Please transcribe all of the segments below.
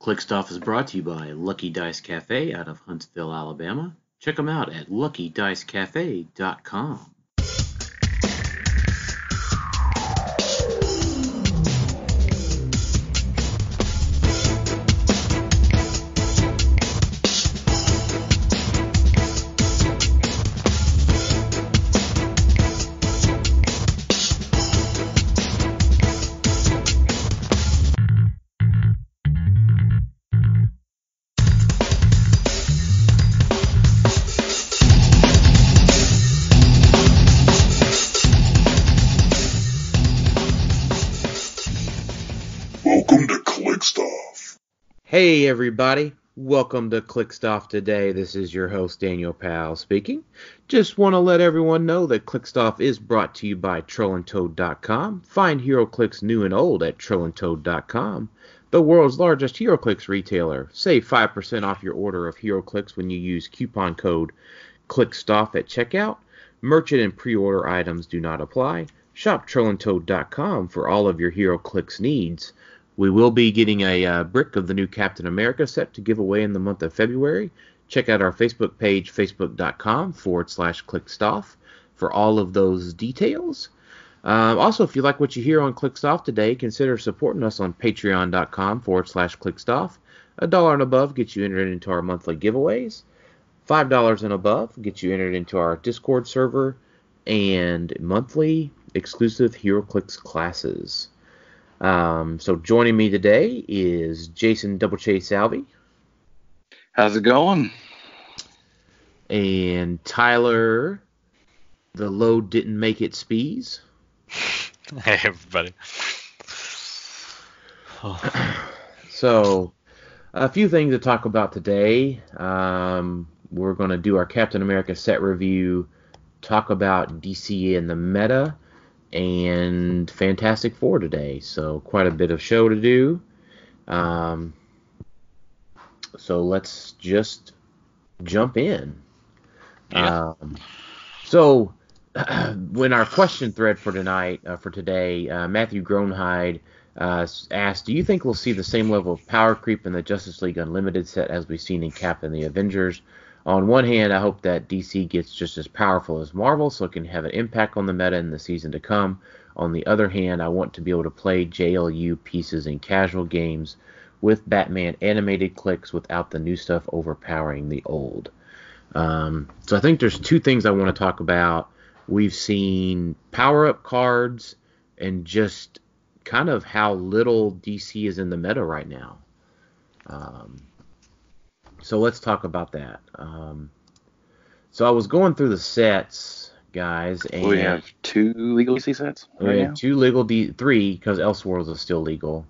Click Stuff is brought to you by Lucky Dice Cafe out of Huntsville, Alabama. Check them out at luckydicecafe.com. Hey everybody, welcome to Clickstuff today. This is your host Daniel Powell speaking. Just want to let everyone know that Clickstuff is brought to you by TrollandToad.com. Find HeroClix new and old at TrollandToad.com, the world's largest HeroClix retailer. Save 5% off your order of HeroClix when you use coupon code Clickstuff at checkout. Merchant and pre-order items do not apply. Shop TrollandToad.com for all of your HeroClix needs. We will be getting a brick of the new Captain America set to give away in the month of February. Check out our Facebook page, facebook.com/Clickstuff for all of those details. Also, if you like what you hear on Clickstuff today, consider supporting us on patreon.com/Clickstuff. $1 and above gets you entered into our monthly giveaways. $5 and above gets you entered into our Discord server and monthly exclusive HeroClix classes. So joining me today is Jason Double Chase Salvey. How's it going? And Tyler, the load didn't make it Spees. Hey everybody. So, a few things to talk about today. We're going to do our Captain America set review, talk about DC and the meta, and Fantastic Four today, so quite a bit of show to do. So let's just jump in. Yeah. So when our question thread for tonight, for today, Matthew Gronhide asked, do you think we'll see the same level of power creep in the Justice League Unlimited set as we've seen in Cap and the Avengers? On one hand, I hope that DC gets just as powerful as Marvel so it can have an impact on the meta in the season to come. On the other hand, I want to be able to play JLU pieces in casual games with Batman animated clicks without the new stuff overpowering the old. So I think there's two things I want to talk about. We've seen power-up cards and just kind of how little DC is in the meta right now. So let's talk about that. So I was going through the sets, guys, and we have two legal DC sets. We have two legal three because Elseworlds is still legal.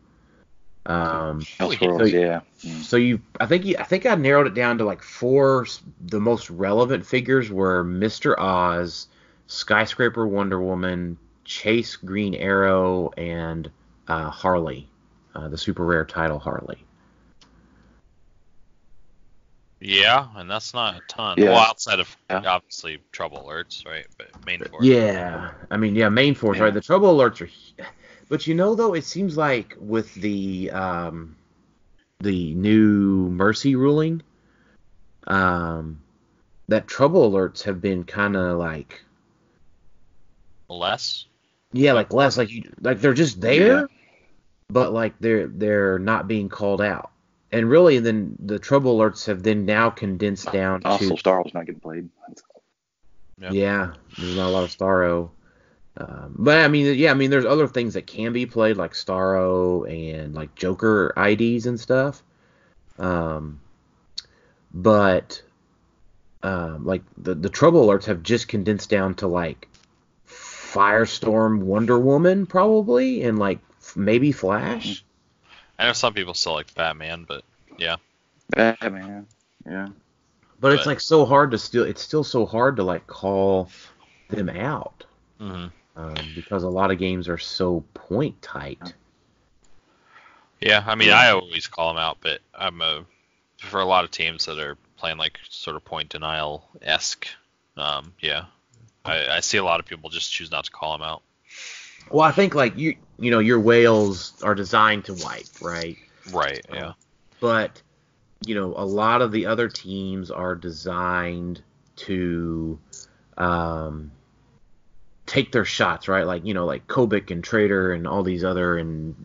Elseworlds, yeah. So I think I narrowed it down to like four. The most relevant figures were Mr. Oz, Skyscraper Wonder Woman, Chase Green Arrow, and Harley, the super rare title Harley. Yeah, and that's not a ton. Yeah. Well, outside of obviously Trouble Alerts, right? But main force. Yeah, I mean, main force, right? The Trouble Alerts are, but though, it seems like with the new Mercy ruling, that Trouble Alerts have been kind of like less. Yeah, like less, like they're just there, but like they're not being called out. And really, then the Trouble Alerts have then now condensed down to... Also, Starro's not getting played. Yeah, there's not a lot of Starro. But, I mean, there's other things that can be played, like Starro and, like, Joker IDs and stuff. But, like, the Trouble Alerts have just condensed down to, like, Firestorm Wonder Woman, probably, and, like, maybe Flash. I know some people still like Batman, but yeah. Batman, yeah. But it's like so hard to it's still so hard to like call them out. Because a lot of games are so point tight. Yeah, I mean, I always call them out, but for a lot of teams that are playing like sort of point denial-esque, I see a lot of people just choose not to call them out. Well, I think like you know your whales are designed to wipe, right? Right. Yeah. But, a lot of the other teams are designed to take their shots, right? Like, like Kobik and Trader and all these other, and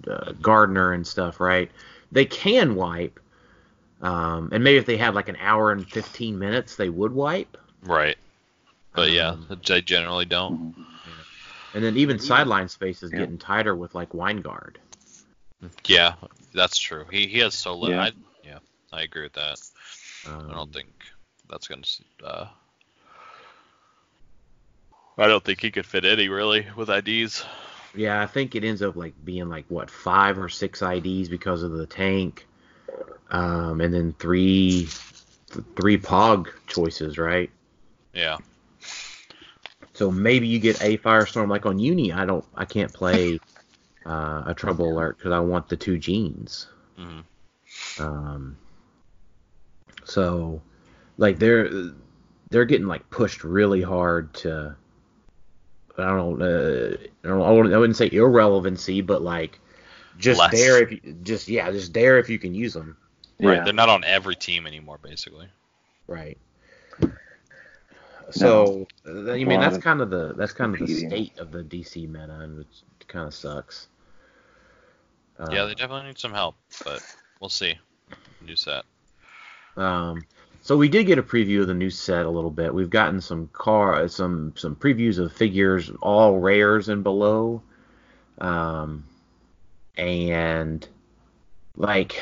Gardner and stuff, right? They can wipe. And maybe if they had like an hour and 15 minutes, they would wipe. Right. But they generally don't. And then even sideline space is getting tighter with like Weingard. Yeah, that's true. He has so little. Yeah. I agree with that. I don't think that's going to... I don't think he could fit any, really, with IDs. Yeah, I think it ends up like being like, 5 or 6 IDs because of the tank. And then three Pog choices, right? Yeah. So maybe you get a Firestorm like on Uni. I can't play a Trouble Alert because I want the 2 genes. Mm-hmm. So like they're getting like pushed really hard to, I wouldn't say irrelevancy, but like just Less. there if you can use them. Right, Yeah. they're not on every team anymore, basically. Right. So Well, that's kind of the competing. state of the DC meta, and it kind of sucks. Yeah, they definitely need some help, but we'll see. New set. So we did get a preview of the new set a little bit. We've gotten some previews of figures, all rares and below, and like,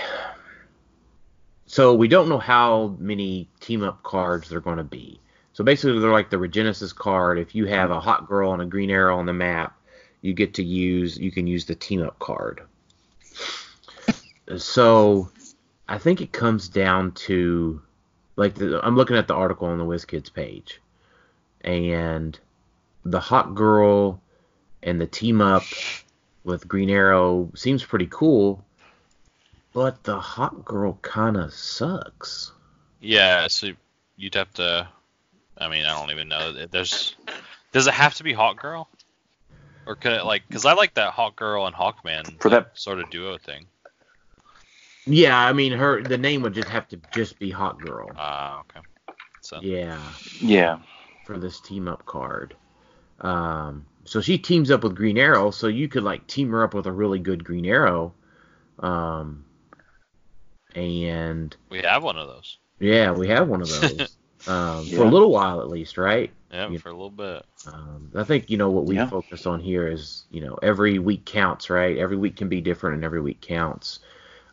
so we don't know how many team up cards they're going to be. So basically, they're like the Regenesis card. If you have a Hot Girl and a Green Arrow on the map, you can use the team up card. So I think it comes down to, like, I'm looking at the article on the WizKids page, and the Hot Girl and the team up with Green Arrow seems pretty cool, but the Hot Girl kind of sucks. Yeah, so you'd have to... I mean, I don't even know. Does it have to be Hawk Girl? Or could it, like... Because I like that Hawk Girl and Hawkman For that sort of duo thing. Yeah, I mean, the name would just have to just be Hot Girl. Okay. So. Yeah. For this team up card. So she teams up with Green Arrow, so you could like team her up with a really good Green Arrow. And we have one of those. Yeah, we have one of those. For a little while at least, right? Yeah, for a little bit. I think, what we focus on here is, every week counts, right? Every week can be different and every week counts.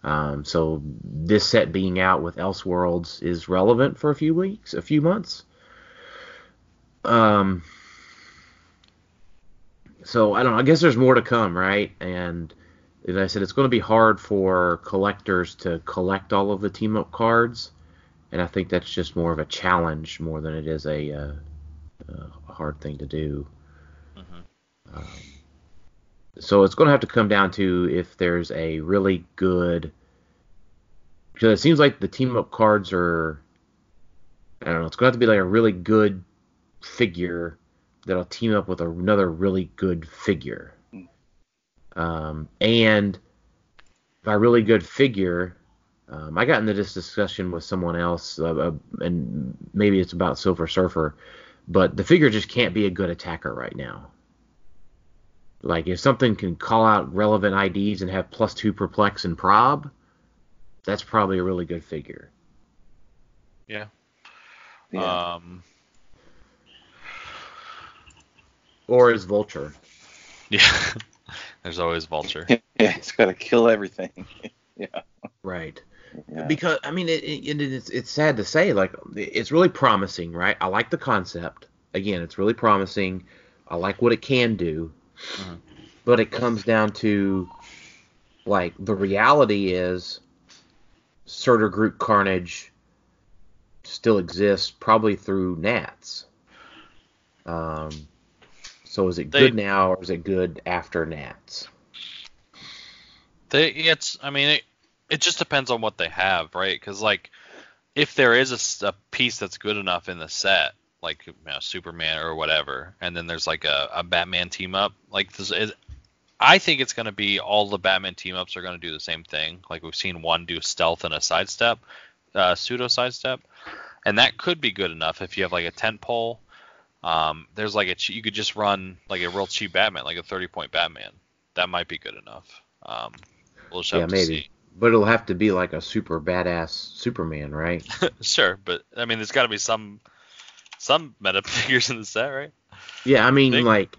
So this set being out with Elseworlds is relevant for a few months. So I don't know. I guess there's more to come, right? And as I said, it's going to be hard for collectors to collect all of the team up cards, and I think that's just more of a challenge more than it is a hard thing to do. Mm-hmm. So it's going to have to come down to if there's a really good, because it seems like the team up cards are, I don't know, it's going to have to be like a really good figure that'll team up with another really good figure. And by really good figure, I got into this discussion with someone else, and maybe it's about Silver Surfer, but the figure just can't be a good attacker right now. Like, if something can call out relevant IDs and have +2 perplex and prob, that's probably a really good figure. Yeah. Or is Vulture. Yeah. There's always Vulture. Yeah, it's got to kill everything. Yeah. Right. Yeah. Because, I mean, it's sad to say, like, it's really promising, right? I like the concept. Again, it's really promising. I like what it can do. Mm-hmm. But it comes down to, like, the reality is Surtur Group Carnage still exists, probably through Nats. So is it good now, or is it good after Nats? It just depends on what they have, right? Because, like, if there is a piece that's good enough in the set, like, Superman or whatever, and then there's like a Batman team up, like, I think it's going to be all the Batman team ups are going to do the same thing. Like we've seen one do stealth and a sidestep, pseudo sidestep, and that could be good enough if you have like a tent pole. There's like you could just run like a real cheap Batman, like a 30-point Batman. That might be good enough. We'll just have to maybe. see. But it'll have to be like a super badass Superman, right? Sure, but I mean, there's got to be some meta figures in the set, right? Yeah, I mean, Think-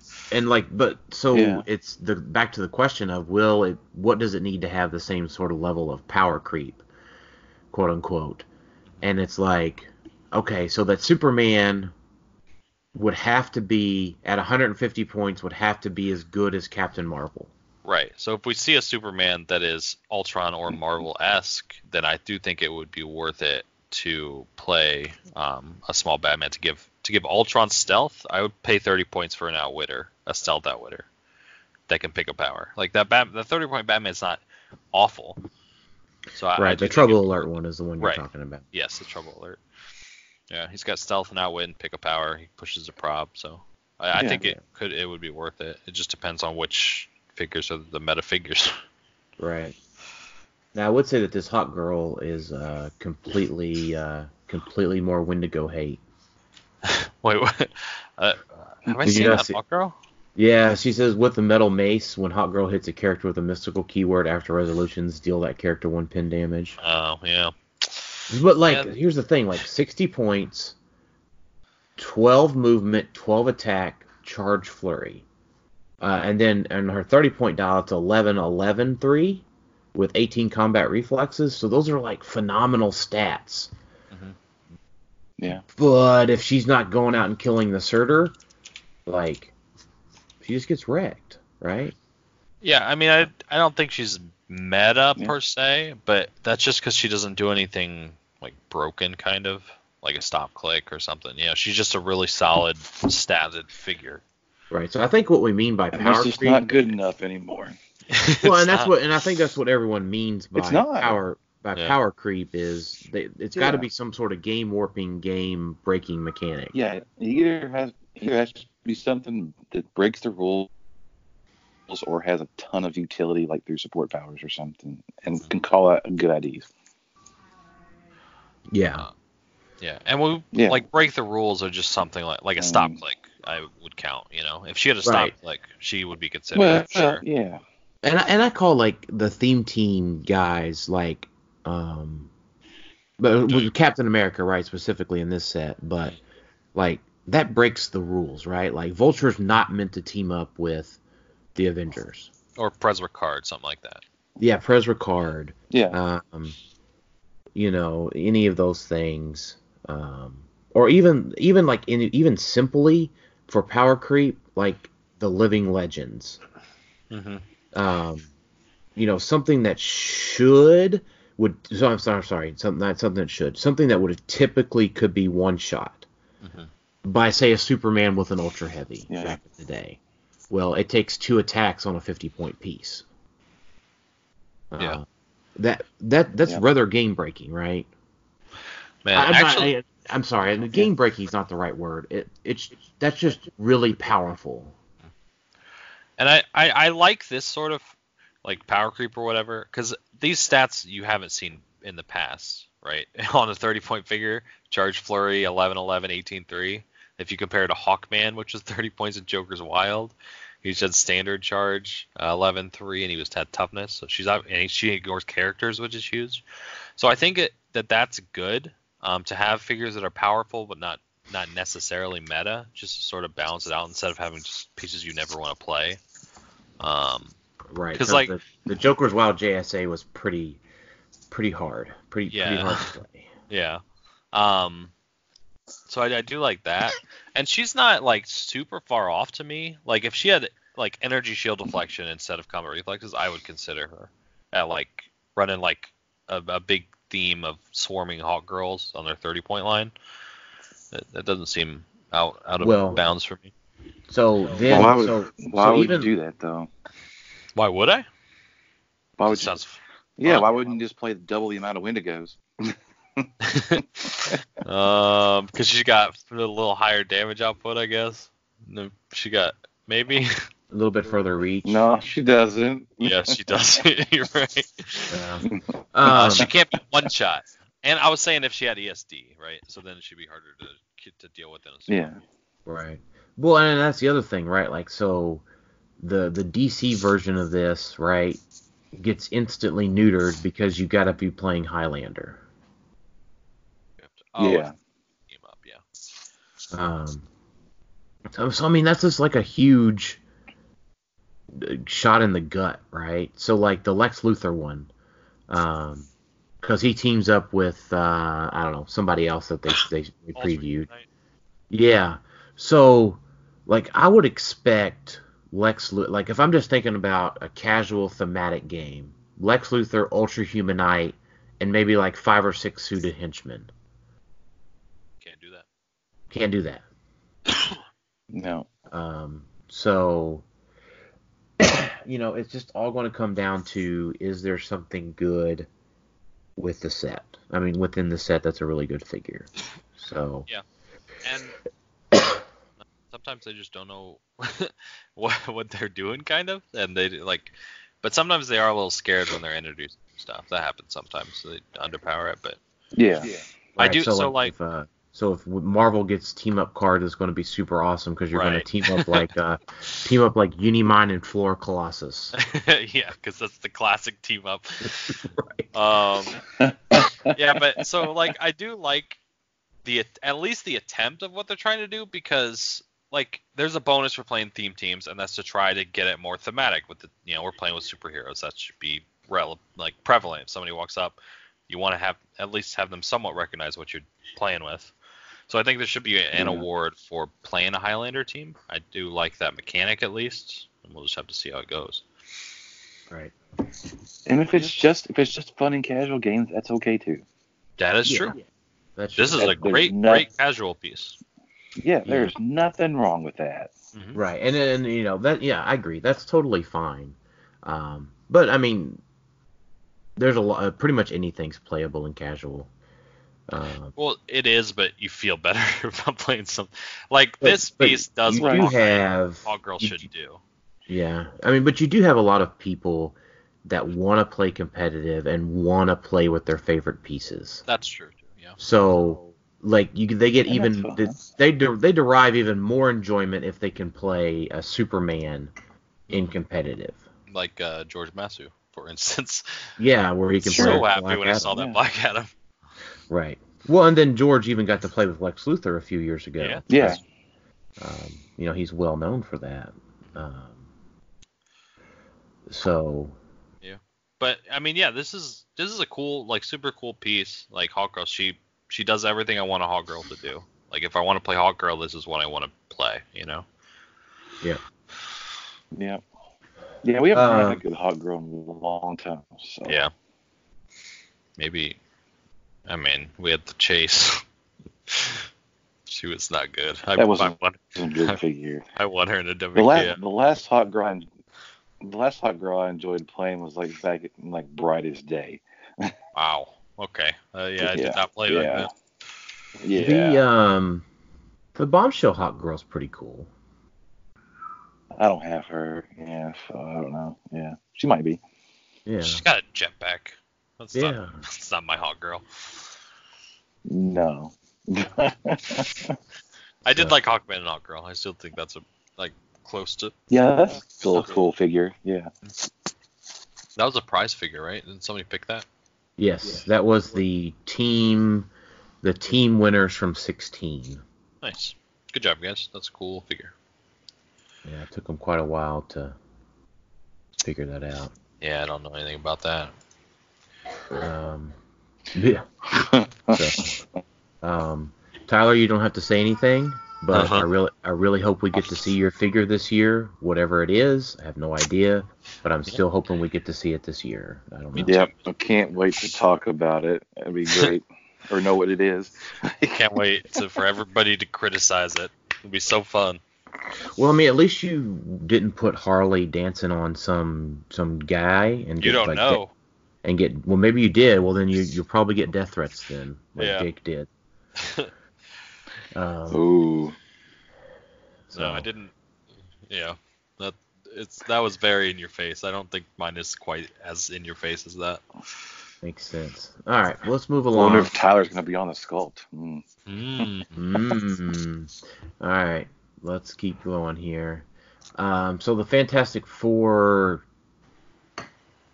but so Yeah. it's back to the question of what does it need to have the same sort of level of power creep, quote unquote, and it's like, okay, so that Superman would have to be at 150 points, would have to be as good as Captain Marvel. Right. So if we see a Superman that is Ultron or Marvel-esque, then I do think it would be worth it to play a small Batman to give Ultron stealth. I would pay 30 points for an Outwitter, a stealth Outwitter that can pick a power. Like the 30-point Batman is not awful. So I Right, do the think Trouble it'd be Alert worth it. one is the one you're Right. talking about. Yes, the Trouble Alert. Yeah, he's got stealth and outwit and pick a power. He pushes a prop, so I Yeah. think it would be worth it. It just depends on which figures are the meta figures. Right. Now I would say that this Hot Girl is completely more Wendigo hate. Wait, what? Have I Did you seen not that see- Hawk Girl? Yeah, she says with the metal mace, when Hot Girl hits a character with a mystical keyword after resolutions, deal that character 1 pin damage. Oh, yeah. But Yeah. here's the thing, 60 points, 12 movement, 12 attack, charge flurry. And then on her 30-point dial, it's 11-11-3 with 18 combat reflexes. So those are phenomenal stats. Yeah. But if she's not going out and killing the Surtur, she just gets wrecked, right? Yeah, I mean, I don't think she's meta Yeah. per se, but that's just because she doesn't do anything broken, kind of like a stop click or something. She's just a really solid statted figure. Right. So I think what we mean by power It's just creep, not good enough anymore. well, It's not- and I think that's what everyone means by It's not. power creep is it's got to Yeah. be some sort of game warping, game breaking mechanic. Yeah, it either has to be something that breaks the rules or has a ton of utility, like through support powers or something, and can call out good IDs. Yeah. Yeah, and we Yeah. break the rules or just something like a stop click. I would count. If she had a stop Right. click, she would be considered. Sure. Yeah. And I call the theme team guys but with Captain America, right, specifically in this set, but that breaks the rules, right? Vulture's not meant to team up with the Avengers. Or Prez Ricard, something like that. Yeah, Prez Ricard. Yeah. Any of those things, or even simply for power creep, the Living Legends. Mm-hmm. Something that something that would have typically could be one shot by, say, a Superman with an ultra heavy back in the day. Well, it takes 2 attacks on a 50-point piece. That's rather game breaking, right? Man, I'm sorry, game breaking is not the right word. That's just really powerful. and I like this sort of power creep or whatever, because these stats you haven't seen in the past, right? On a 30-point figure, charge flurry 11-11, 18-3. If you compare it to Hawkman, which was 30 points in Joker's Wild, he just had standard charge 11-3, and he had toughness. So she ignores characters, which is huge. So I think that's good to have figures that are powerful but not necessarily meta, just to sort of balance it out instead of having just pieces you never want to play. Right, because the Joker's Wild JSA was pretty hard, pretty hard to play. Yeah. So I do like that, and she's not super far off to me. If she had energy shield deflection instead of combat reflexes, I would consider her at running a big theme of swarming Hawk Girls on their 30-point line. That doesn't seem out of bounds for me. So then, why would you do that though? Why would I? Why would you? Sounds Yeah, why wouldn't you just play double the amount of Wendigos? Because she got a little higher damage output, I guess. She got maybe. little bit further reach. No, she doesn't. Yes, she does. You're right. She She can't be one shot. And I was saying if she had ESD, right? So then it should be harder to deal with in a sport. Yeah. Right. Well, and that's the other thing, right? Like, so the DC version of this, right, gets instantly neutered because you got to be playing Highlander. Yeah. Team up, yeah. So I mean, that's just like a huge shot in the gut, right? So like the Lex Luthor one, because he teams up with I don't know, somebody else that they previewed. Yeah. So like I would expect Lex Luthor, like if I'm just thinking about a casual thematic game, Lex Luthor, Ultra Human Knight, and maybe like 5 or 6 suited henchmen. Can't do that. No. So, it's just all going to come down to, is there something good with the set? I mean, within the set, that's a really good figure. So. Yeah. And sometimes they just don't know what they're doing, kind of, and but sometimes they are a little scared when they're introducing stuff. That happens sometimes. So they underpower it, but yeah. Right, I do. So if Marvel gets team up card, it's going to be super awesome because you're going to team up like Unimind and Floor Colossus. Yeah, because that's the classic team up. Right. Yeah, but so like I do like at least the attempt of what they're trying to do, because like there's a bonus for playing theme teams, and that's to try to get it more thematic with we're playing with superheroes. That should be prevalent. If somebody walks up, you want to at least have them somewhat recognize what you're playing with. So I think there should be an award for playing a Highlander team. I do like that mechanic at least, and we'll just have to see how it goes. Right. And if it's just fun and casual games, that's okay too. That is true. That's true. This is a great casual piece. Yeah, there's nothing wrong with that. Mm-hmm. Right, and that I agree. That's totally fine. But I mean, there's a lot. Pretty much anything's playable and casual. Well, it is, but you feel better about playing something like this piece does what Hot Girl should do. Yeah, I mean, but you do have a lot of people that want to play competitive and want to play with their favorite pieces. That's true too. Yeah. So like they get they derive even more enjoyment if they can play a Superman in competitive. Like George Masu, for instance. Yeah, where he can play. So happy when I saw that Black Adam. Right. Well, and then George even got to play with Lex Luthor a few years ago. Yeah. He's well known for that. So. Yeah. But I mean, yeah, this is a cool, like super cool piece. Like Hawkgirl, she does everything I want a Hawkgirl to do. Like if I want to play Hawkgirl, this is what I want to play. Yeah. Yeah. Yeah, we haven't had a good Hawkgirl in a long time. So. Yeah. Maybe. I mean, we had the Chase. She was not good. That was a good figure. I won her in a WK. The last hot girl I enjoyed playing was like back in like Brightest Day. Wow. Okay. I did not play like that. Yeah. The Bombshell Hot Girl's pretty cool. I don't have her. Yeah, so I don't know. Yeah, she might be. Yeah. She's got a jetpack. That's not my hot girl. No. I did like Hawkman and Hot Girl. I still think that's close to. Yeah, that's still a cool figure. Yeah. That was a prize figure, right? Didn't somebody pick that? Yes, that was the team winners from 16. Nice. Good job, guys. That's a cool figure. Yeah, it took them quite a while to figure that out. Yeah, I don't know anything about that. Yeah. So, Tyler, you don't have to say anything, but I really hope we get to see your figure this year, whatever it is. I have no idea, but I'm still hoping we get to see it this year. I don't know. Yep, I can't wait to talk about it. That'd be great. Or know what it is. Can't wait for everybody to criticize it. It'll be so fun. Well, I mean, at least you didn't put Harley dancing on some guy and you don't know. Well, maybe you did. Well, then you'll probably get death threats then, like Jake did. Ooh. No, I didn't. Yeah, That was very in your face. I don't think mine is quite as in your face as that. Makes sense. All right, let's move I wonder along. if Tyler's going to be on the sculpt. All right, let's keep going here. So the Fantastic Four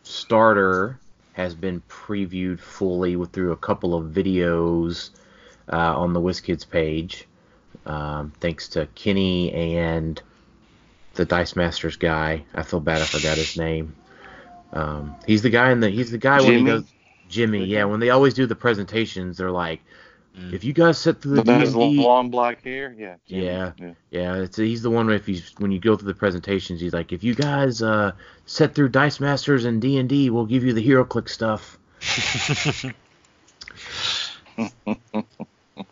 starter has been previewed fully through a couple of videos on the WizKids page. Thanks to Kenny and the Dice Masters guy. I feel bad I forgot his name. He's the guy when he does Jimmy. Yeah, when they always do the presentations, they're like, if you guys sit through the D&D, long black hair, yeah. Jimmy. Yeah. He's the one when you go through the presentations, he's like, if you guys sit through Dice Masters and D&D, we'll give you the HeroClix stuff.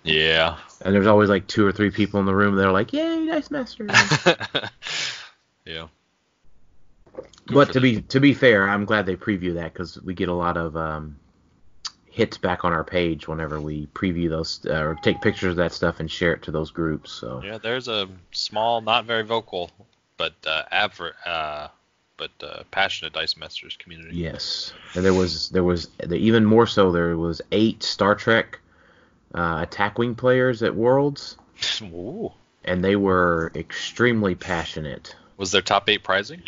Yeah. And there's always like 2 or 3 people in the room that are like, yay, Dice Masters. Yeah. But to be fair, I'm glad they preview that because we get a lot of hits back on our page whenever we preview those or take pictures of that stuff and share it to those groups. So yeah, there's a small, not very vocal, but passionate Dice Masters community. Yes, and there was even more so. There was 8 Star Trek Attack Wing players at Worlds. Ooh. And they were extremely passionate. Was their top 8 prizing?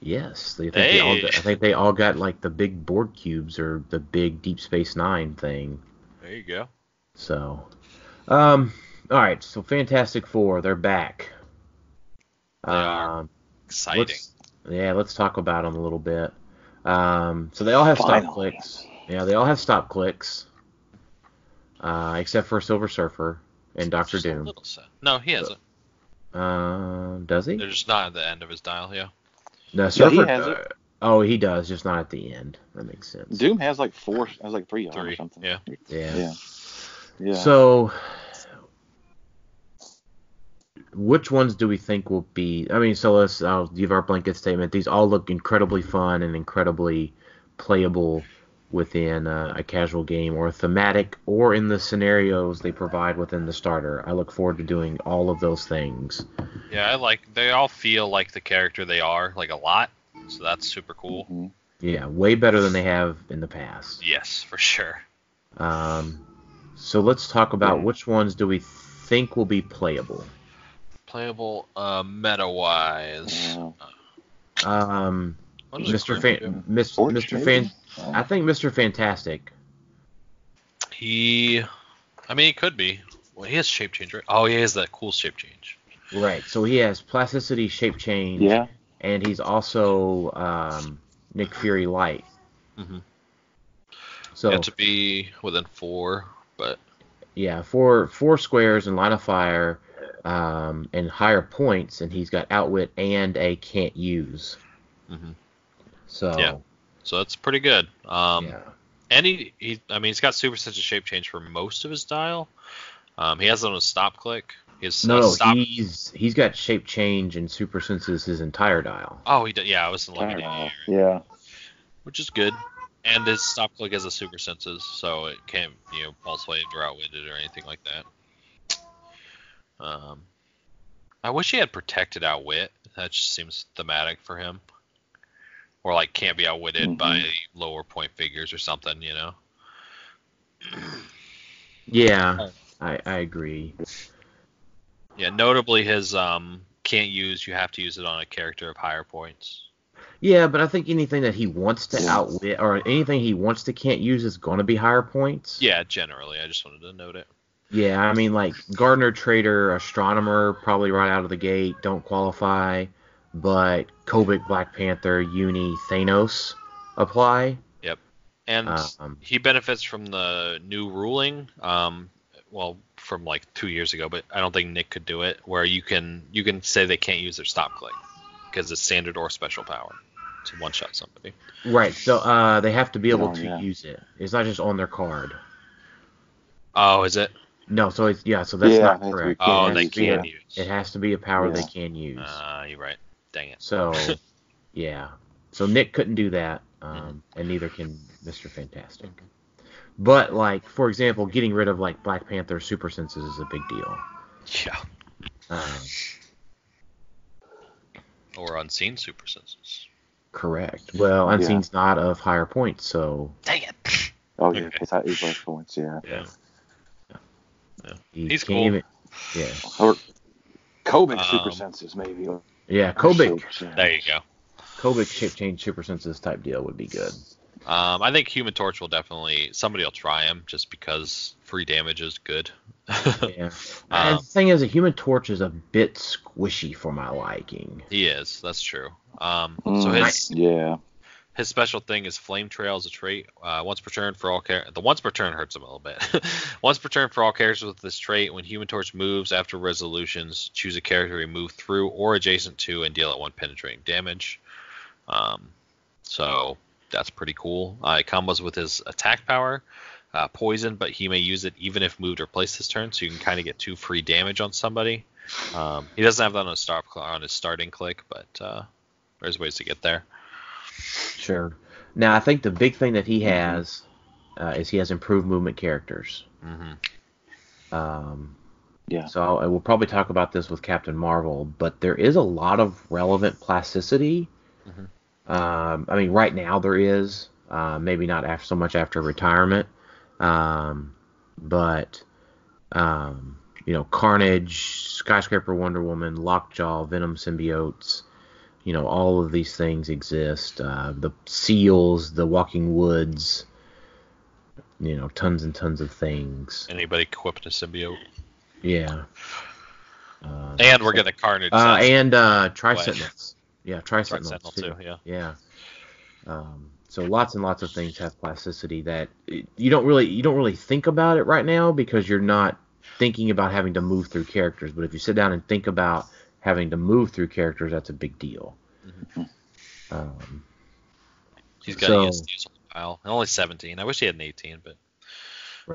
Yes, I think they all got like the big board cubes or the big Deep Space Nine thing. There you go. So, all right. So Fantastic Four, they're back. They are exciting. Let's talk about them a little bit. So they all have stop clicks. Yeah, they all have stop clicks. Except for Silver Surfer and Doctor Doom. A little sad. No, he has it. Does he? They're just not at the end of his dial, yeah. No, Surfer. He has it. Oh, he does, just not at the end. That makes sense. Doom has like 3 or something. Yeah. Yeah. So, which ones do we think will be? I mean, so I'll give our blanket statement. These all look incredibly fun and incredibly playable within a casual game or a thematic or in the scenarios they provide within the starter. I look forward to doing all of those things. Yeah, they all feel like the character they are, like a lot, so that's super cool. Mm-hmm. Yeah, way better than they have in the past. Yes, for sure. So let's talk about which ones do we think will be playable. Playable, meta-wise. Mr. Fan. I think Mr. Fantastic. He could be. Well, he has shape change, right? Oh, he has that cool shape change. Right. So he has plasticity, shape change. Yeah. And he's also Nick Fury light. Mm-hmm. So to be within 4, but yeah, 4 squares in line of fire, and higher points, and he's got outwit and a can't use. Mm-hmm. So that's pretty good. Yeah. And he's got super sense of shape change for most of his dial. He has it on a stop click. He's got shape change and super senses his entire dial. Oh, he did. Yeah, I was looking at Yeah. Which is good. And his stop click has a super senses, so it can't pulse wave or outwitted or anything like that. I wish he had protected outwit. That just seems thematic for him. Or like can't be outwitted by lower point figures or something, Yeah, I agree. Yeah, notably his can't use, you have to use it on a character of higher points. Yeah, but I think anything that he wants to outwit or anything he wants to can't use is going to be higher points. Yeah, generally. I just wanted to note it. Yeah, I mean, like Gardener, Trader, Astronomer, probably right out of the gate, don't qualify. But Kobik, Black Panther, Uni, Thanos apply. Yep. And he benefits from the new ruling. From like 2 years ago, but I don't think Nick could do it, where you can say they can't use their stop click because it's standard or special power to one-shot somebody. Right, so they have to be able to use it. It's not just on their card. Oh, is it? No, so that's not correct. Oh, they can use. It has to be a power they can use. You're right. Dang it. So, yeah. So Nick couldn't do that, and neither can Mr. Fantastic. But, like, for example, getting rid of, like, Black Panther super senses is a big deal. Yeah. Or unseen super senses. Correct. Well, Unseen's not of higher points, so. Dang it. Oh, yeah. He's less points, yeah. Yeah. He He's can't cool. even- yeah. Or Kobik super senses, maybe. Yeah, Kobik. There you go. Kobik shape change super senses type deal would be good. I think Human Torch will definitely. Somebody will try him just because free damage is good. Yeah. And the thing is, a Human Torch is a bit squishy for my liking. He is. That's true. So his special thing is Flame Trail as a trait. Once per turn for all the once per turn hurts him a little bit. Once per turn for all characters with this trait, when Human Torch moves after resolutions, choose a character to move through or adjacent to and deal at 1 penetrating damage. So that's pretty cool. It combos with his attack power, poison, but he may use it even if moved or placed this turn, so you can kind of get 2 free damage on somebody. He doesn't have that on his starting click, but there's ways to get there. Sure. Now, I think the big thing that he has is he has improved movement characters. Yeah. So I will probably talk about this with Captain Marvel, but there is a lot of relevant plasticity. I mean, right now there is, maybe not so much after retirement, but Carnage, Skyscraper Wonder Woman, Lockjaw, Venom symbiotes, all of these things exist. The Seals, the Walking Woods, tons and tons of things. Anybody equipped a symbiote? Yeah. And we're getting Carnage. And Tri-Sentinels. Yeah, Tri-Sentinels too. Yeah. So lots and lots of things have plasticity that you don't really think about it right now because you're not thinking about having to move through characters. But if you sit down and think about having to move through characters, that's a big deal. He's got an ESD pile. Only 17. I wish he had an 18, but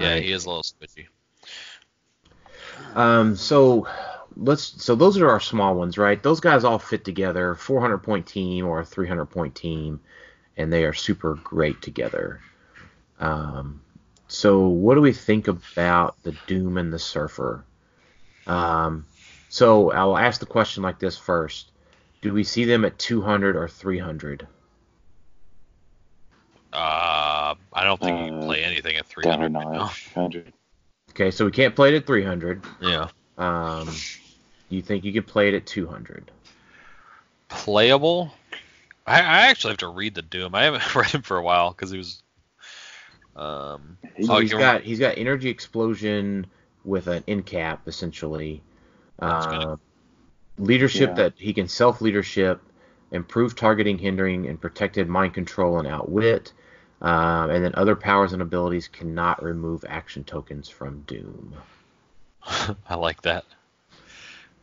yeah, he is a little squishy. So those are our small ones, right? Those guys all fit together, 400-point team or a 300-point team, and they are super great together. So what do we think about the Doom and the Surfer? So I'll ask the question like this first. Do we see them at 200 or 300? I don't think you can play anything at 300. Down or 900. Okay, so we can't play it at 300. Yeah. You think you could play it at 200? Playable? I actually have to read the Doom. I haven't read him for a while because he was. He's got energy explosion with an end cap essentially. Leadership that he can self-leadership, improve targeting, hindering, and protected mind control and outwit. And then other powers and abilities cannot remove action tokens from Doom. I like that.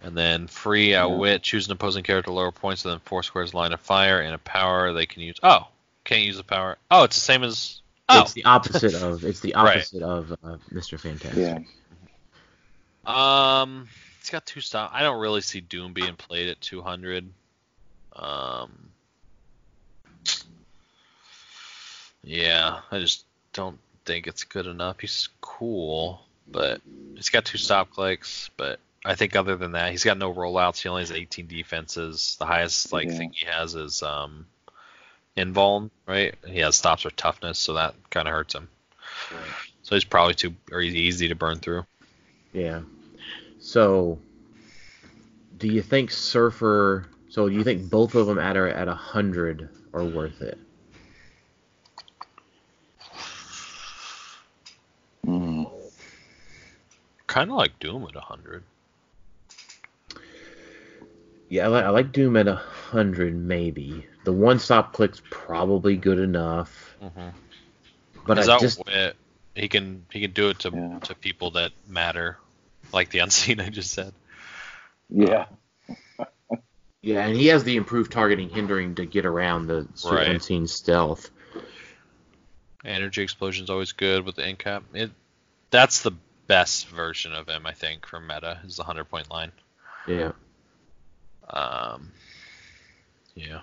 And then free outwit, choose an opposing character lower points within 4 squares line of fire, and a power they can use. Oh, can't use a power. Oh, it's the same as. Oh, it's the opposite of. It's the opposite of Mr. Fantastic. Yeah. It's got 2 stop. I don't really see Doom being played at 200. Yeah, I just don't think it's good enough. He's cool, but he's got 2 stop clicks. But I think other than that, he's got no rollouts. He only has 18 defenses. The highest thing he has is invuln, right? He has stops or toughness, so that kind of hurts him. Right. So he's probably he's easy to burn through. Yeah. So, do you think Surfer? So, do you think both of them at 100 are worth it? Kind of like Doom at 100. Yeah, I like Doom at 100 maybe. The 1 stop click's probably good enough. But he can do it to people that matter, like the Unseen I just said. Yeah. Yeah, and he has the improved targeting, hindering to get around the Unseen stealth. Energy explosion's always good with the end cap. That's the best version of him, I think, for meta is the 100-point line. Yeah. Yeah.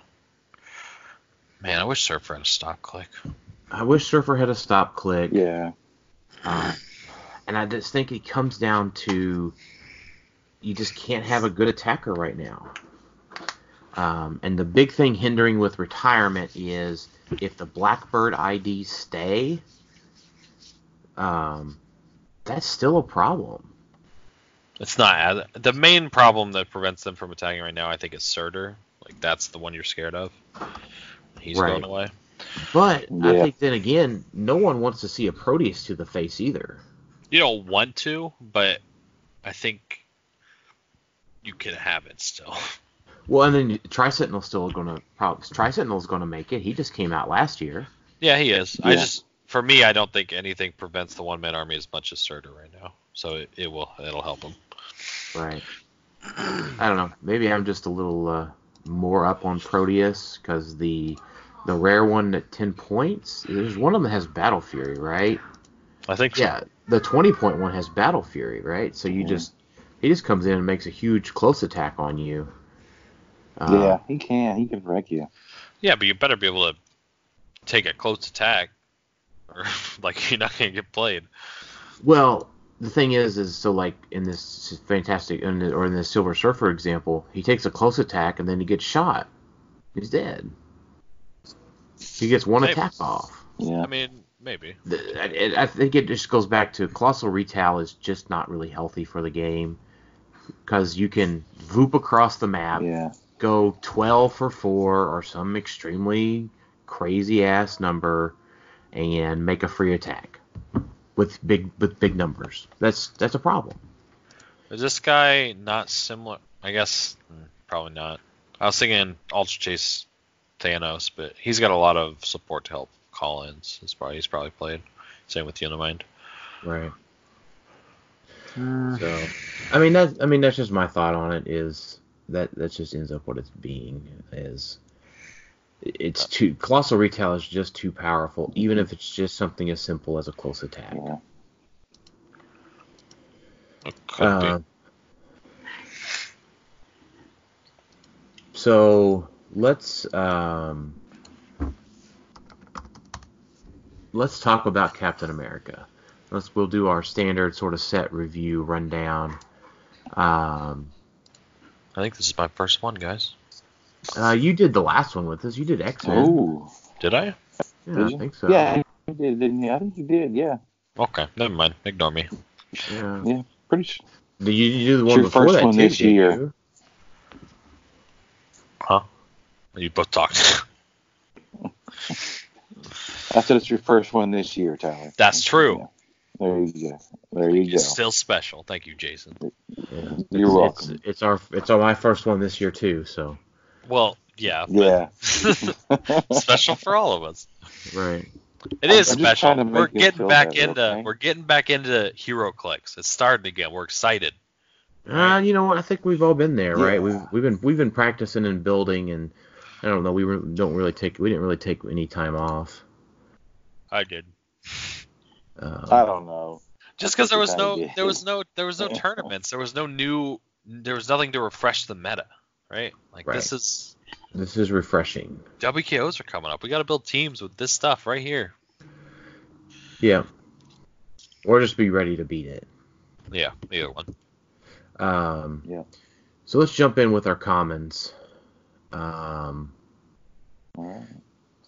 Man, I wish Surfer had a stop click. I wish Surfer had a stop click. Yeah. And I just think it comes down to you just can't have a good attacker right now. And the big thing hindering with retirement is if the Blackbird IDs stay, that's still a problem. It's not the main problem that prevents them from attacking right now. I think is Surtur. Like that's the one you're scared of. He's Right. going away. But Yeah. I think then again, no one wants to see a Proteus to the face either. You don't want to, but I think you can have it still. Well, and then Tri-Sentinel's going to make it. He just came out last year. Yeah, he is. Yeah. For me, I don't think anything prevents the one-man army as much as Surtur right now. So it'll help him. Right. I don't know. Maybe I'm just a little more up on Proteus because the rare one at 10 points, there's one of them that has Battle Fury, right? I think so. Yeah, the 20-point one has Battle Fury, right? So he just comes in and makes a huge close attack on you. Yeah, he can. He can wreck you. Yeah, but you better be able to take a close attack, or like you're not gonna get played. Well, the thing is so like in this fantastic or in the Silver Surfer example, he takes a close attack and then he gets shot. He's dead. He gets one attack off. Yeah. I mean, maybe. I think it just goes back to Colossal Retail is just not really healthy for the game because you can voop across the map, go 12 for 4 or some extremely crazy ass number, and make a free attack with big numbers. That's a problem. Is this guy not similar? I guess probably not. I was thinking Ultra Chase Thanos, but he's got a lot of support to help Collins. He's probably played. Same with Unimind. Right. So, I mean that's just my thought on it. Is that just ends up what it's being is. It's too Colossal Retail is just too powerful, even if it's just something as simple as a close attack. Yeah. So let's talk about Captain America. We'll do our standard sort of set review rundown. I think this is my first one, guys. You did the last one with us. You did X-Men. Oh, did I? Yeah, I think so. Yeah, you did, didn't you? I think you did. Yeah. Okay, never mind. Ignore me. Yeah. Pretty sure. Did you do the one Your before first that one too, this didn't year. you? Huh? You both talked. I said it's your first one this year, Tyler. That's true. Yeah. There you go. There you go. It's still special. Thank you, Jason. Yeah. You're welcome. It's my first one this year too. So. Well, yeah. Yeah. Special for all of us. Right. It is I'm just special. trying to We're make you getting feel back better, into okay? we're getting back into hero clicks. It's starting again. We're excited. You know what? I think we've all been there, right? Yeah. We've been practicing and building, and I don't know. We didn't really take any time off. I did. I don't know. Just because there was no Yeah. tournaments, there was nothing to refresh the meta, right? Like Right. this is refreshing. WKOs are coming up. We got to build teams with this stuff right here. Yeah. Or just be ready to beat it. Yeah, either one. Yeah. So let's jump in with our commons. All right.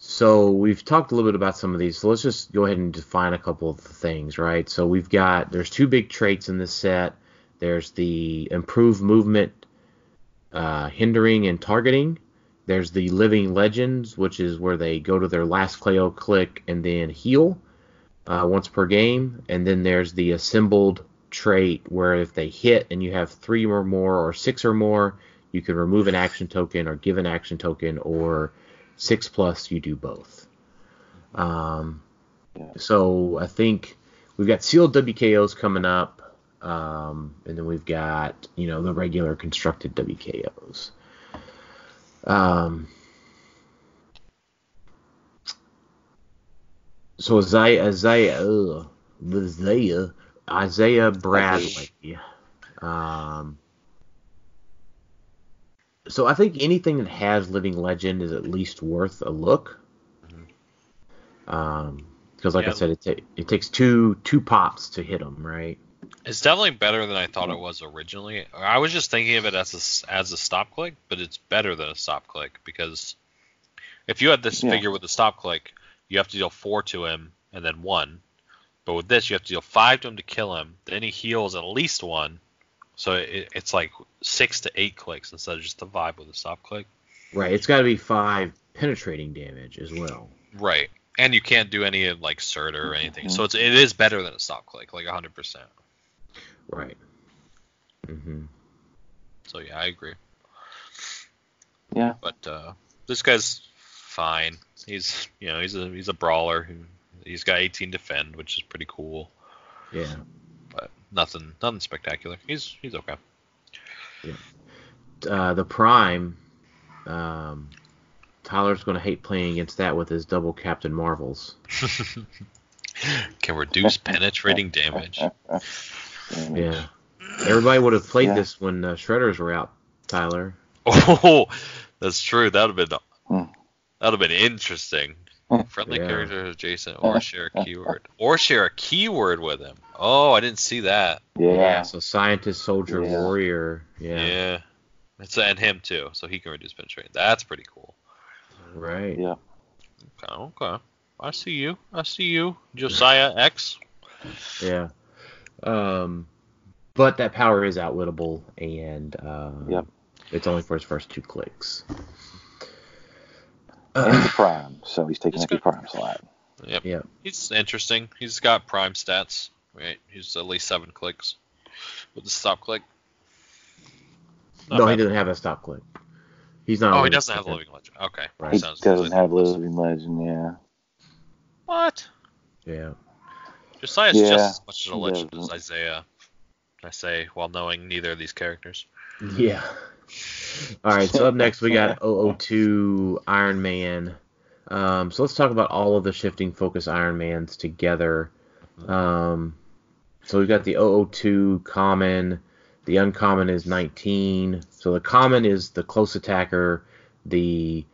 So we've talked a little bit about some of these. So let's just go ahead and define a couple of the things, right? So there's two big traits in this set. There's the improved movement, hindering and targeting. There's the living legends, which is where they go to their last Cleo click and then heal once per game. And then there's the assembled trait where if they hit and you have 3 or more or 6 or more, you can remove an action token or give an action token, or 6+ you do both. So I think we've got sealed WKOs coming up, and then we've got the regular constructed WKOs. So Isaiah Bradley. So I think anything that has living legend is at least worth a look. Because like I said, it takes two pops to hit them, right? It's definitely better than I thought it was originally. I was just thinking of it as a stop click, but it's better than a stop click because if you had this figure with a stop click, you have to deal 4 to him and then 1. But with this, you have to deal 5 to him to kill him. Then he heals at least 1. So it's like 6 to 8 clicks instead of just the 5 with a stop click. Right. It's got to be 5 penetrating damage as well. Right. And you can't do any of like Surtur or anything. So it is better than a stop click, like 100%. Right. Mm-hmm. So yeah, I agree. Yeah. But this guy's fine. He's a brawler. He's got 18 defend, which is pretty cool. Yeah. But nothing spectacular. He's okay. Yeah. The Prime. Tyler's going to hate playing against that with his double Captain Marvels. Can reduce penetrating damage. Yeah. Everybody would have played this when Shredders were out, Tyler. Oh, that's true. That would have been interesting. Friendly characters adjacent or share a keyword. Or share a keyword with him. Oh, I didn't see that. Yeah. So scientist, soldier, warrior. Yeah. And him too, so he can reduce penetration. That's pretty cool. Right. Yeah. Okay. I see you. Josiah X. Yeah. But that power is outwittable, and it's only for his first 2 clicks. And he's a Prime, so he's taking up your Prime slot. Yep. He's interesting. He's got Prime stats. Right. He's at least 7 clicks with the stop click. No, he doesn't have a stop click. He's not. Oh, he doesn't have the living legend. Okay. Right. He doesn't have living legend. Yeah. What? Yeah. Josiah's just as much of a legend as Isaiah. I say while knowing neither of these characters. Yeah. All right. So up next we got 002 Iron Man. So let's talk about all of the shifting focus Iron Mans together. So we've got the 002 common. The uncommon is 19. So the common is the close attacker. The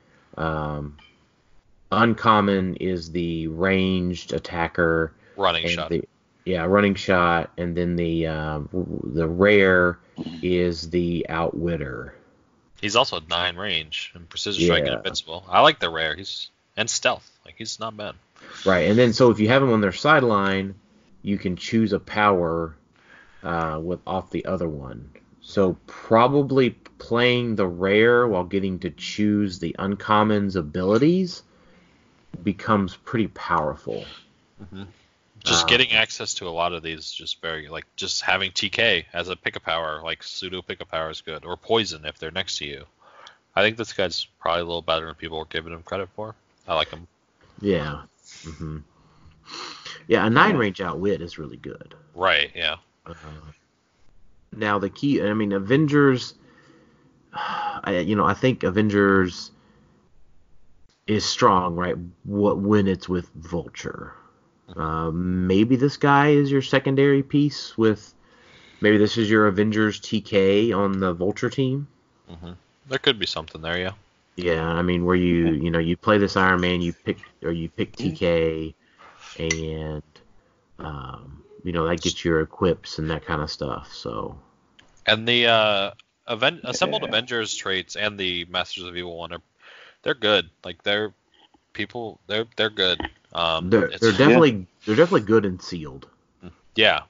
uncommon is the ranged attacker. Running shot. Running shot. And then the rare is the outwitter. He's also 9 range and precision strike and invincible. I like the rare. And stealth. Like he's not bad. Right. And then so if you have him on their sideline, you can choose a power off the other one. So probably playing the rare while getting to choose the uncommon's abilities becomes pretty powerful. Mm-hmm. Just getting access to a lot of these, just just having TK as a pick a power, like pseudo pick a power is good, or poison if they're next to you. I think this guy's probably a little better than people are giving him credit for. I like him. Yeah. Mm-hmm. Yeah, a 9 range outwit is really good. Right. Yeah. Now the key, Avengers. I think Avengers is strong, right? When it's with Vulture. Maybe this guy is your secondary piece maybe this is your Avengers TK on the Vulture team. Mm-hmm. There could be something there, yeah. Yeah, where you play this Iron Man, you pick TK, and that gets your equips and that kind of stuff. So. And the assembled Avengers traits and the Masters of Evil one they're good. Like they're good. They're definitely good and sealed. Yeah.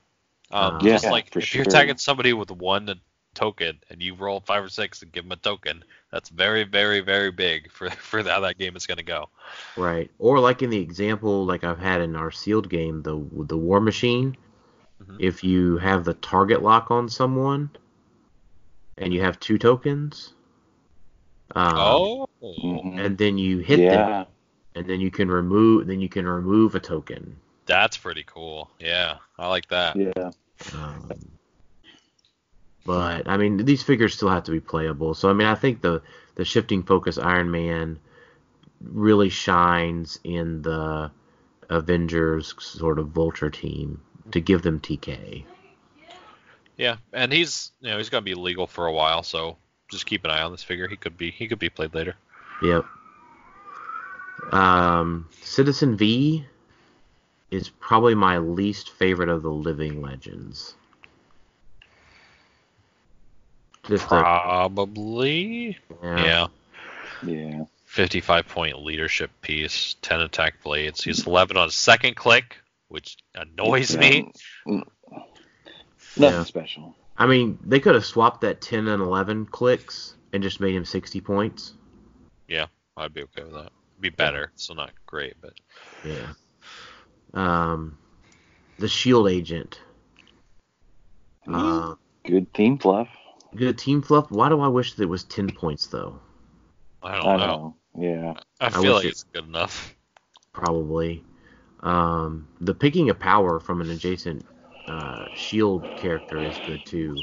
Just like if sure. you're attacking somebody with 1 token and you roll 5 or 6 and give them a token, that's very, very, very big for how that game is going to go. Right. Or like in the example like I've had in our sealed game, the War Machine, if you have the target lock on someone and you have 2 tokens, and then you hit them, and then you can remove a token. That's pretty cool. Yeah, I like that. Yeah. But these figures still have to be playable. So I think the shifting focus Iron Man really shines in the Avengers sort of Vulture team to give them TK. Yeah, and he's gonna be legal for a while, so just keep an eye on this figure. He could be played later. Yep. Citizen V is probably my least favorite of the living legends. Just Probably. Yeah. Yeah. 55-point leadership piece, 10 attack blades. He's 11 on second click, which annoys me. Nothing special. I mean, they could have swapped that 10 and 11 clicks and just made him 60 points. Yeah, I'd be okay with that. It'd be better. Still not great, but Yeah. The shield agent. Good team fluff. Good team fluff. Why do I wish that it was 10 points though? I don't know. Yeah. I feel like it's good enough. Probably. The picking of power from an adjacent shield character is good too.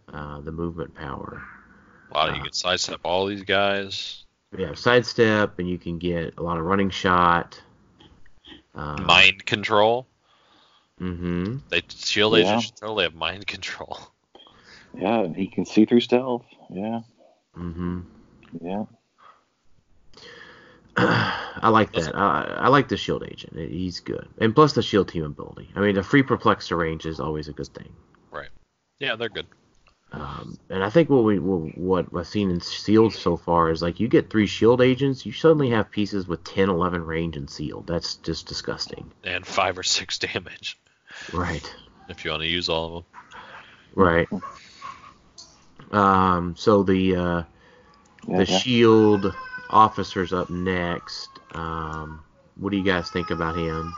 The movement power. Wow, you can sidestep all these guys. Yeah, sidestep, and you can get a lot of running shot. Mind control. They shield agents should totally have mind control. Yeah, and he can see through stealth. Yeah. Yeah. I like that. I like the shield agent. He's good, and plus the shield team ability. I mean, the free perplex to range is always a good thing. Right. Yeah, they're good. And I think what I've seen in sealed so far is like you get 3 shield agents, you suddenly have pieces with 10, 11 range and sealed. That's just disgusting. And 5 or 6 damage. Right. If you want to use all of them. Right. So the shield officer's up next. What do you guys think about him?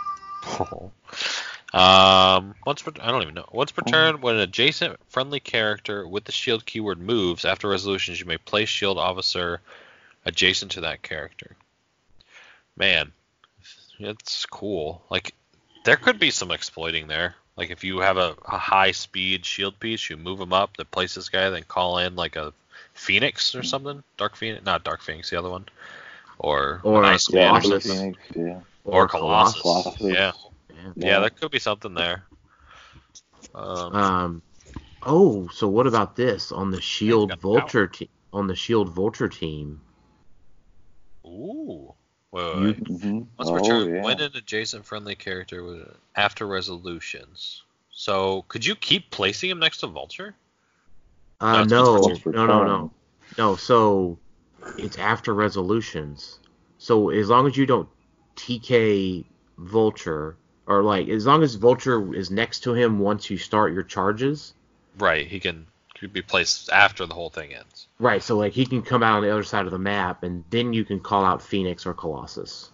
I don't even know. Once per turn, when an adjacent friendly character with the shield keyword moves, after resolutions, you may place shield officer adjacent to that character. Man, it's cool. Like, there could be some exploiting there. Like, if you have a high speed shield piece, you move him up to place this guy, then call in like a Phoenix or something. Not Dark Phoenix, the other one. Or Iceman or something. Yeah. Or Colossus. Yeah. Yeah, there could be something there. So what about this on the Shield Vulture team? On the Shield Vulture team. Ooh. Wait. Once per turn, when an adjacent friendly character after resolutions. So could you keep placing him next to Vulture? No. So it's after resolutions. So as long as you don't TK Vulture. Or, like, as long as Vulture is next to him once you start your charges. Right, he could be placed after the whole thing ends. Right, so, like, he can come out on the other side of the map, and then you can call out Phoenix or Colossus.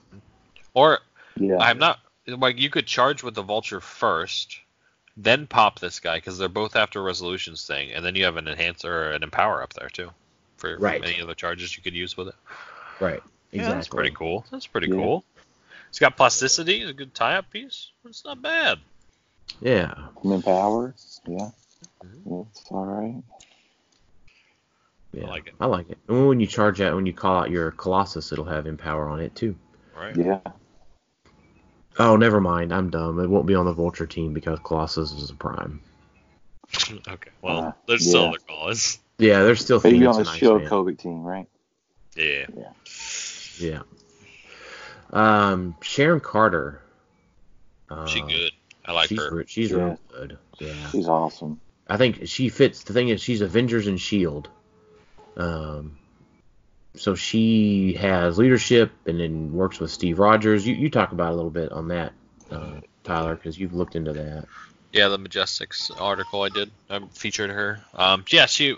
Or, you could charge with the Vulture first, then pop this guy, because they're both after Resolutions thing, and then you have an Enhancer or an Empower up there, too, for any other charges you could use with it. Right, exactly. Yeah, that's pretty cool. Cool. It's got plasticity, it's a good tie-up piece. It's not bad. Yeah. Empower, yeah. It's all right. Yeah, I like it. And when you charge out, when you call out your Colossus, it'll have Empower on it, too. Right. Yeah. Oh, never mind. I'm dumb. It won't be on the Vulture team because Colossus is a Prime. Okay, well, there's still other calls. Yeah, there's still Phoenix Phoenix on the Shield Kovic team, right? Yeah. Sharon Carter. She's good. I like her. She's real good. Yeah. She's awesome. I think she fits. The thing is, she's Avengers and Shield. So she has leadership and then works with Steve Rogers. You talk about a little bit on that, Tyler, because you've looked into that. Yeah, the Majestics article I did. I featured her.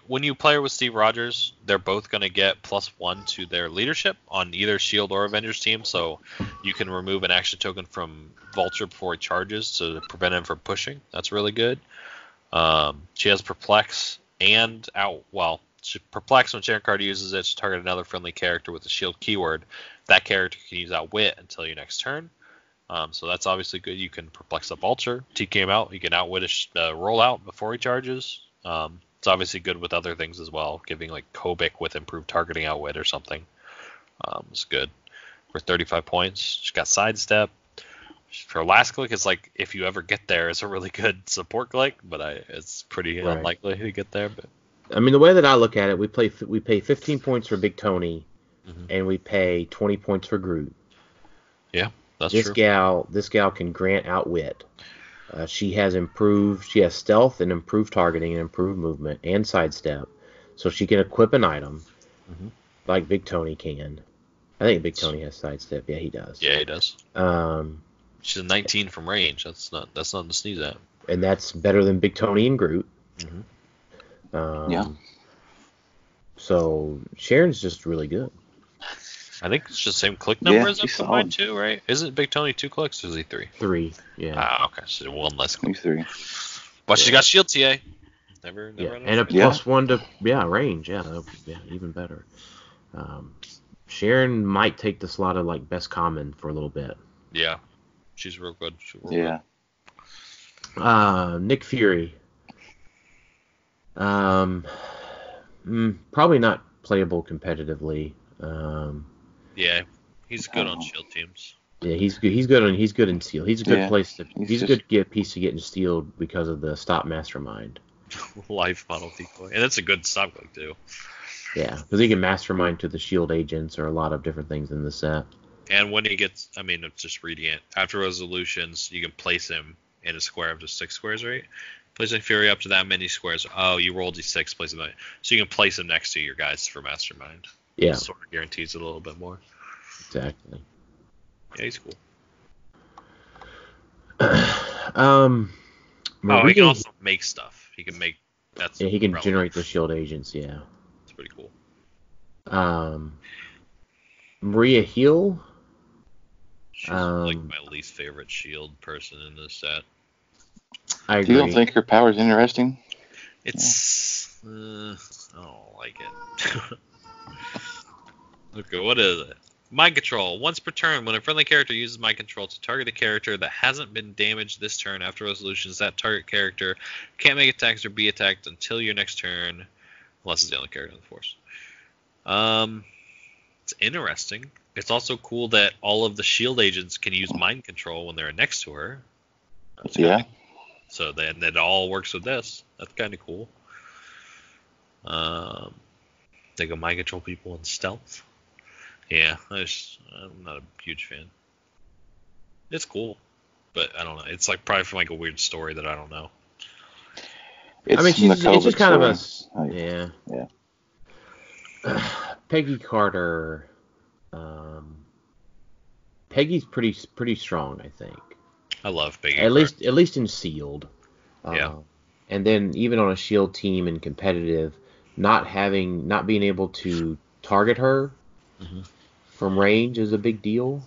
When you play her with Steve Rogers, they're both going to get +1 to their leadership on either Shield or Avengers team, so you can remove an action token from Vulture before he charges to prevent him from pushing. That's really good. She has Perplex and Perplex, when Sharon Carter uses it to target another friendly character with the Shield keyword, that character can use Outwit until your next turn. So that's obviously good. You can Perplex a Vulture, TK him out. You can Outwit a rollout before he charges. It's obviously good with other things as well, giving like Kobik with improved targeting Outwit or something. It's good. For 35 points, she's got Sidestep. For last click, it's like if you ever get there, it's a really good support click, but it's pretty unlikely to get there. But I mean, the way that I look at it, we pay 15 points for Big Tony, and we pay 20 points for Groot. Yeah. That's true. This gal can grant Outwit. She has stealth and improved targeting and improved movement and sidestep, so she can equip an item like Big Tony can. I think Big Tony has sidestep. Yeah, he does. Yeah, he does. She's a 19 from range. That's nothing to sneeze at. And that's better than Big Tony and Groot. Yeah. So Sharon's just really good. I think it's just the same click number as she's up mine too, right? Isn't Big Tony 2 clicks or is he 3? 3, yeah. Okay, so one less click. He's 3. But she's got shield TA. Never and a +1 to range. Yeah, even better. Sharon might take the slot of like best common for a little bit. Yeah, she's real good. Good. Nick Fury. Probably not playable competitively. Yeah, he's good on shield teams. Yeah, he's good. He's good in Steel. He's a good place to. He's a good piece to get in Steel because of the stop mastermind. Life model decoy, and that's a good stop click too. Yeah, because he can mastermind to the shield agents or a lot of different things in the set. And when he gets, it's just reading it. After resolutions, you can place him in a square up to 6 squares, right? Placing Fury up to that many squares. Oh, you rolled d6, place him. So you can place him next to your guys for mastermind. Yeah. It sort of guarantees it a little bit more. Exactly. Yeah, he's cool. Maria, he can also make stuff. He can make. he can generate the shield agents. Yeah. It's pretty cool. Maria Hill. She's like my least favorite shield person in this set. I agree. You don't think her power's interesting? It's I don't like it. Okay, what is it? Mind control. Once per turn, when a friendly character uses mind control to target a character that hasn't been damaged this turn after resolutions, that target character can't make attacks or be attacked until your next turn, unless it's the only character in the force. It's interesting. It's also cool that all of the shield agents can use mind control when they're next to her. So then it all works with this. That's kind of cool. They go mind control people in stealth. Yeah, I'm not a huge fan. It's cool, but I don't know. It's like probably from like a weird story that I don't know. It's just kind of a Peggy Carter. Peggy's pretty strong, I think. I love Peggy. At least in sealed. Yeah. And then even on a shield team in competitive, not being able to target her from range is a big deal.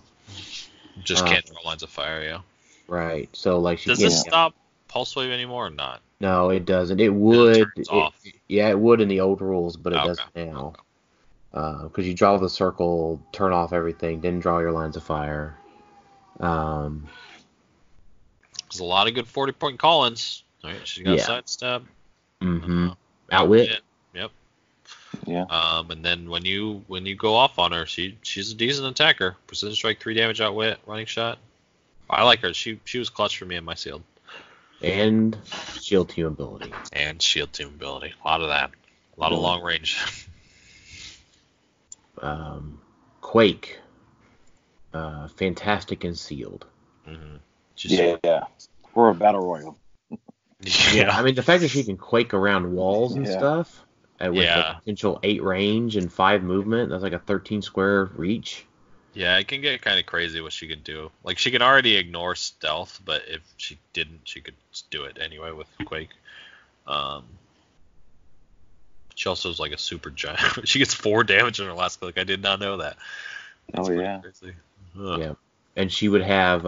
Just can't draw lines of fire, yeah. Right. So like does this stop pulse wave anymore or not? No, it doesn't. It would. It would in the old rules, but it doesn't now. Because you draw the circle, turn off everything, then draw your lines of fire. There's a lot of good 40-point call-ins. All right, she's got sidestep. Outwit. Yep. Yeah. And then when you go off on her, she's a decent attacker. Precision strike, 3 damage, outwit, running shot. I like her. She was clutch for me in my sealed. And shield team ability. A lot of that. A lot of long range. Quake. Fantastic and sealed. For a battle royal. Yeah, I mean the fact that she can quake around walls and stuff with a potential 8 range and 5 movement, that's like a 13 square reach. Yeah, it can get kind of crazy what she could do. Like she can already ignore stealth, but if she didn't, she could do it anyway with quake. She also is like a super giant. She gets 4 damage in her last click. I did not know that. That's crazy. Yeah. And she would have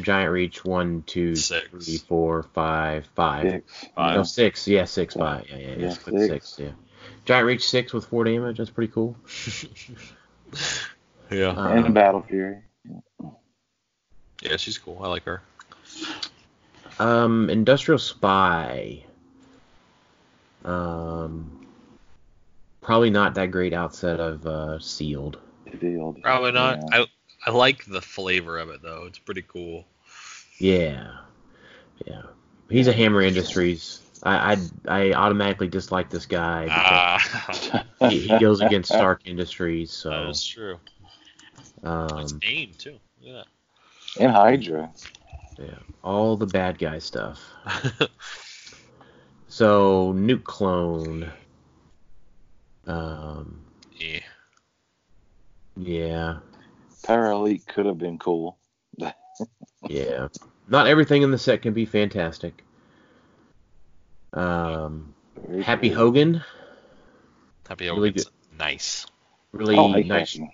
giant reach 1, 2, 3, 4, 5, 5. 6. No, 6. Yeah, 6, 5. Yeah. 6. Yeah. Giant reach 6 with 4 damage. That's pretty cool. Yeah. And Battle Fury. Yeah, she's cool. I like her. Industrial Spy. Probably not that great outside of Sealed. Probably not. Yeah. I like the flavor of it though. It's pretty cool. Yeah. He's a Hammer Industries. I automatically dislike this guy because he goes against Stark Industries. So that is true. It's AIM too. Yeah. And Hydra. Yeah, all the bad guy stuff. So, Nuke Clone. Yeah. Yeah. Power Elite could have been cool. Yeah. Not everything in the set can be fantastic. Very Happy true. Hogan. Happy Really Hogan's good. nice. Really I like nice. Happy.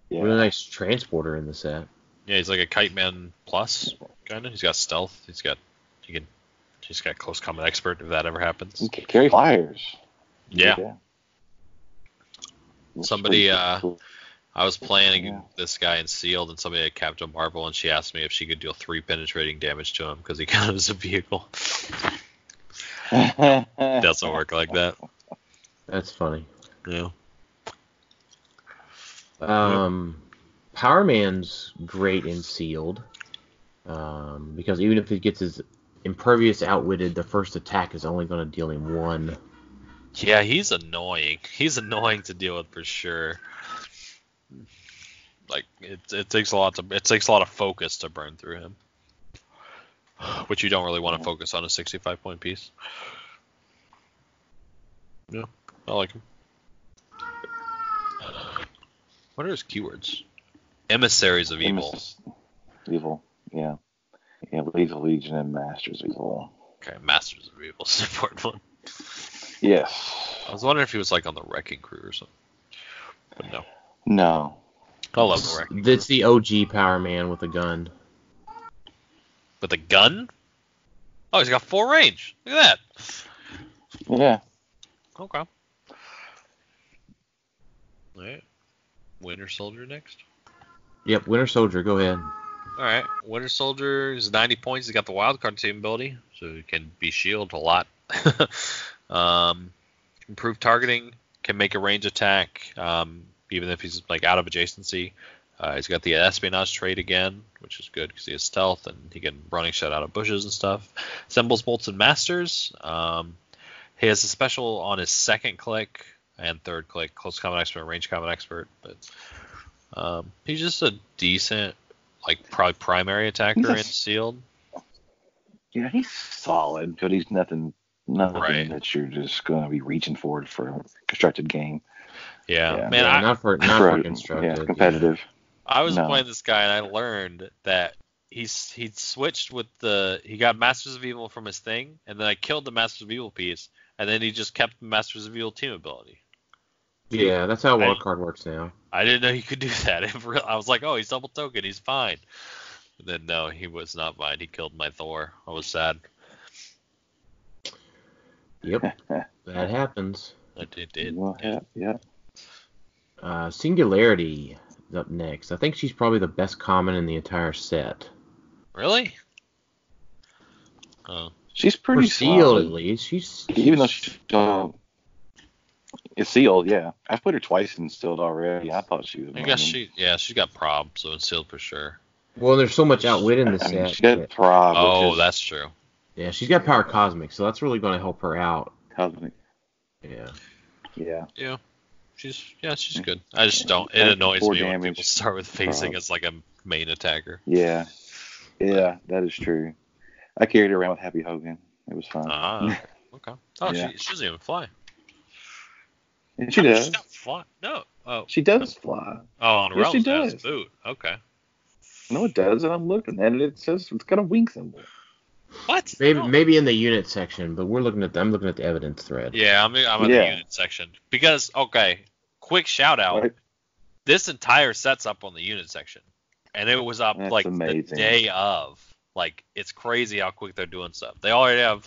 Yeah. Really nice transporter in the set. Yeah, he's like a Kite Man plus kind of. He's got stealth. He's got close combat expert if that ever happens. He can carry flyers. Yeah. Which is Somebody, pretty cool. I was playing Yeah. this guy in Sealed, and somebody had Captain Marvel, and she asked me if she could deal 3 penetrating damage to him because he counted as a vehicle. Doesn't work like that. That's funny. Yeah. Power Man's great in Sealed. Because even if he gets his Impervious outwitted, the first attack is only going to deal him 1. Yeah, he's annoying. He's annoying to deal with for sure. Like it takes a lot of focus to burn through him, which you don't really want to focus on a 65-point piece. Yeah, I like him. What are his keywords? Emissaries of Evil. Evil, yeah. Yeah, Lethal Legion and Masters of Evil. Okay, Masters of Evil is an important one. Yes. I was wondering if he was like on the Wrecking Crew or something, but no. No. I love the Wrecking Crew. That's the OG Power Man with a gun. With a gun? Oh, he's got 4 range. Look at that. Yeah. Okay. All right. Winter Soldier next. Yep, Winter Soldier, go ahead. All right. Winter Soldier is 90 points. He's got the wildcard team ability, so he can be shielded a lot. Improved targeting, can make a range attack, even if he's like out of adjacency. He's got the espionage trait again, which is good because he has stealth and he can running shot out of bushes and stuff. Assembles bolts and masters. He has a special on his second click and third click, close combat expert, range combat expert. But he's just a decent, like probably primary attacker in Sealed. Yeah, he's solid, but he's nothing Right. that you're just going to be reaching for a constructed game. Yeah, man. Yeah, not for constructed. Yeah, competitive. I was No. playing this guy and I learned that he'd switched with he got Masters of Evil from his thing, and then I killed the Masters of Evil piece, and then he just kept the Masters of Evil team ability. Yeah, that's how wildcard works now. I didn't know he could do that. I was like, oh, he's double token, he's fine. And then no, he was not fine. He killed my Thor. I was sad. Yep, that happens. It did. Well, yeah. Singularity is up next. I think she's probably the best common in the entire set. Really? Oh. She's For pretty Sealed, solid. at least. She's Even though she's it's Sealed, yeah. I've put her twice in Sealed already. I thought she was. I guess she's got prob, so it's Sealed for sure. Well, there's so much outwit in the I mean, set. she got that- Prob. Oh, that's true. yeah, she's got power cosmic, so that's really going to help her out. Cosmic. Yeah. Yeah. Yeah. She's good. I just don't. It That's annoys 4 me when damage. people start with phasing Prob. as like a main attacker. Yeah. Yeah, that is true. I carried her around with Happy Hogan. It was fun. Ah, okay. Oh, Yeah. she doesn't even fly. And she does. She's not fly. No. Oh. She does fly. Oh, on Yes, she Rel's has does. boot. Okay. No, it does, and I'm looking at it. It says it's got a wing symbol. What? Maybe No. maybe in the unit section, but I'm looking at the evidence thread. Yeah, I'm in the Yeah. unit section because quick shout out. Right? This entire set's up on the unit section, and it was up That's like the amazing. day of. Like, it's crazy how quick they're doing stuff. They already have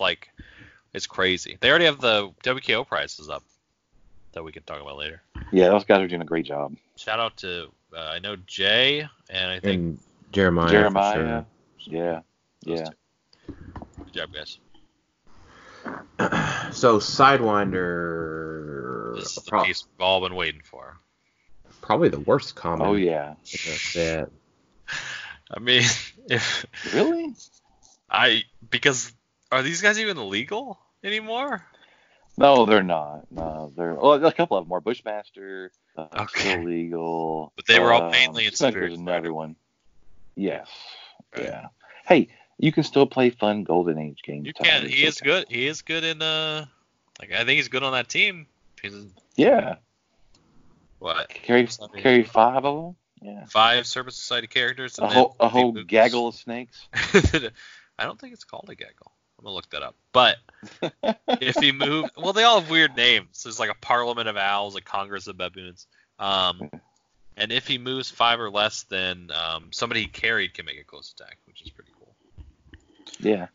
it's crazy. They already have the WKO prices up that we can talk about later. Yeah, those guys are doing a great job. Shout out to I know Jay and I think And Jeremiah. Jeremiah. For Yeah. those Yeah. two. Good job, guys. sure. So Sidewinder. This is the piece we've all been waiting for. Probably the worst common. Oh, yeah. in the set. I mean, if Really? because are these guys even illegal anymore? No, they're not. No, they're a couple of them are Bushmaster, Okay. still legal. But they were all mainly in Spectre's Spirit another Spider. one. Yes. Right. Yeah. Hey, you can still play fun Golden Age games. You Tyler. can. He It's is okay. good. He is good in like I think he's good on that team. He's Yeah. what? Carry 5 of them. Yeah. 5 Serpent Society characters. And A whole gaggle of snakes. I don't think it's called a gaggle. I'm gonna look that up. But if he moved, well, they all have weird names. There's like a Parliament of Owls, a Congress of Baboons. And if he moves 5 or less, then somebody he carried can make a close attack, which is pretty cool. Yeah.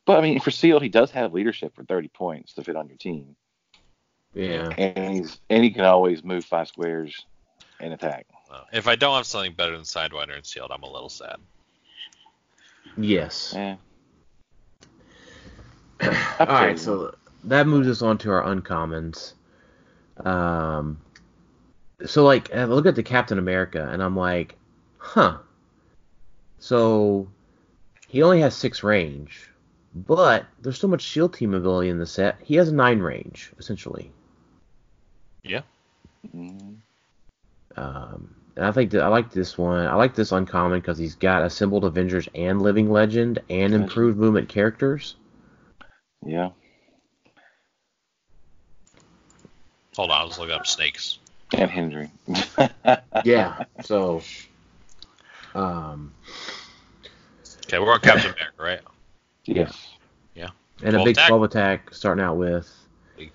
But I mean, for sealed, he does have leadership for 30 points to fit on your team. Yeah. And he can always move 5 squares and attack. If I don't have something better than Sidewinder and Sealed, I'm a little sad. Yes. Yeah. All right, so that moves us on to our uncommons. So like, I look at the Captain America, and I'm like, huh. So he only has 6 range, but there's so much shield team ability in the set. He has 9 range, essentially. Yeah. Mm-hmm. And I think that I like this one. I like this uncommon because he's got assembled Avengers and Living Legend and improved movement characters. Yeah. Hold on, I was looking up snakes. And Henry. Yeah. So. Okay, we're on Captain America, right? Yes. Yeah. And a big 12 attack starting out with.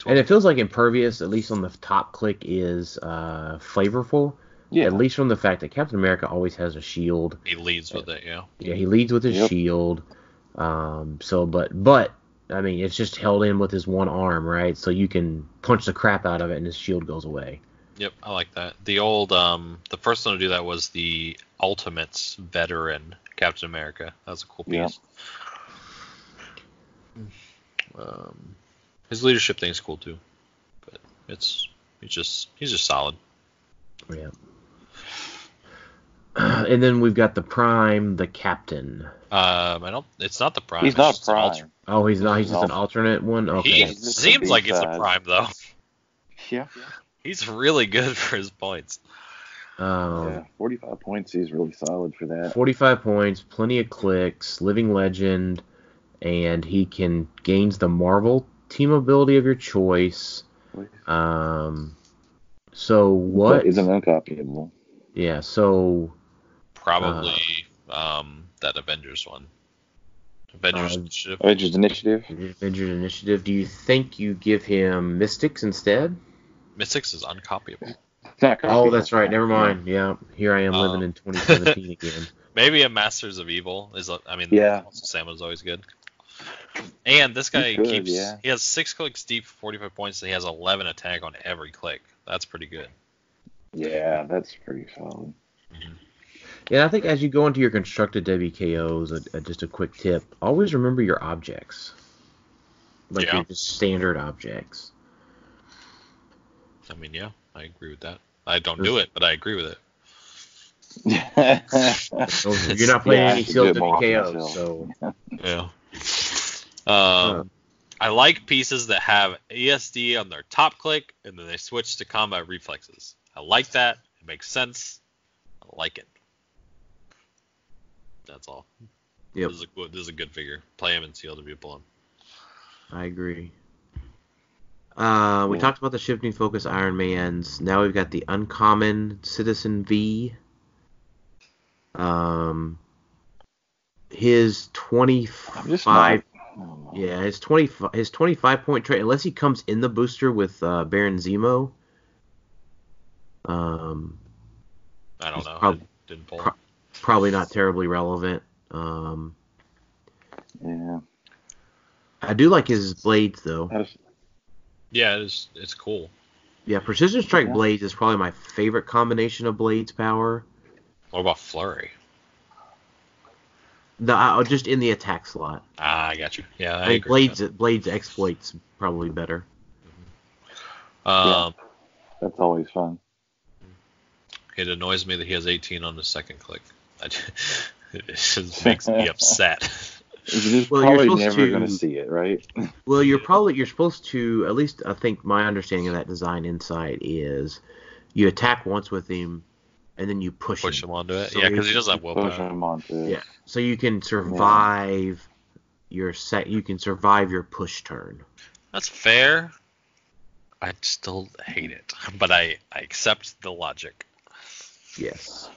And it feels like Impervious, at least on the top click, is flavorful. Yeah. At least from the fact that Captain America always has a shield. He leads with it, yeah. Yeah, he leads with his shield. But I mean, it's just held in with his one arm, right? So you can punch the crap out of it, and his shield goes away. Yep, I like that. The old, the first one to do that was the Ultimates veteran Captain America. That was a cool piece. Yeah. His leadership thing's cool too, but he's just solid. Yeah. And then we've got the Prime, the Captain. It's not the Prime. He's not Prime. Oh, he's not. He's just an alternate one. Okay. He seems like it's a Prime though. Yeah. He's really good for his points. Yeah, 45 points. He's really solid for that. 45 points, plenty of clicks, Living Legend, and he gains the Marvel team ability of your choice. So what is an uncopyable? Yeah. So probably that Avengers one. Avengers Initiative. Avengers Initiative. Do you think you give him Mystics instead? Mystics is uncopyable. Oh, that's right. Never mind. Yeah, here I am living in 2017 again. Maybe a Masters of Evil is. Sam was always good. And this guy he has 6 clicks deep for 45 points, and he has 11 attack on every click. That's pretty good. Yeah, that's pretty solid. Mm-hmm. Yeah, I think as you go into your constructed WKOs, just a quick tip: always remember your objects, your just standard objects. I mean, yeah, I agree with that. I don't do it, but I agree with it. You're not playing any sealed WKOs, so yeah. I like pieces that have ESD on their top click, and then they switch to combat reflexes. I like that. It makes sense. I like it. That's all. Yep. This is a good figure. Play him in sealed if you pull him. I agree. We talked about the shifting focus Iron Mans. Now we've got the uncommon Citizen V. His 25. Yeah, his 25 point trade. Unless he comes in the booster with Baron Zemo. I don't know. Didn't pull. Probably not terribly relevant. Yeah. I do like his blades though. Yeah, it's cool. Yeah, Precision Strike Blades is probably my favorite combination of Blades power. What about Flurry? Just in the attack slot. I got you. Yeah, I think Blades Exploits probably better. That's always fun. It annoys me that he has 18 on the second click. It just makes me upset. You're probably never going to see it, right? Well, you're supposed to, at least I think my understanding of that design insight is you attack once with him, and then you push him onto it. So Yeah, because he doesn't have Push willpower. him onto it. Yeah, so you can survive your push turn. That's fair. I still hate it, but I accept the logic. Yes.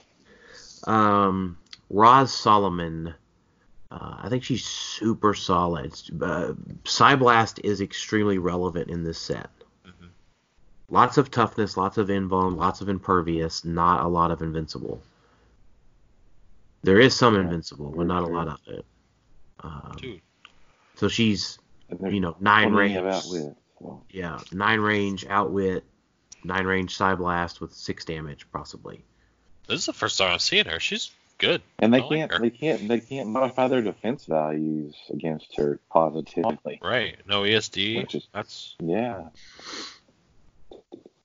Roz Solomon. I think she's super solid. Psyblast is extremely relevant in this set. Mm-hmm. Lots of toughness, lots of invuln, lots of impervious, not a lot of invincible. There is some invincible, but not a lot of it. Dude. So she's, 9 range. Outwit, so. Yeah, 9 range, outwit, 9 range Psyblast with 6 damage, possibly. This is the first time I've seen her. She's good. And they I like can't modify their defense values against her positively. Right. No ESD. Which is, That's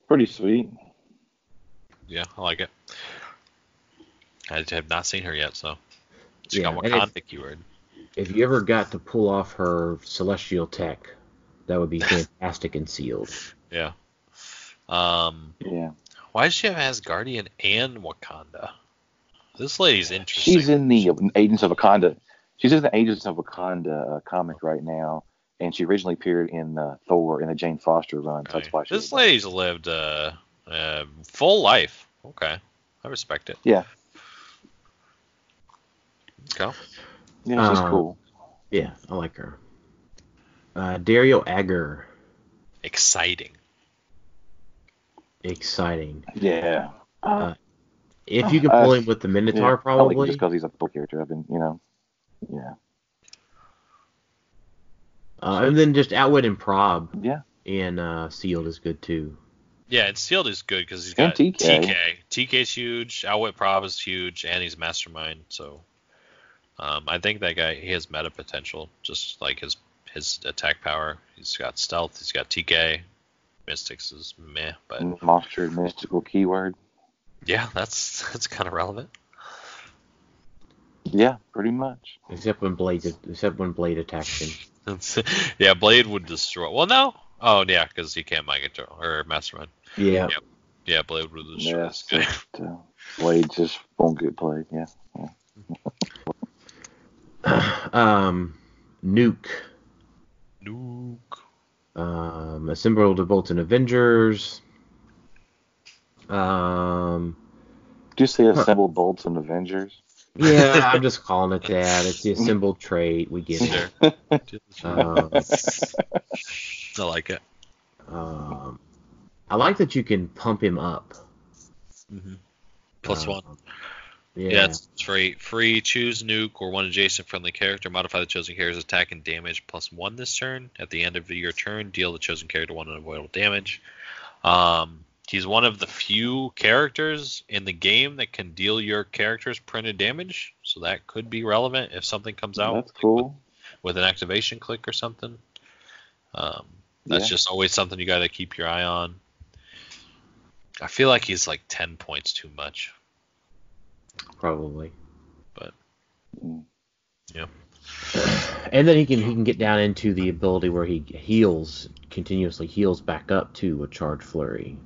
pretty sweet. Yeah, I like it. I have not seen her yet, so she Yeah, got Wakanda keyword. If you ever got to pull off her celestial tech, that would be fantastic and sealed. Yeah. Yeah. Why does she have Asgardian and Wakanda? This lady's interesting. She's in the Agents of Wakanda. She's in the Agents of Wakanda comic right now, and she originally appeared in Thor in the Jane Foster run. So that's why this lady's lived full life. Okay, I respect it. Yeah. Okay. Yeah, she's cool. Yeah, I like her. Dario Agger. Exciting. Yeah. If you can pull him with the Minotaur, probably. I like just because he's a cool character. I've been, yeah. And then just Outwit and Prob. Yeah. And Sealed is good too. Yeah, and Sealed is good because he's got TK. TK's huge. Outwit Prob is huge, and he's Mastermind. So, I think that guy, he has meta potential. Just like his attack power. He's got stealth. He's got TK. Mystics is meh, but monster mystical keyword. Yeah, that's kind of relevant. Yeah, pretty much. Except when Blade attacks him. Yeah, Blade would destroy. Well, no. Oh, yeah, because he can't mind control or Mastermind. Yeah. Yep. Yeah, Blade would destroy this guy. Blade just won't get played. Yeah. Nuke. Assembled the Bolton Avengers. Did you say assembled bolts and Avengers? Yeah, I'm just calling it that. It's the assembled trait. We get it. I like it. I like that you can pump him up. Mm-hmm. +1. Yeah, it's free. Free. Choose Nuke or one adjacent friendly character. Modify the chosen character's attack and damage +1 this turn. At the end of your turn, deal the chosen character 1 unavoidable damage. He's one of the few characters in the game that can deal your character's printed damage, so that could be relevant if something comes out. That's cool. With an activation click or something. That's just always something you got to keep your eye on. I feel like he's like 10 points too much. Probably. But yeah. And then he can get down into the ability where he continuously heals back up to a charge flurry.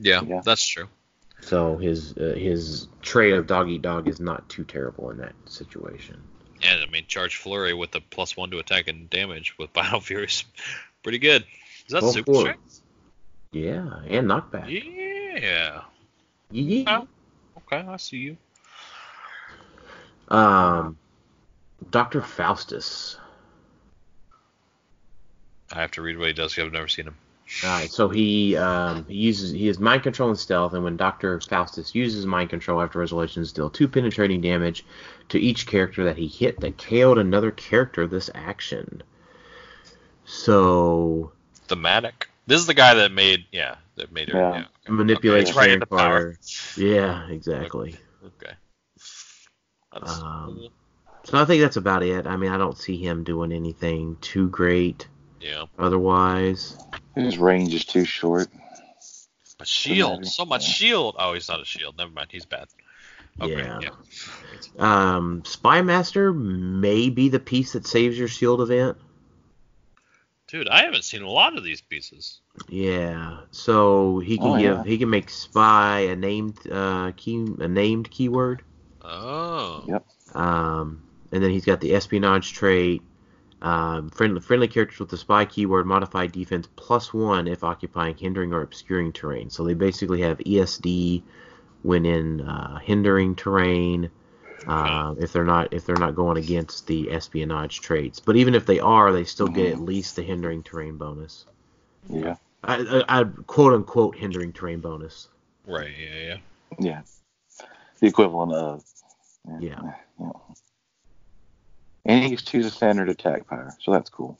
Yeah, that's true. So his trait of dog eat dog is not too terrible in that situation. And I mean, charge flurry with the +1 to attack and damage with Battle Fury is pretty good. Is that super strength? Yeah, and knockback. Yeah. Yeah. Okay, I see you. Dr. Faustus. I have to read what he does because I've never seen him. All right, so he has mind control and stealth, and when Dr. Faustus uses mind control after resolutions, deal 2 penetrating damage to each character that he hit that KO'd another character this action. So thematic. This is the guy that made her. Yeah. Manipulate Sharon Carter. Yeah, exactly. Okay. So I think that's about it. I mean, I don't see him doing anything too great. Yeah. Otherwise, his range is too short. A shield, so much shield. Oh, he's not a shield. Never mind. He's bad. Okay, yeah. Spy Master may be the piece that saves your shield event. Dude, I haven't seen a lot of these pieces. Yeah, so he can make spy a named keyword. Oh. Yep. And then he's got the espionage trait. Friendly characters with the spy keyword modify defense +1 if occupying hindering or obscuring terrain. So they basically have ESD when in hindering terrain. If they're not going against the espionage traits, but even if they are, they still get at least the hindering terrain bonus. Yeah. I quote unquote hindering terrain bonus. Right. Yeah. Yeah. The equivalent of. Yeah. And he chooses standard attack power, so that's cool.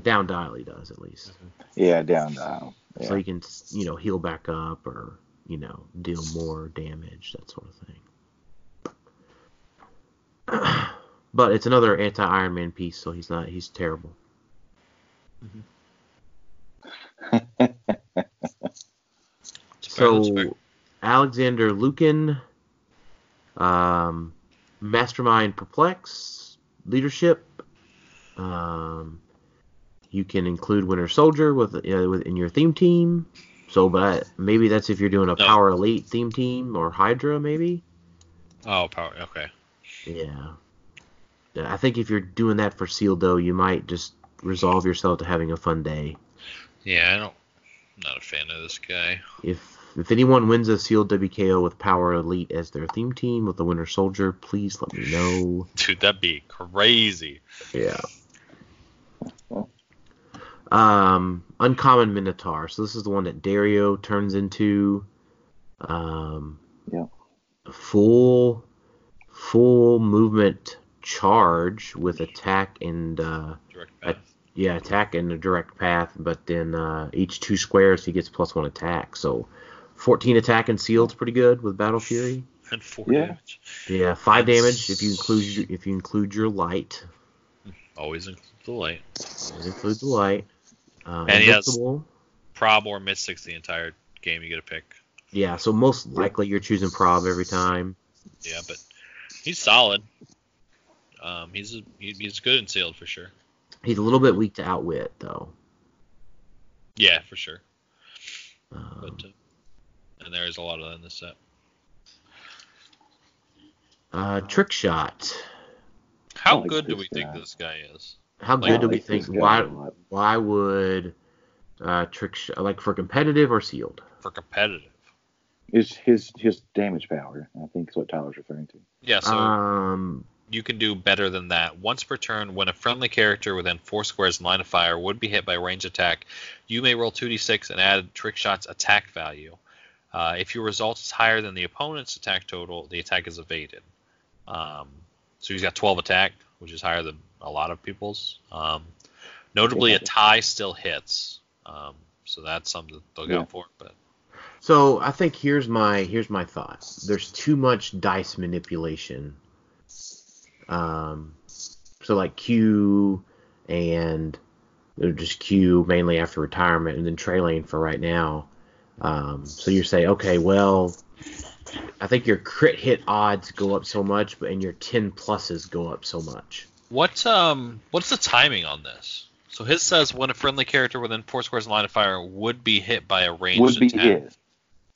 Down dial he does at least. Yeah, down dial. Yeah. So he can heal back up or deal more damage, that sort of thing. But it's another anti-Iron Man piece, so he's terrible. So Alexander Lukin, Mastermind Perplex, Leadership. You can include Winter Soldier within your theme team. So, but maybe that's if you're doing a Power Elite theme team or Hydra, maybe. Oh, Power. Okay. Yeah. I think if you're doing that for Sealed, though, you might just resolve yourself to having a fun day. Yeah, I'm not a fan of this guy. If anyone wins a Sealed WKO with Power Elite as their theme team with the Winter Soldier, please let me know. Dude, that'd be crazy. Yeah. Uncommon Minotaur. So this is the one that Dario turns into. Full movement charge with attack and direct path. Attack in a direct path, but then each 2 squares he gets +1 attack. So 14 attack and Sealed's pretty good with Battle Fury. And 4 damage. Yeah, 5 damage if you include your light. Always include the light. Always include the light. And he has Prob or Mystics the entire game you get to pick. Yeah, so most likely you're choosing Prob every time. Yeah, but he's solid. He's good in Sealed for sure. He's a little bit weak to Outwit, though. Yeah, for sure. And there is a lot of that in this set. Trick Shot. How good do we think this guy is? How good do we think? Why would Trick Shot, for competitive or Sealed? For competitive. Is his damage power, I think is what Tyler's referring to. Yeah, so you can do better than that. Once per turn, when a friendly character within 4 squares in line of fire would be hit by a ranged attack, you may roll 2d6 and add Trick Shot's attack value. If your result is higher than the opponent's attack total, the attack is evaded. So he's got 12 attack, which is higher than a lot of people's. Notably, a tie still hits. So that's something to look out for. But so I think here's my thought. There's too much dice manipulation. So like Q and just Q mainly after retirement, and then Trey Lane for right now. So you say, okay, well, I think your crit hit odds go up so much, and your 10 pluses go up so much. What's the timing on this? So his says when a friendly character within 4 squares in line of fire would be hit by a ranged attack. Hit.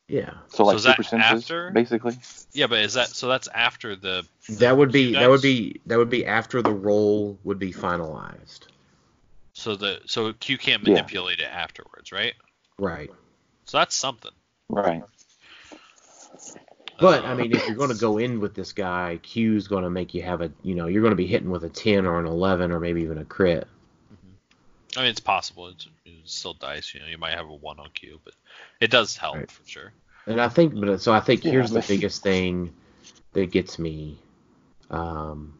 Yeah. So like is that 2% after? Basically. Yeah, but that's after the. That would be after the roll would be finalized. So Q can't manipulate it afterwards, right? Right. So that's something. Right. But I mean, if you're going to go in with this guy, Q's going to make you have you're going to be hitting with a 10 or an 11 or maybe even a crit. I mean, it's possible. It's still dice. You might have a 1 on Q, but it does help for sure. And I think, here's the biggest thing that gets me, and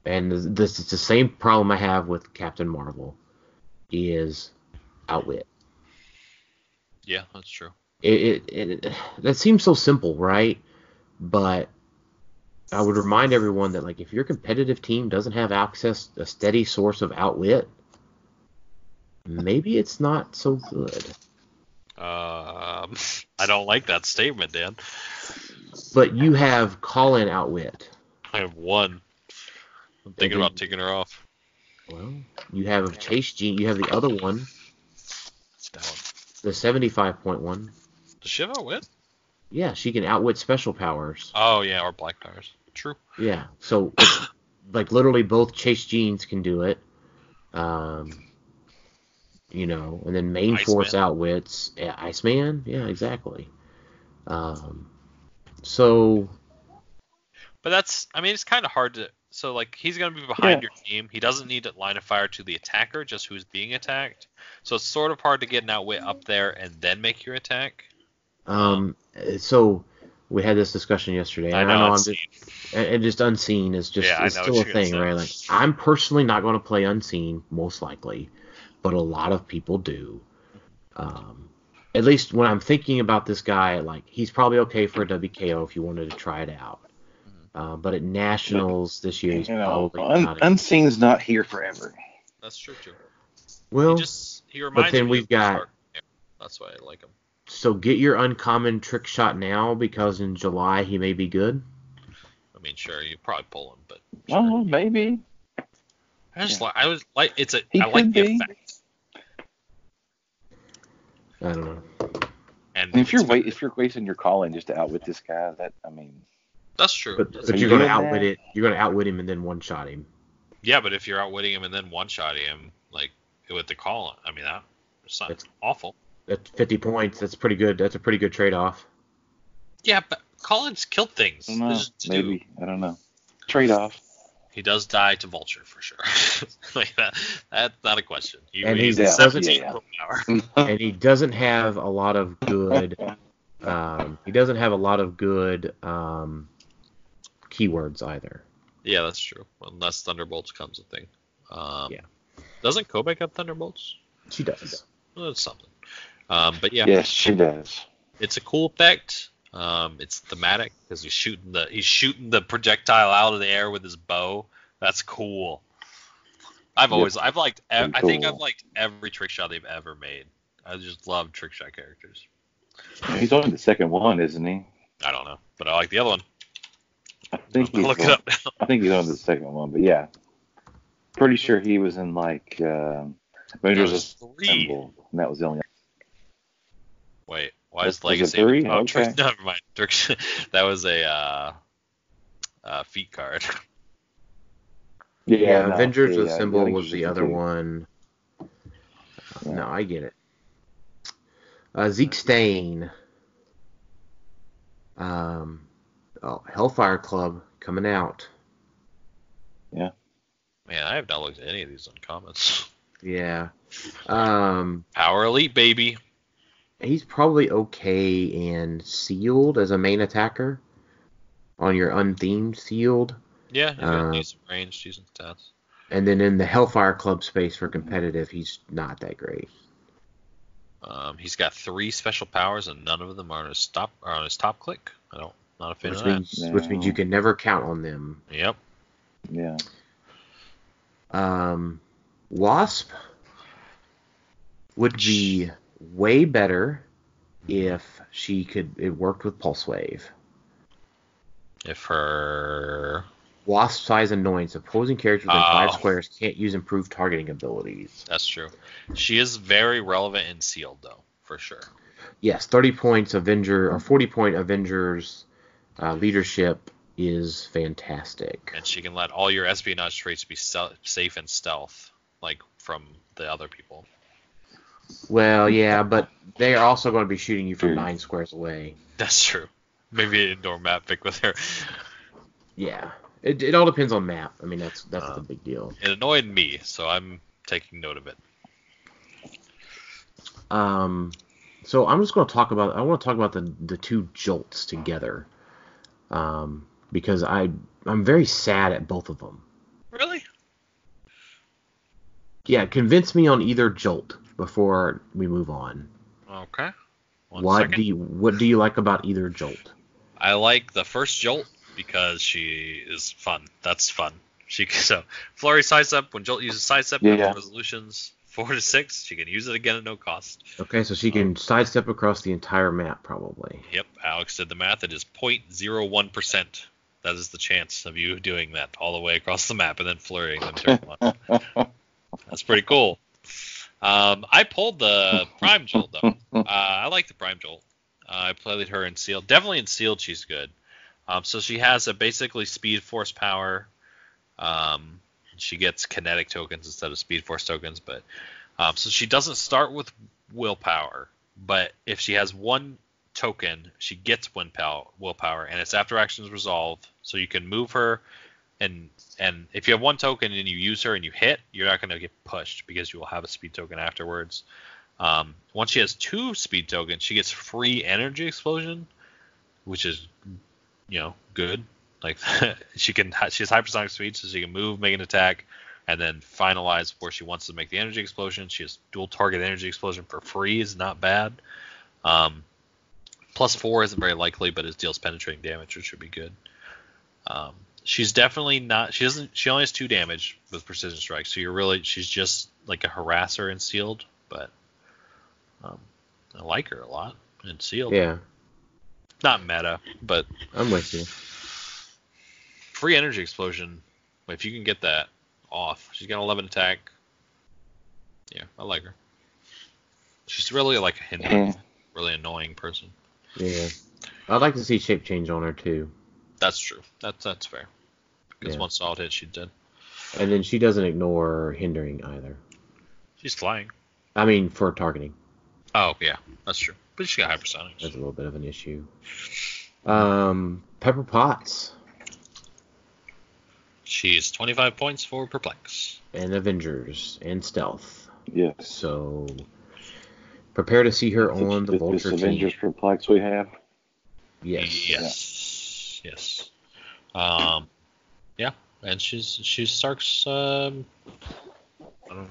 this is the same problem I have with Captain Marvel, is Outwit. Yeah, that's true. That seems so simple, right? But I would remind everyone that if your competitive team doesn't have access a steady source of Outwit, maybe it's not so good. I don't like that statement, Dan. But you have call-in Outwit. I have 1. I'm thinking about taking her off. Well, you have Chase Gene. You have the other one, That one. the 75.1. Does she have a wit? Yeah, she can outwit special powers. Oh yeah, or black powers. True. Yeah, so it's like literally both Chase Genes can do it. And then main Iceman. force outwits Iceman. Yeah, exactly. So But that's, I mean, it's kind of hard to. So like he's gonna be behind your team. He doesn't need a line of fire to the attacker, just who's being attacked. So it's sort of hard to get an outwit up there and then make your attack. So we had this discussion yesterday. I And know, I'm just unseen is just Yeah, I is know still what a you're gonna thing, say. right? Like I'm personally not going to play unseen, most likely, but a lot of people do. At least when I'm thinking about this guy, like he's probably okay for a WKO if you wanted to try it out. But at Nationals this year, he's probably not. Unseen's not here forever. That's true too. Well, He reminds then me we've of got. Shark. That's why I like him. So get your uncommon trick shot now because in July he may be good. I mean, sure, you probably pull him, but Oh, maybe. I was like, He I like could the be. effect. I don't know. And If you're wasting your calling just to outwit this guy, that's true. But you're going to outwit it. You're going to outwit him and then one shot him. Yeah, but if you're outwitting him and then one-shotting him, like with the call, I mean it's not awful. That's 50 points. That's pretty good. That's a pretty good trade-off. Yeah, but Collins killed things. Maybe. I don't know. Trade-off. He does die to Vulture for sure. Like that's not a question. And he's he 17 power. And he doesn't have a lot of good. Keywords either. Yeah, that's true. Unless Thunderbolts comes a thing. Yeah. Doesn't Kobek have Thunderbolts? She does. Well, that's something. But yeah. Yes, she does. It's a cool effect. It's thematic because he's shooting the projectile out of the air with his bow. That's cool. I think I've liked every trick shot they've ever made. I just love trick shot characters. He's only the second one, isn't he? I don't know, but I like the other one. I think he's Look it up now. I think he's only the second one, but yeah. Pretty sure he was in like Avengers Assemble, and that was the only. Wait, why is Was it Legacy? three? Oh, Okay. never mind. That was a feat card. Yeah, no, Avengers yeah, Assemble I think was it's the just other two. one. Yeah. No, I get it. Zeke Stain. Hellfire Club coming out. Yeah. Man, I have not looked at any of these uncommons. Yeah. Power Elite, baby. He's probably okay and sealed as a main attacker on your unthemed sealed. Yeah, he's got decent range, decent stats. And then in the Hellfire Club space for competitive, he's not that great. He's got 3 special powers and none of them are on his top click. Not a fan of that. Which means you can never count on them. Yep. Yeah. Wasp would be way better if it worked with Pulse Wave. If her Wasp size annoyance. Opposing characters within 5 squares can't use improved targeting abilities. That's true. She is very relevant in sealed though, for sure. Yes, 30 points Avenger or 40 point Avengers leadership is fantastic. And she can let all your espionage traits be safe and stealth, like from the other people. Well, yeah, but they are also going to be shooting you from 9 squares away. That's true. Maybe an indoor map pick with her. Yeah. It all depends on map. I mean, that's the big deal. It annoyed me, so I'm taking note of it. So I want to talk about the 2 jolts together. Because I'm very sad at both of them. Really? Yeah, convince me on either jolt before we move on. Okay. What do you like about either jolt? I like the first jolt because she is fun. That's fun. So Flurry sidestep when Jolt uses sidestep resolutions 4 to 6, she can use it again at no cost. Okay, so she can sidestep across the entire map probably. Yep, Alex did the math. It is 0.01%. That is the chance of you doing that all the way across the map and then flurrying them turn 1. That's pretty cool. I pulled the Prime Jolt though. I like the Prime Jolt. I played her in Sealed. Definitely in Sealed, she's good. So she has a basically Speed Force power. She gets kinetic tokens instead of Speed Force tokens, but so she doesn't start with willpower. But if she has one token, she gets willpower, and it's after actions resolved. So you can move her, and if you have one token and you use her and you hit, you're not going to get pushed because you will have a speed token afterwards. Once she has 2 speed tokens, she gets free energy explosion, which is good. Like she has hypersonic speed, so she can move, make an attack, and then finalize where she wants to make the energy explosion. She has dual target energy explosion for free, is not bad. +4 isn't very likely, but it deals penetrating damage, which should be good. She's definitely not. She only has 2 damage with precision strike, so she's just like a harasser in Sealed, but I like her a lot in Sealed. Yeah. Not meta, but I'm with you. Free energy explosion. If you can get that off, she's got 11 attack. Yeah, I like her. She's really like a hindrance, really annoying person. Yeah, I'd like to see shape change on her too. That's true. That's fair. Because one solid hit, she's dead. And then she doesn't ignore hindering either. She's flying. I mean, for targeting. Oh yeah, that's true. But she got hypersonics. That's a little bit of an issue. Pepper Potts. She's 25 points for Perplex. And Avengers and Stealth. Yes. So prepare to see her on the Vulture this team. Avengers Perplex we have. Yes. Yes. Yeah. And she's Stark's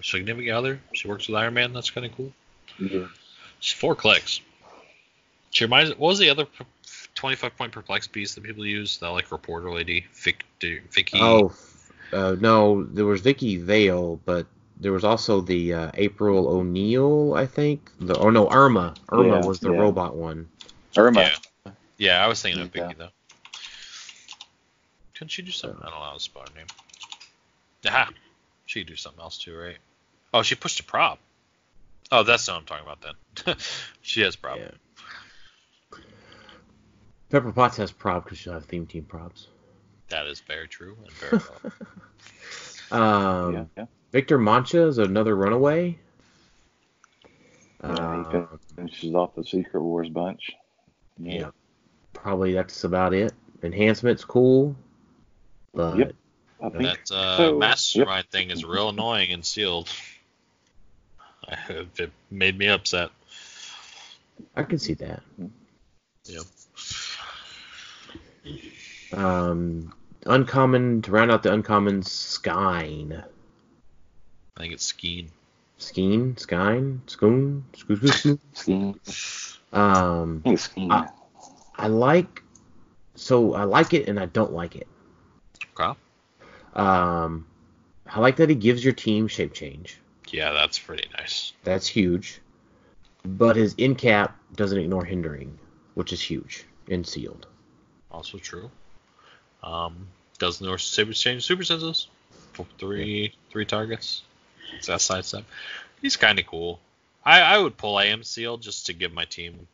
significant other. She works with Iron Man. That's kind of cool. Yeah. She's 4 clicks. She reminds. What was the other 25-point perplex piece that people use? That like reporter lady, Vicky. Oh, no, there was Vicky Vale, but there was also the April O'Neil, I think. Irma. Irma was the robot one. Irma. Yeah, I was thinking of Vicky though. Couldn't she do something? I don't know how to spell her name. Aha! She could do something else too, right? Oh, she pushed a prop. Oh, that's what I'm talking about then. She has prop. Yeah. Pepper Potts has prop because she'll have theme team props. That is very true and very well. Victor Mancha is another runaway. He finishes off the Secret Wars bunch. Yeah. Probably that's about it. Enhancement's cool. But I think that mastermind thing is real annoying and sealed. It made me upset. I can see that. Yeah. Uncommon, to round out the uncommons, Skine. I think it's Skeen. Skeen? Skine? Skoon? Skeen. I like it and I don't like it. Okay. I like that he gives your team shape change. Yeah, that's pretty nice. That's huge. But his in cap doesn't ignore hindering, which is huge in Sealed. Also true. Does ignore super senses. Three targets. It's that side step. He's kind of cool. I would pull AM Sealed just to give my team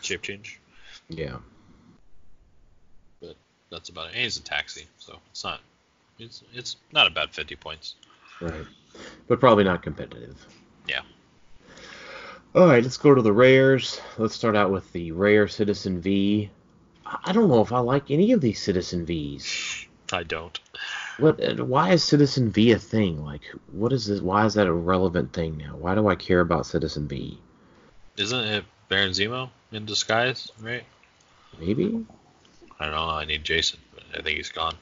shape change. Yeah. But that's about it. And he's a taxi, so it's not a bad 50 points. Right. But probably not competitive. Yeah. All right, let's go to the rares. Let's start out with the rare Citizen V. I don't know if I like any of these Citizen Vs. I don't. Why is Citizen V a thing? Like, what is this? Why is that a relevant thing now? Why do I care about Citizen V? Isn't it Baron Zemo in disguise, right? Maybe? I don't know. I need Jason, but I think he's gone.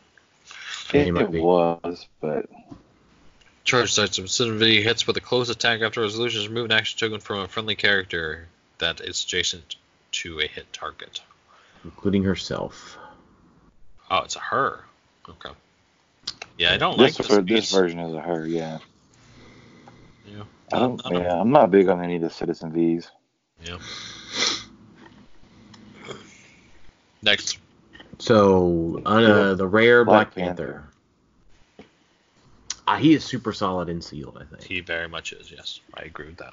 It was, but... Charge starts with Citizen V hits with a close attack after resolution is removed an action token from a friendly character that is adjacent to a hit target. Including herself. Oh, it's a her. Okay. Yeah, I don't like this version is a her, yeah. Yeah. I'm not big on any of the Citizen Vs. Yeah. Next. So, the rare Black Panther. He is super solid in sealed, I think. He very much is, yes. I agree with that.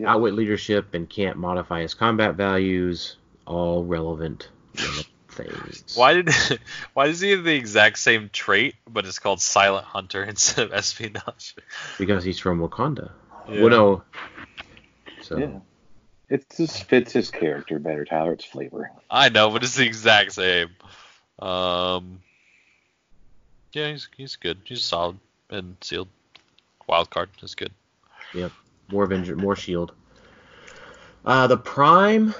Outwit leadership and can't modify his combat values. All relevant things. Why does he have the exact same trait, but it's called Silent Hunter instead of Espionage? Because he's from Wakanda. Yeah. Well, no. So. Yeah. It just fits his character better, Tyler. It's flavor. I know, but it's the exact same. Yeah, he's good. He's solid and sealed. Wild card is good. Yep. More Avenger, more Shield. The Prime.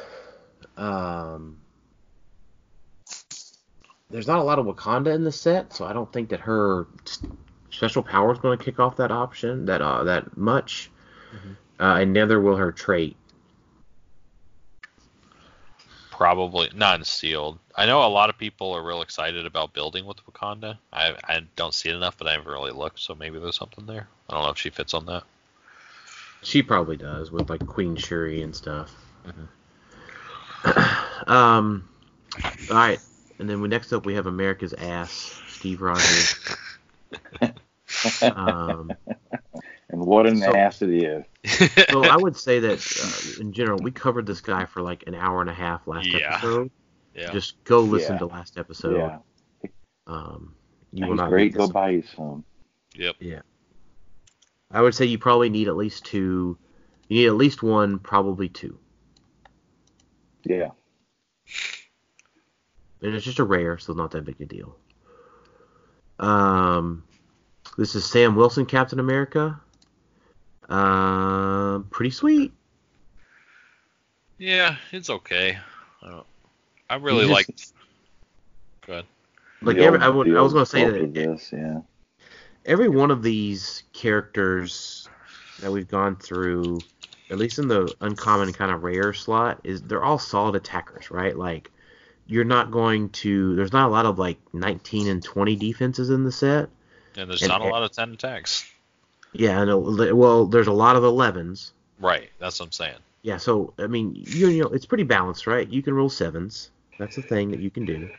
There's not a lot of Wakanda in the set, so I don't think that her special power is going to kick off that option that much. Mm-hmm. And neither will her trait. Probably not in sealed. I know a lot of people are real excited about building with Wakanda. I don't see it enough, but I haven't really looked, so maybe there's something there. I don't know if she fits on that. She probably does with like Queen Shuri and stuff. Mm-hmm. All right, and then next up we have America's ass, Steve Rogers. And what an ass it is. So I would say that in general we covered this guy for like an hour and a half last episode. Yeah. Just go listen to last episode. Yeah. You will not great. Go buy some. Yep. Yeah. I would say you probably need at least two. You need at least one, probably two. Yeah. And it's just a rare, so not that big a deal. This is Sam Wilson, Captain America. Pretty sweet. Yeah, it's okay. I really liked. Go ahead. Like I was going to say that this, yeah. Every one of these characters that we've gone through, at least in the uncommon kind of rare slot, they're all solid attackers, right? Like you're not going to. There's not a lot of like 19 and 20 defenses in the set. And there's not a lot of 10 attacks. Yeah, well, there's a lot of 11s. Right, that's what I'm saying. Yeah, so I mean, you know, it's pretty balanced, right? You can roll 7s. That's a thing that you can do.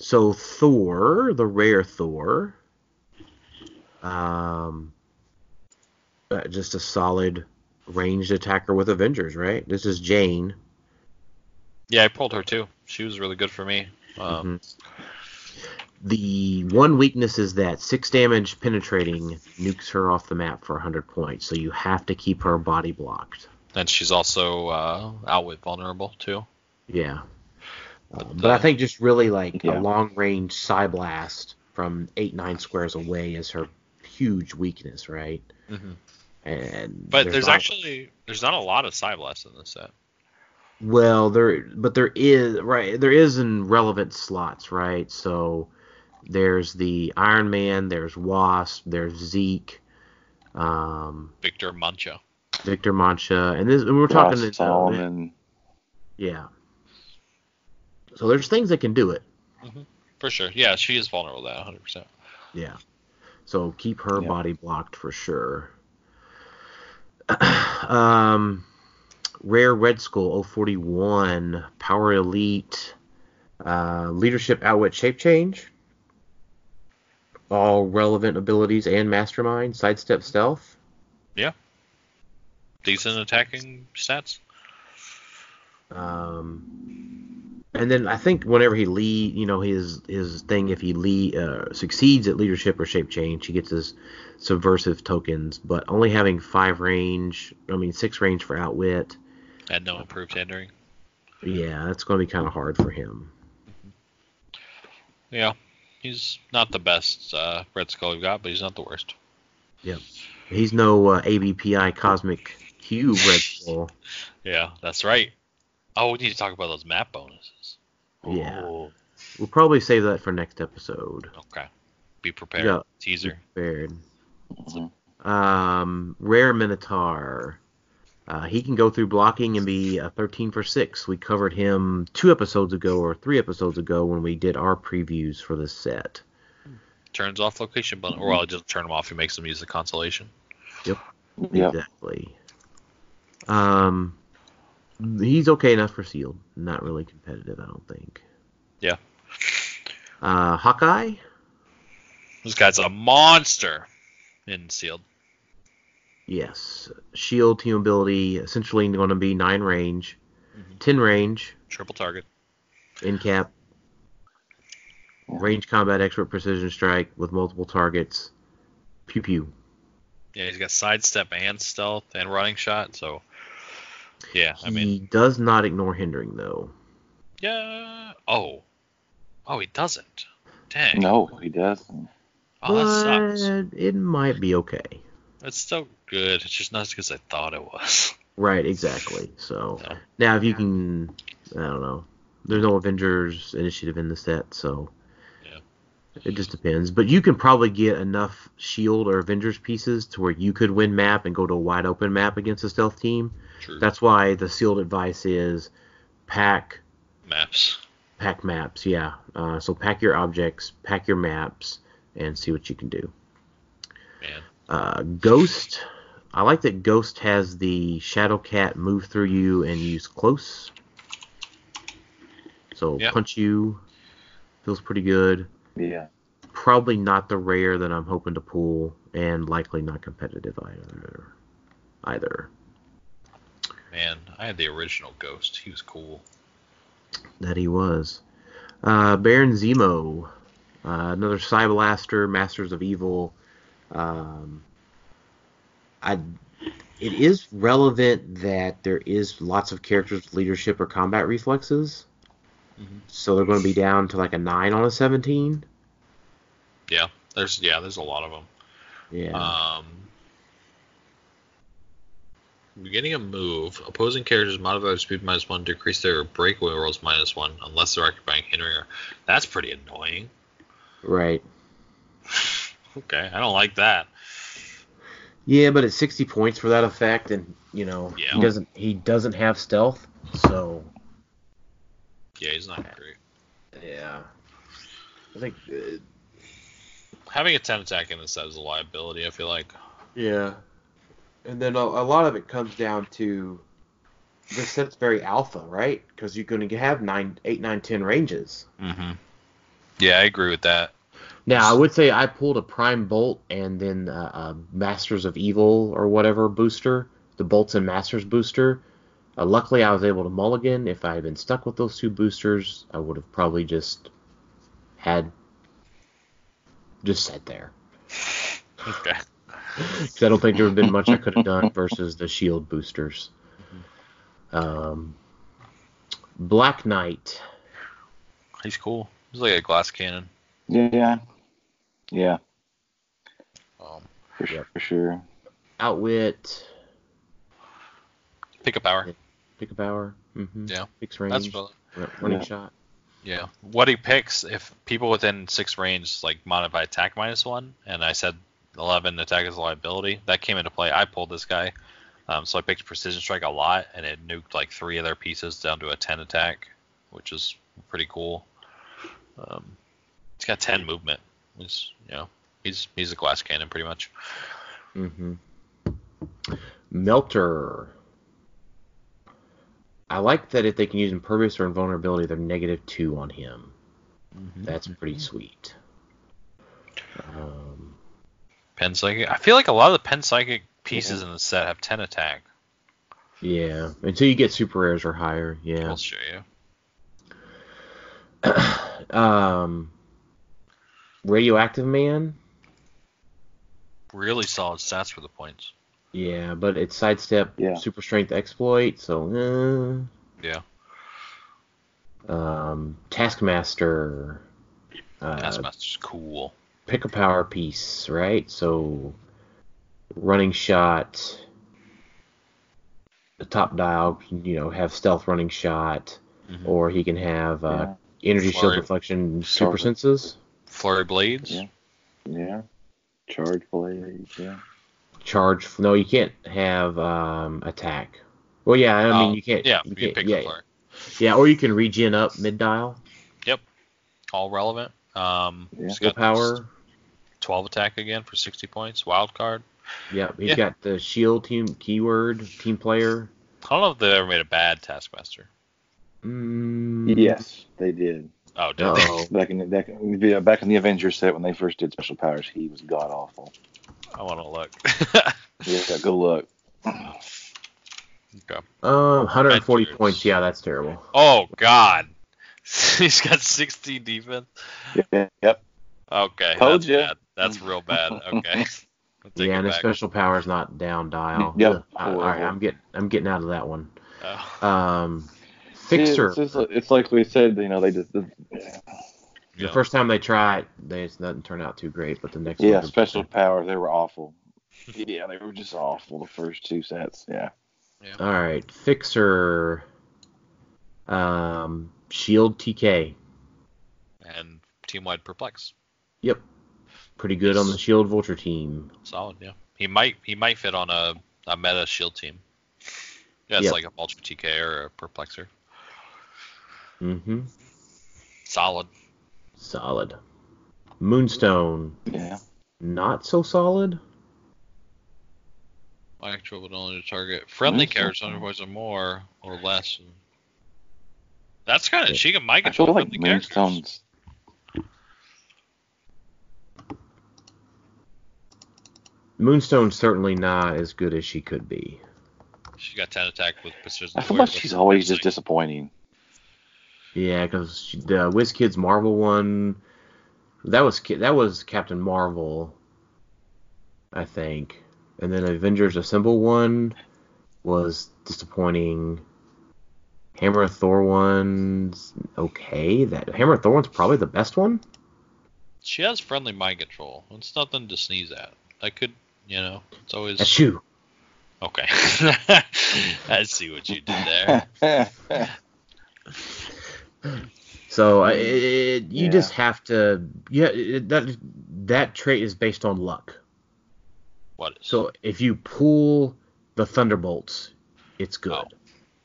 So Thor, the rare Thor, just a solid ranged attacker with Avengers, right? This is Jane. Yeah, I pulled her too. She was really good for me. The one weakness is that 6 damage penetrating nukes her off the map for 100 points, so you have to keep her body blocked. And she's also outwit vulnerable too. Yeah. But I think just really like a long-range Psyblast from 8-9 squares away is her huge weakness, right? Mm-hmm. But there's not a lot of Psyblasts in this set. Well, there is in relevant slots, right? So there's the Iron Man, there's Wasp, there's Zeke, Victor Mancha, and we're talking Solomon. Yeah. So there's things that can do it. Mm-hmm. For sure. Yeah, she is vulnerable to that, 100%. Yeah. So keep her body blocked for sure. Rare Red Skull 041, Power Elite, Leadership, Outwit, Shape Change, all relevant abilities and Mastermind, Sidestep, Stealth. Yeah. Decent attacking stats. And then I think whenever he his thing, if he succeeds at Leadership or Shape Change, he gets his subversive tokens, but only having 6 range for Outwit. And no improved hindering. Yeah, that's going to be kind of hard for him. Yeah, he's not the best Red Skull we've got, but he's not the worst. Yep. He's no ABPI Cosmic Cube Red Skull. Yeah, that's right. Oh, we need to talk about those map bonuses. Yeah. Ooh. We'll probably save that for next episode. Okay. Be prepared. Yeah, Teaser. Be prepared. Rare Minotaur. He can go through blocking and be a 13 for 6. We covered him 2 episodes ago or 3 episodes ago when we did our previews for this set. Turns off location button. Or I'll just turn him off. He makes them use the consolation. Yep. Exactly. He's okay enough for sealed. Not really competitive, I don't think. Yeah. Hawkeye. This guy's a monster in sealed. Yes. Shield team ability, essentially going to be 9 range, 10 range, Triple target. in cap, range combat expert precision strike with multiple targets. Pew pew. Yeah, he's got sidestep and stealth and running shot, so yeah, He does not ignore hindering though. Yeah. Oh, he doesn't. Dang. No, he doesn't. Oh, that sucks. It might be okay. It's still good. It's just not as good as I thought it was. Right, exactly. So now if you can, I don't know. There's no Avengers initiative in the set, so it just depends. But you can probably get enough Shield or Avengers pieces to where you could win map and go to a wide open map against a stealth team. True. That's why the sealed advice is pack maps. Pack maps, yeah. So pack your objects, pack your maps, and see what you can do. Man. Ghost. I like that Ghost has the Shadow Cat move through you and use close. So punch you. Feels pretty good. Yeah. Probably not the rare that I'm hoping to pull, and likely not competitive either. Man, I had the original Ghost. He was cool. That he was. Baron Zemo. Another Cyblaster, Masters of Evil. It is relevant that there is lots of characters with leadership or combat reflexes. Mm-hmm. So they're going to be down to like a 9 on a 17. Yeah, there's a lot of them. Yeah. Beginning a move, opposing characters modify their speed -1, decrease their breakaway rolls -1 unless they're occupying hindering. That's pretty annoying. Right. Okay, I don't like that. Yeah, but it's 60 points for that effect, and he doesn't have stealth, so. Yeah, he's not great. Yeah. I think having a 10 attack in this set is a liability, I feel like. Yeah. And then a lot of it comes down to this set's very alpha, right? Because you're going to have 8, 9, 10 ranges. Mm-hmm. Yeah, I agree with that. Now, I would say I pulled a Prime Bolt and then a Masters of Evil or whatever booster, the Bolts and Masters booster. Luckily, I was able to mulligan. If I had been stuck with those 2 boosters, I would have probably just sat there. Okay. Because I don't think there would have been much I could have done versus the shield boosters. Black Knight. He's cool. He's like a glass cannon. Yeah. For sure. Outwit. Pick a power. Mm-hmm. Yeah. Picks range. Running shot. Yeah. What he picks, if people within 6 range modify attack -1, and I said 11 attack is a liability, that came into play. I pulled this guy. So I picked Precision Strike a lot, and it nuked 3 of their pieces down to a 10 attack, which is pretty cool. He's got 10 movement. He's a glass cannon pretty much. Mm-hmm. Melter. I like that if they can use Impervious or Invulnerability, they're -2 on him. Mm-hmm. That's pretty sweet. Pen Psychic. I feel like a lot of the Pen Psychic pieces in the set have 10 attack. Yeah, until you get super rares or higher. Yeah. I'll show you. Radioactive Man. Really solid stats for the points. Yeah, but it's sidestep, super strength exploit, so. Yeah. Taskmaster. Taskmaster's cool. Pick a power piece, right? So, running shot. The top dial can, have stealth running shot, or he can have energy shield deflection, super senses. Flurry blades. Yeah. Charge blades. Yeah. Charge. No, you can't have attack. Well, yeah. I mean, you can't. Yeah. You can can't, pick the flurry. Yeah, or you can regen up mid dial. Yep. All relevant. Full power. 12 attack again for 60 points. Wild card. Yep. He's got the shield team keyword team player. I don't know if they ever made a bad Taskmaster. Yes, they did. Oh, did they? Uh-oh. Back in the Avengers set when they first did special powers, he was god awful. I want to look. Yeah, go look. Okay. 140 Avengers. points. Yeah, that's terrible. Oh God. He's got 16 defense. Yep. Okay. Told that's ya. bad. That's real bad. Okay. I'll take Yeah, it and his back. special power's not down dial. Yep. All right, I'm getting out of that one. Oh. Fixer. It's like we said, they just The first time they try it, it doesn't turn out too great, but the next yeah, one. special powers, they were awful. Yeah, they were just awful the first two sets. Yeah. All right, Fixer. Shield TK. And team-wide perplex. Yep. Pretty good on the Shield Vulture team. Solid, yeah. He might fit on a meta shield team. Yeah, it's like a Ultra TK or a perplexer. Mm-hmm. Solid. Moonstone. Yeah. Not so solid. Actual would only target friendly characters 100 points or more or less. That's kind of she might I get feel like friendly characters. Moonstone's. Moonstone's certainly not as good as she could be. She got 10 attack with precision. I feel like she's always just disappointing. Yeah, because the WizKids Marvel one, that was Captain Marvel, I think, and then Avengers Assemble one was disappointing. Hammer of Thor one's okay. That Hammer of Thor one's probably the best one. She has friendly mind control. It's nothing to sneeze at. I could, it's always. That's you. Okay. I see what you did there. So you just have to. Yeah, that trait is based on luck. What is? So if you pull the Thunderbolts, it's good. Oh.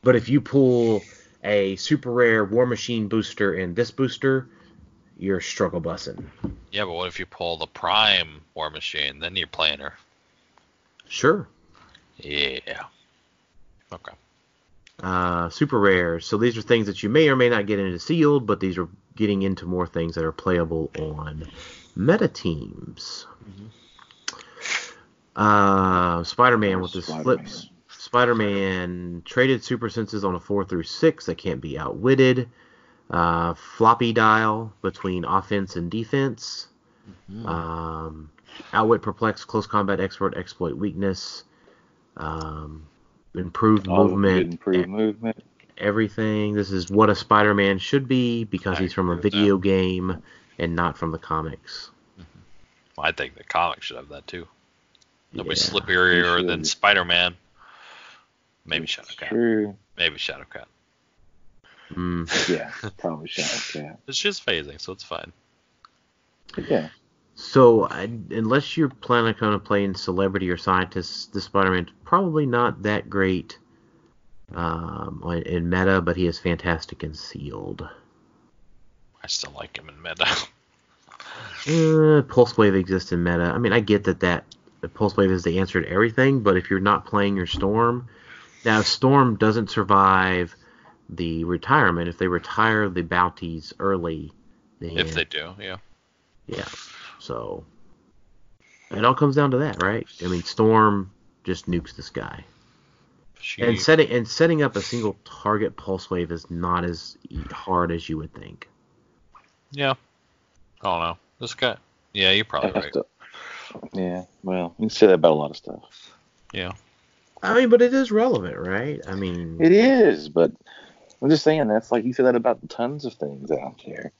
But if you pull a super rare War Machine booster and this booster, you're struggle bussing. Yeah, but what if you pull the Prime War Machine? Then you're playing her. Sure. Yeah. Okay. Super rare. So these are things that you may or may not get into sealed, but these are getting into more things that are playable on meta teams. Mm-hmm. Spider-Man with his flips. Spider-Man traded super senses on a 4 through 6 that can't be outwitted. Floppy dial between offense and defense. Mm-hmm. Outwit, perplex, close combat, exploit weakness. Improved movement. Everything. This is what a Spider-Man should be because he's from a video game and not from the comics. Mm-hmm. I think the comics should have that too. Nobody's slipperier than Spider-Man. Maybe Shadowcat. True. Maybe Shadowcat. Yeah, probably Shadowcat. It's just phasing, so it's fine. Yeah. So, unless you're planning on playing celebrity or scientists, the Spider-Man's probably not that great in meta, but he is fantastic in sealed. I still like him in meta. Pulse Wave exists in meta. I mean, I get that Pulse Wave is the answer to everything, but if you're not playing your Storm... Now, if Storm doesn't survive the retirement, if they retire the bounties early... Then, if they do, yeah. Yeah. So, it all comes down to that, right? I mean, Storm just nukes this guy. And setting up a single target Pulse Wave is not as hard as you would think. Yeah. I don't know. This guy... Yeah, you're probably right. Yeah, well, you can say that about a lot of stuff. Yeah. I mean, but it is relevant, right? I mean... It is, but I'm just saying that's like you said that about tons of things out there.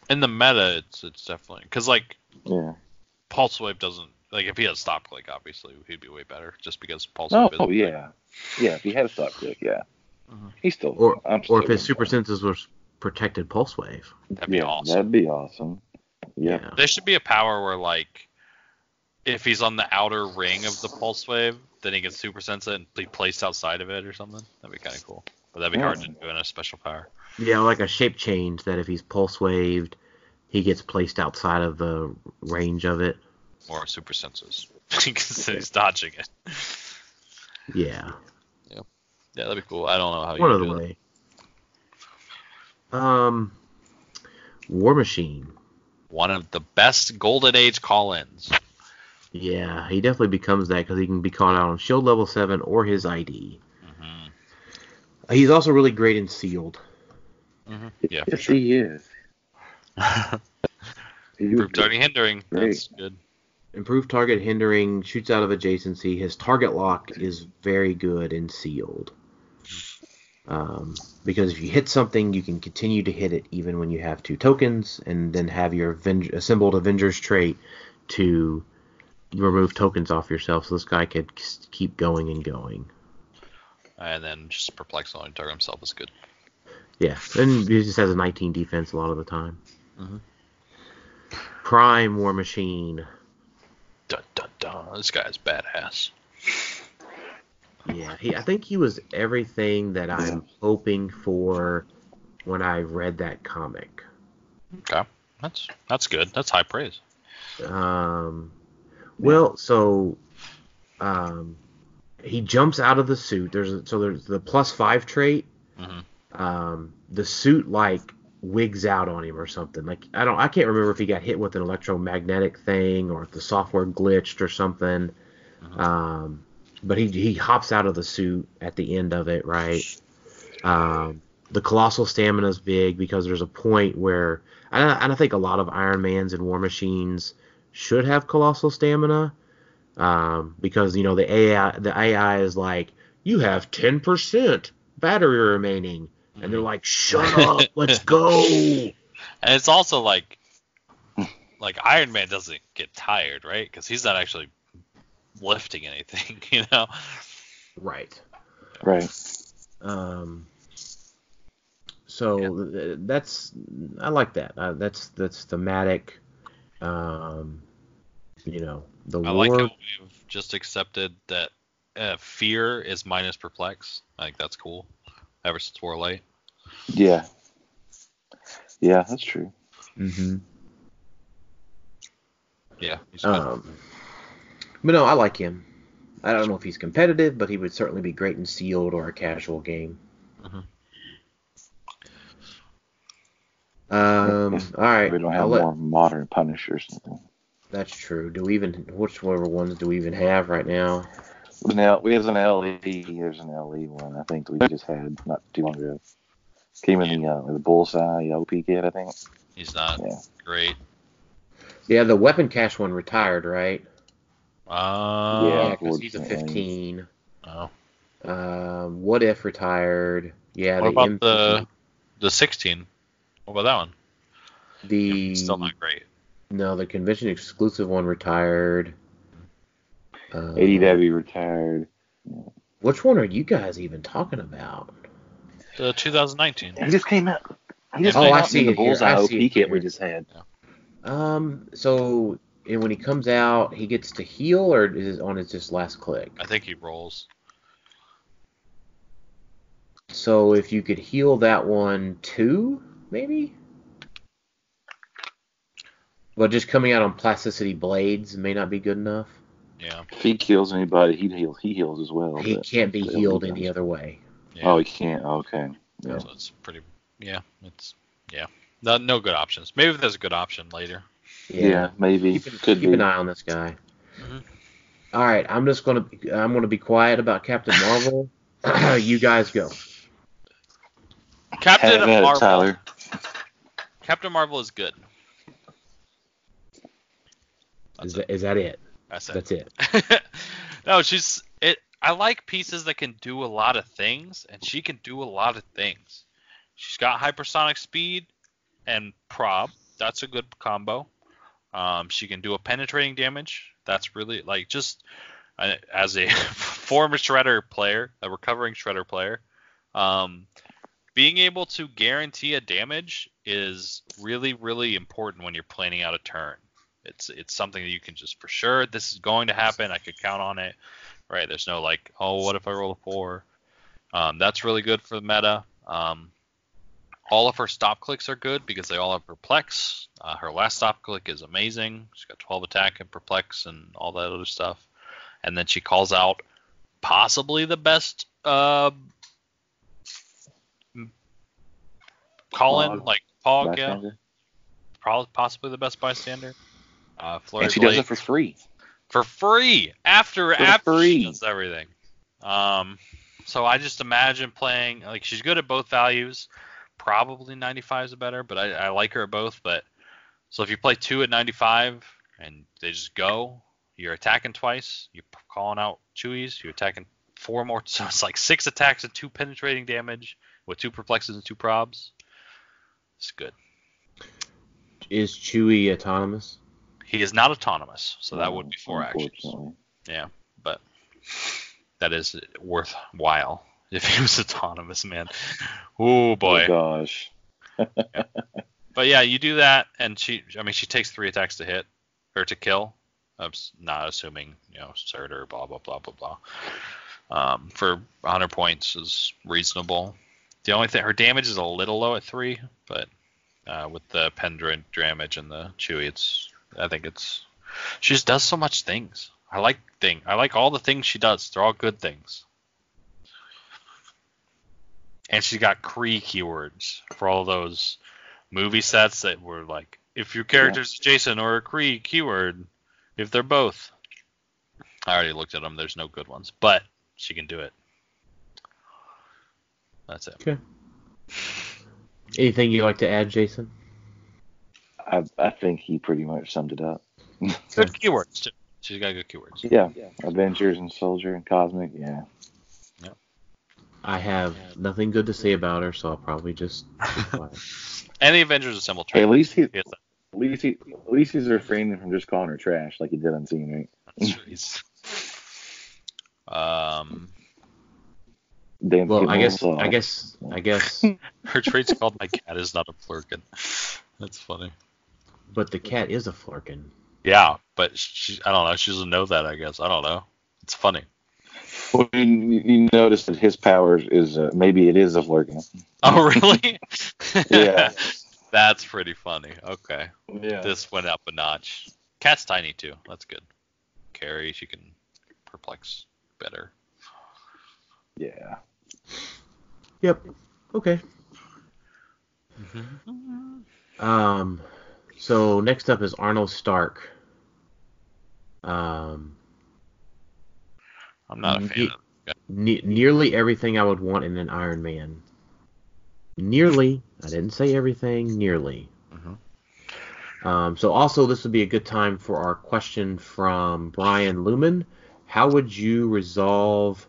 In the meta, it's definitely... Because, yeah. Pulse Wave doesn't... if he had stop click, obviously, he'd be way better, just because Pulse Wave isn't... Oh, yeah. Yeah, if he had a stop click, yeah. Mm-hmm. He's still... Or if his super senses was protected Pulse Wave. That'd be awesome. That'd be awesome. Yeah. There should be a power where, if he's on the outer ring of the Pulse Wave, then he gets super sense it and be placed outside of it or something. That'd be kind of cool. But that'd be hard to do in a special power. Yeah, like a shape change that if he's Pulse Waved, he gets placed outside of the range of it. Or super senses. Because he's dodging it. Yeah. Yeah, that'd be cool. I don't know how One you other do way. War Machine. One of the best Golden Age call-ins. Yeah, he definitely becomes that because he can be called out on Shield level 7 or his ID. Mm-hmm. He's also really great in Sealed. Mm-hmm. Yeah, yes, he is. Improved target hindering. Great. That's good. Improved target hindering, shoots out of adjacency. His target lock is very good in Sealed. Because if you hit something, you can continue to hit it even when you have 2 tokens, and then have your assembled Avengers trait to remove tokens off yourself, so this guy could keep going and going. And then just perplex on target himself is good. Yeah, and he just has a 19 defense a lot of the time. Mm-hmm. Prime War Machine. Dun, dun, dun. This guy's badass. Yeah, I think he was everything that I'm hoping for when I read that comic. Okay, that's good. That's high praise. Well, so he jumps out of the suit. There's the +5 trait. Mm-hmm. The suit like wigs out on him or something. Like I can't remember if he got hit with an electromagnetic thing or if the software glitched or something. Mm-hmm. But he hops out of the suit at the end of it, right? The colossal stamina is big because there's a point where I think a lot of Iron Mans and War Machines should have colossal stamina, because the AI is like, you have 10% battery remaining, and they're like, shut up, let's go. And it's also like Iron Man doesn't get tired, right? Because he's not actually lifting anything, Right. So I like that. That's thematic. The I war. like how we've just accepted that fear is minus perplex. I think that's cool. Ever since War Light. Yeah, that's true. Mm-hmm. Yeah, he's good. But no, I like him. I don't know if he's competitive, but he would certainly be great in Sealed or a casual game. Mm-hmm. All right. We don't have more modern Punishers. That's true. Which ones do we even have right now? Now we have an LE. There's an LE one. I think we just had not too long ago. Came in the Bullseye OP kit, I think. He's not great. Yeah, the Weapon Cache one retired, right? Yeah, because he's a 15. Oh. What If retired? Yeah. What about the 16? What about that one? Still not great. No, the convention exclusive one retired. ADW retired. Which one are you guys even talking about? The 2019. He just came out. I see the it here. Bullseye OP kit here. we just had. So when he comes out, he gets to heal, or is it on his just last click? I think he rolls. So if you could heal that one too, maybe? But just coming out on Plasticity Blades may not be good enough. Yeah. If he kills anybody, he heals as well. He can't be healed any other way. Yeah. Oh, he can't. Okay. No. So it's pretty. Yeah. No good options. Maybe there's a good option later. Yeah, maybe. Keep an eye on this guy. Mm-hmm. All right, I'm gonna be quiet about Captain Marvel. You guys go. Captain Marvel. Tyler. Captain Marvel is good. Is that it? That's it. No, I like pieces that can do a lot of things, and she can do a lot of things. She's got hypersonic speed and prob. That's a good combo. She can do a penetrating damage. That's really as a former Shredder player, a recovering Shredder player, being able to guarantee a damage is really, really important when you're planning out a turn. It's something that you can just for sure, this is going to happen, I could count on it, right? There's no what if I roll a 4? That's really good for the meta. All of her stop clicks are good because they all have perplex. Her last stop click is amazing. She's got 12 attack and perplex and all that other stuff. And then she calls out possibly the best call-in, Pog, yeah. possibly the best bystander. Flurry And she Blade does it for free. for free after free. she does everything. So I just imagine playing like she's good at both values. Probably 95 is better, but I like her at both. But so if you play 2 at 95 and they just go, you're attacking twice. You're calling out Chewies. You're attacking 4 more. So it's like 6 attacks and 2 penetrating damage with 2 perplexes and 2 probs. It's good. Is Chewie autonomous? He is not autonomous, so that would be 4 actions. Yeah, but that is worthwhile if he was autonomous, man. Oh boy. Oh gosh. Yeah. But yeah, you do that, and she takes 3 attacks to hit or to kill. I'm not assuming, Surtur, blah blah blah blah blah. For 100 points is reasonable. The only thing, her damage is a little low at 3, but with the Pendra damage and the Chewie, she just does so much things. I like all the things she does. They're all good things. And she's got Kree keywords for all those movie sets that were like, if your character's Jason or a Kree keyword, if they're both. I already looked at them. There's no good ones, but she can do it. That's it. Okay. Anything you'd like to add, Jason? I think he pretty much summed it up. Good keywords too. She's got good keywords. Yeah. Avengers and Soldier and Cosmic. Yeah. I have nothing good to say about her, so I'll probably just be quiet. And the Avengers Assemble Hey, trailer. at least he's refraining from just calling her trash like he did on Scene, right? That's Well, I guess. her trait's called My Cat Is Not a Flurkin. That's funny. But the cat is a flurkin. Yeah, but I don't know. She doesn't know that, I guess. I don't know. It's funny. Well, you notice that his power is maybe it is a Flurkin. Oh, really? Yeah. That's pretty funny. Okay. Yeah. This went up a notch. Cat's tiny, too. That's good. Carry, she can perplex better. Yeah. Yep. Okay. Mm-hmm. So next up is Arnold Stark. I'm not a fan of that. Nearly everything I would want in an Iron Man. Nearly. I didn't say everything. Nearly. Mm-hmm. So also this would be a good time for our question from Brian Lumen. How would you resolve?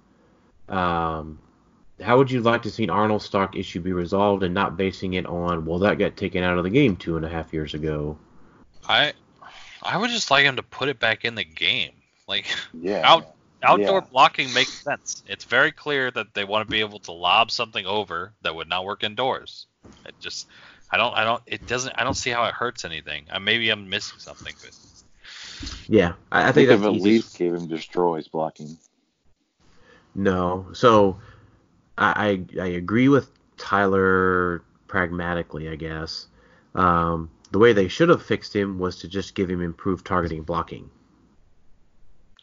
How would you like to see an Arnold Stark issue be resolved and not basing it on, well, that got taken out of the game 2.5 years ago? I would just like him to put it back in the game. Like, yeah. Outdoor blocking makes sense. It's very clear that they want to be able to lob something over that would not work indoors. I don't see how it hurts anything. Maybe I'm missing something, but yeah, I think that's if at least gave him destroys blocking. No, so I agree with Tyler pragmatically, I guess. The way they should have fixed him was to just give him improved targeting blocking.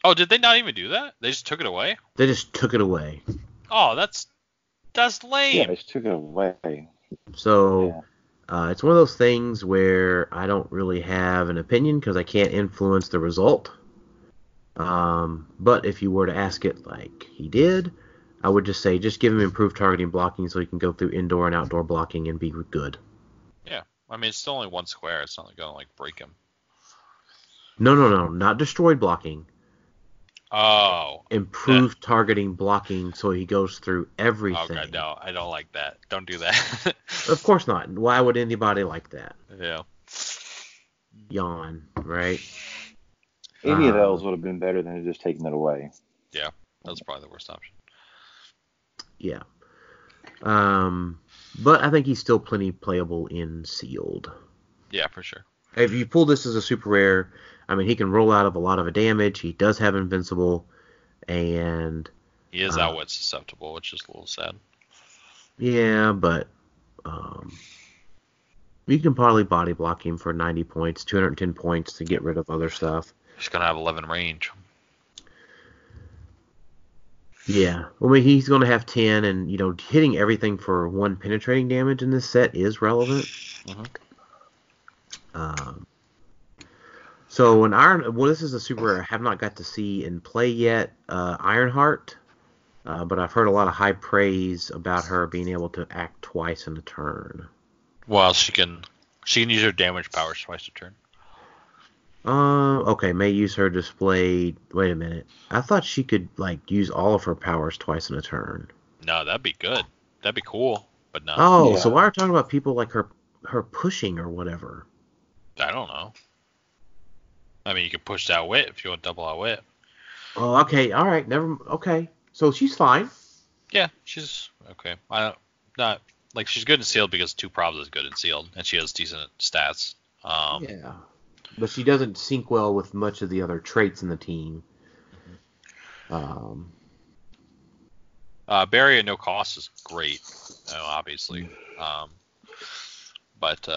Oh, did they not even do that? They just took it away? They just took it away. Oh, that's lame. Yeah, they just took it away. So it's one of those things where I don't really have an opinion because I can't influence the result. But if you were to ask it like he did, I would just say just give him improved targeting blocking so he can go through indoor and outdoor blocking and be good. Yeah, I mean it's still only one square. It's not gonna break him. No, not destroyed blocking. Oh. Improved targeting blocking so he goes through everything. Okay, no, I don't like that. Don't do that. Of course not. Why would anybody like that? Yeah. Yawn, right? Any of those would have been better than just taking it away. Yeah, that was probably the worst option. Yeah. But I think he's still plenty playable in sealed. Yeah, for sure. If you pull this as a super rare, I mean, he can roll out of a lot of damage. He does have invincible, and he is outwit susceptible, which is a little sad. Yeah, but you can probably body block him for 90 points, 210 points to get rid of other stuff. He's gonna have 11 range. Yeah, I mean, he's going to have 10, and, hitting everything for 1 penetrating damage in this set is relevant. Mm-hmm. Um, so this is a super rare I have not got to see in play yet. Ironheart, but I've heard a lot of high praise about her being able to act twice in a turn. Well, she can use her damage powers twice a turn. Okay, may use her display. Wait a minute. I thought she could use all of her powers twice in a turn. No, that'd be good. That'd be cool, but no. Oh, so why are we talking about people like her pushing or whatever? I don't know. I mean, you could push that wit if you want double outwit. Oh, okay, all right, okay. So she's fine. Yeah, she's okay. She's good in sealed because 2 probs is good in sealed, and she has decent stats. Yeah, but she doesn't sync well with much of the other traits in the team. Barrier at no cost is great, obviously. But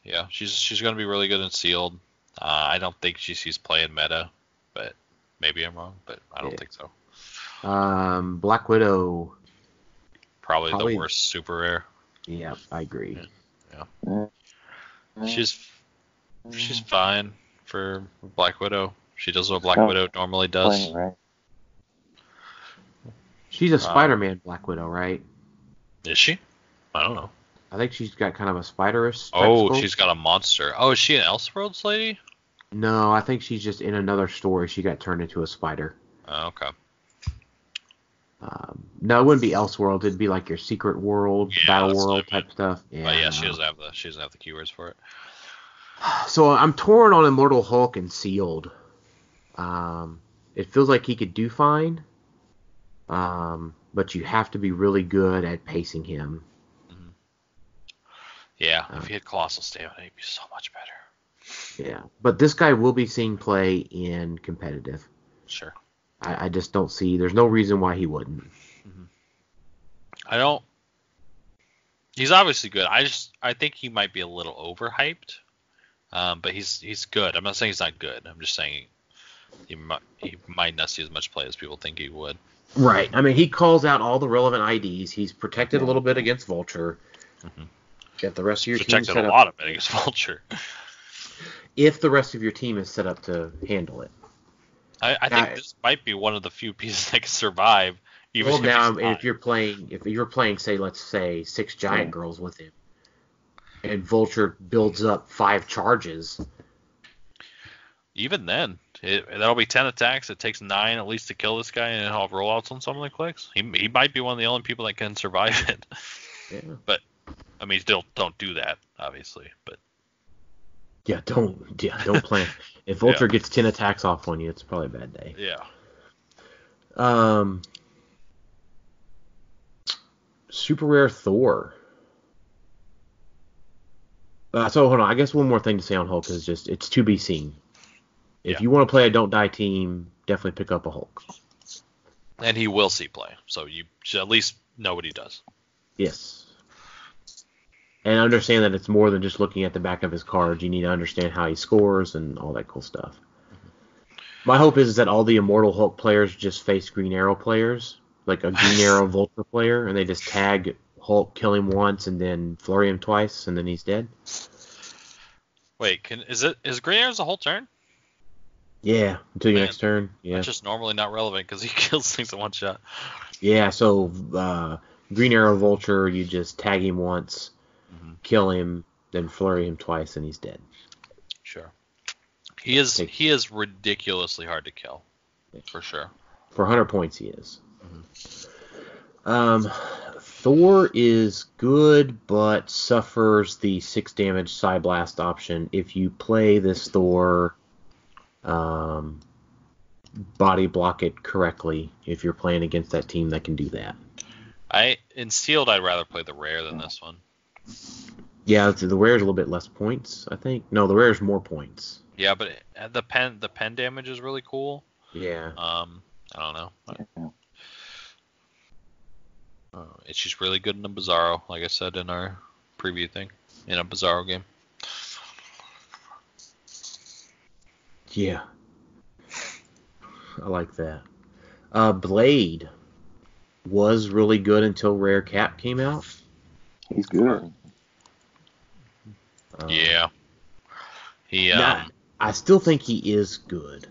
yeah, she's going to be really good in sealed. I don't think she sees play in meta, but maybe I'm wrong, but I don't think so. Black Widow. Probably the worst super rare. Yeah, I agree. Yeah. She's fine for Black Widow. She does what Black Widow normally does. Right. She's a Spider-Man Black Widow, right? Is she? I don't know. I think she's got kind of a spiderish. She's got a monster. Oh, is she an Elseworlds lady? No, I think she's just in another story. She got turned into a spider. Oh, okay. No, it wouldn't be Elseworld. It'd be like your Secret World, Battle World type stuff. Yeah, but yeah, she doesn't have the keywords for it. So I'm torn on Immortal Hulk and Sealed. It feels like he could do fine, but you have to be really good at pacing him. Mm-hmm. Yeah, if he had Colossal Stamina, he'd be so much better. Yeah, but this guy will be seeing play in competitive. Sure. I just don't see. There's no reason why he wouldn't. Mm-hmm. He's obviously good. I think he might be a little overhyped. But he's good. I'm not saying he's not good. I'm just saying he might not see as much play as people think he would. Right. I mean, he calls out all the relevant IDs. He's protected a little bit against Vulture. Mm-hmm. If the rest of your team protected a lot of it against Vulture. If the rest of your team is set up to handle it. I think this might be one of the few pieces that can survive. If you're playing, say, let's say 6 giant girls with him, and Vulture builds up 5 charges. Even then, that'll be 10 attacks. It takes 9 at least to kill this guy, and have rollouts on someone that clicks. He might be one of the only people that can survive it. Yeah. But I mean, still don't do that, obviously. But don't plan. If Vulture gets 10 attacks off on you, it's probably a bad day. Yeah. Super rare Thor. So hold on, I guess one more thing to say on Hulk is just it's to be seen. If you want to play a Don't Die team, definitely pick up a Hulk. And he will see play, so you should at least know what he does. Yes. And understand that it's more than just looking at the back of his cards. You need to understand how he scores and all that cool stuff. My hope is that all the Immortal Hulk players just face Green Arrow players, like a Green Arrow Vulture player, and they just tag Hulk, kill him once, and then flurry him twice, and then he's dead. Wait, is Green Arrow's a whole turn? Yeah, until your next turn. Yeah. That's just normally not relevant because he kills things in one shot. Yeah, so Green Arrow Vulture, you just tag him once, kill him, then flurry him twice, and he's dead. Sure. He is ridiculously hard to kill, for sure. For 100 points, he is. Thor is good, but suffers the 6 damage Psy Blast option. If you play this Thor, body block it correctly if you're playing against that team that can do that. In sealed, I'd rather play the rare than this one. Yeah, the rare is a little bit less points, I think. No, the rare is more points. Yeah, but the pen damage is really cool. Yeah. I don't know. It's just really good in a Bizarro, like I said in our preview thing, in a Bizarro game. Yeah. I like that. Blade was really good until Rare Cap came out. He's good. Yeah. I still think he is good.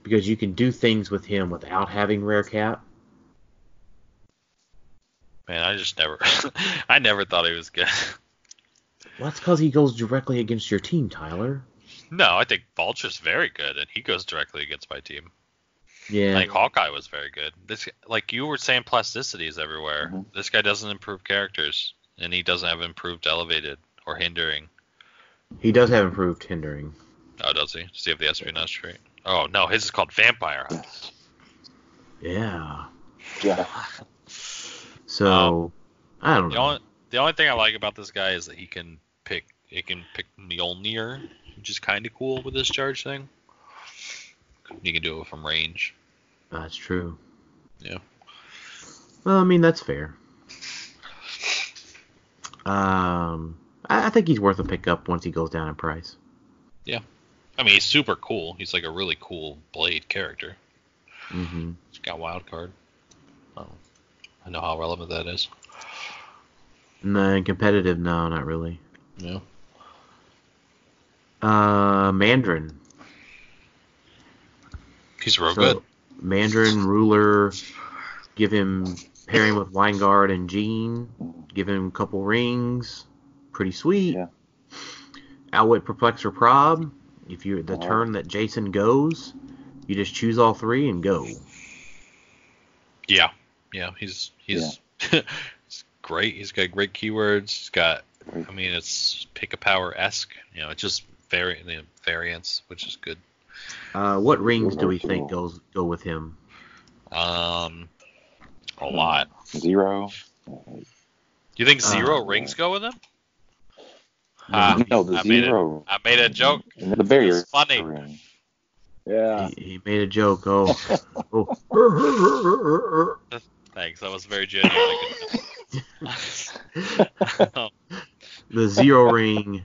Because you can do things with him without having rare cap. Man, I never thought he was good. Well, that's because he goes directly against your team, Tyler. No, I think Vulture's very good, and he goes directly against my team. Yeah. I think Hawkeye was very good. This, like you were saying, plasticity is everywhere. Mm-hmm. This guy doesn't improve characters, and he doesn't have improved elevated or hindering. He does have improved hindering. Oh, does he? Does he have the espionage trait? Oh, no, his is called Vampire Eyes. Yeah. Yeah. So, I don't know. The only thing I like about this guy is that he can pick Mjolnir, which is kind of cool with this charge thing. You can do it from range. That's true. Yeah. Well, I mean, that's fair. I think he's worth a pickup once he goes down in price. Yeah. I mean, he's super cool. He's like a really cool Blade character. Mm-hmm. He's got wild card. Oh, I know how relevant that is. No, competitive, no, not really. Yeah. Mandarin. He's real good. Mandarin, ruler, pair him with Weingard and Jean, give him a couple rings. Pretty sweet. Yeah. Outwit, Perplex, or Prob. If you're the turn that Jason goes, you just choose all three and go. Yeah. Yeah, he's he's great. He's got great keywords. He's got, I mean, it's pick a power-esque. You know, it's just variants, which is good. What rings do we think go with him? A lot. 0. You think 0 rings go with him? No, the 0. I made a joke. The barrier. It's funny. Ring. Yeah. He made a joke. Oh. Thanks. That was very genuine. The 0 ring,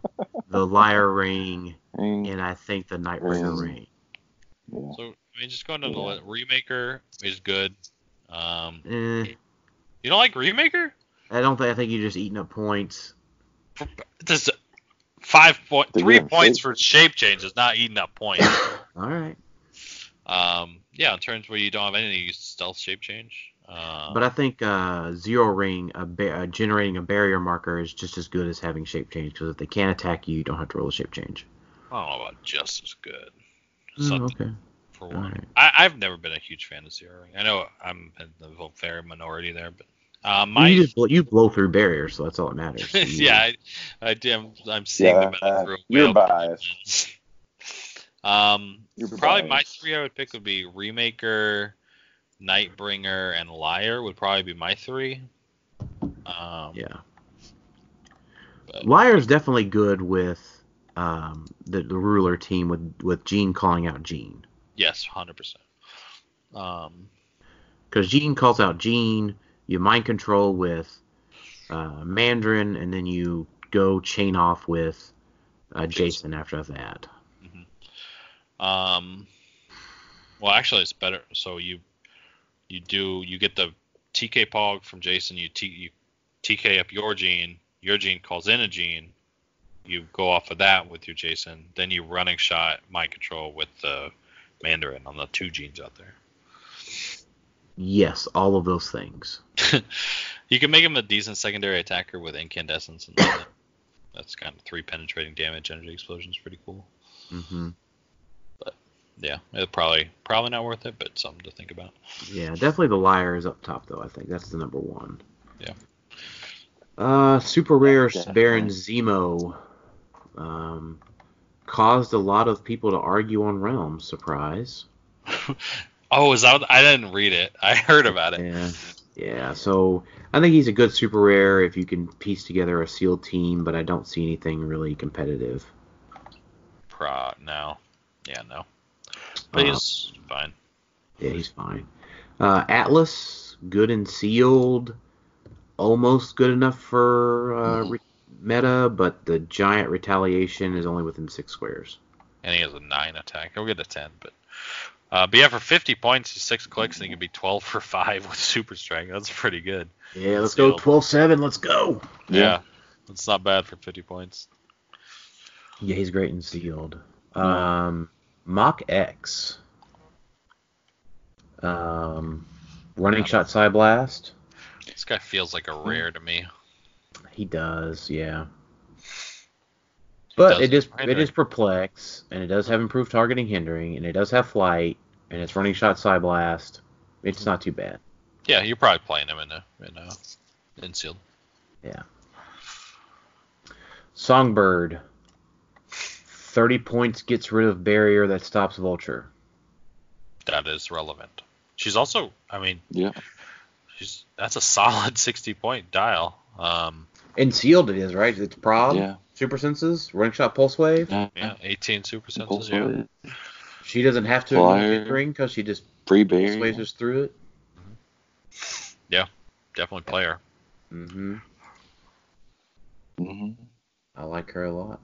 the liar ring, and I think the Nightbringer ring. Yeah. So, I mean, just going down the list. Remaker is good. You don't like Remaker? I think you're just eating up points. Just 3 points for shape changes, not eating up points. All right. Yeah, in terms where you don't have anything, you use stealth shape change. But I think 0 ring, generating a barrier marker is just as good as having shape change, because if they can't attack you, you don't have to roll a shape change. I don't know about just as good. Okay. For one. Right. I've never been a huge fan of 0 ring. I know I'm in the fair minority there, but you blow through barriers, so that's all that matters. Yeah, I do. I'm seeing the metal through. You're biased. Probably my 3 I would pick would be Remaker, Nightbringer, and Liar would probably be my 3. Yeah. Liar's definitely good with the ruler team with Jean calling out Jean. Yes, 100%. Because Jean calls out Jean, you mind control with Mandarin, and then you go chain off with Jason after that. Mm-hmm. Well, actually, it's better. So you get the TK Pog from Jason. You TK up your Jean calls in a Jean. You go off of that with your Jason. Then you running shot mind control with the Mandarin on the 2 Jeans out there. Yes, all of those things. You can make him a decent secondary attacker with incandescence, and that's kind of 3 penetrating damage. Energy explosion is pretty cool. Mm-hmm. But yeah, it's probably not worth it, but something to think about. Yeah, definitely the Liar is up top though. I think that's the number 1. Yeah. Super rare Baron Zemo. Caused a lot of people to argue on Realms. Surprise. Oh, is that? I didn't read it. I heard about it. Yeah. So I think he's a good super rare if you can piece together a sealed team, but I don't see anything really competitive. No. Yeah, no. But he's fine. Yeah, he's fine. Atlas, good and sealed, almost good enough for meta, but the giant retaliation is only within 6 squares. And he has a 9 attack. He'll get a 10, but yeah, for 50 points, 6 clicks, and he can be 12 for 5 with super strength. That's pretty good. Yeah, let's go 12-7. Let's go. Yeah, that's not bad for 50 points. Yeah, he's great in sealed. Yeah. Mach X. Um, running Yeah. shot side blast. This guy feels like a rare to me. He does, yeah. He But does it hindering. is perplex, and it does have improved targeting hindering, and it does have flight, and it's running shot side blast. It's not too bad. Yeah, you're probably playing him in sealed. Yeah. Songbird. 30 points gets rid of barrier that stops vulture. That is relevant. She's also, I mean, Yeah. that's a solid 60-point dial. In sealed it is, right? It's prob, Yeah. super senses, running shot pulse wave. Yeah, 18 super senses. Pulse Yeah. wave, She doesn't have to ignore flyer, hindering because she just free pulse barrier. waves us through it. Yeah, definitely player. Mm-hmm. Mm-hmm. I like her a lot.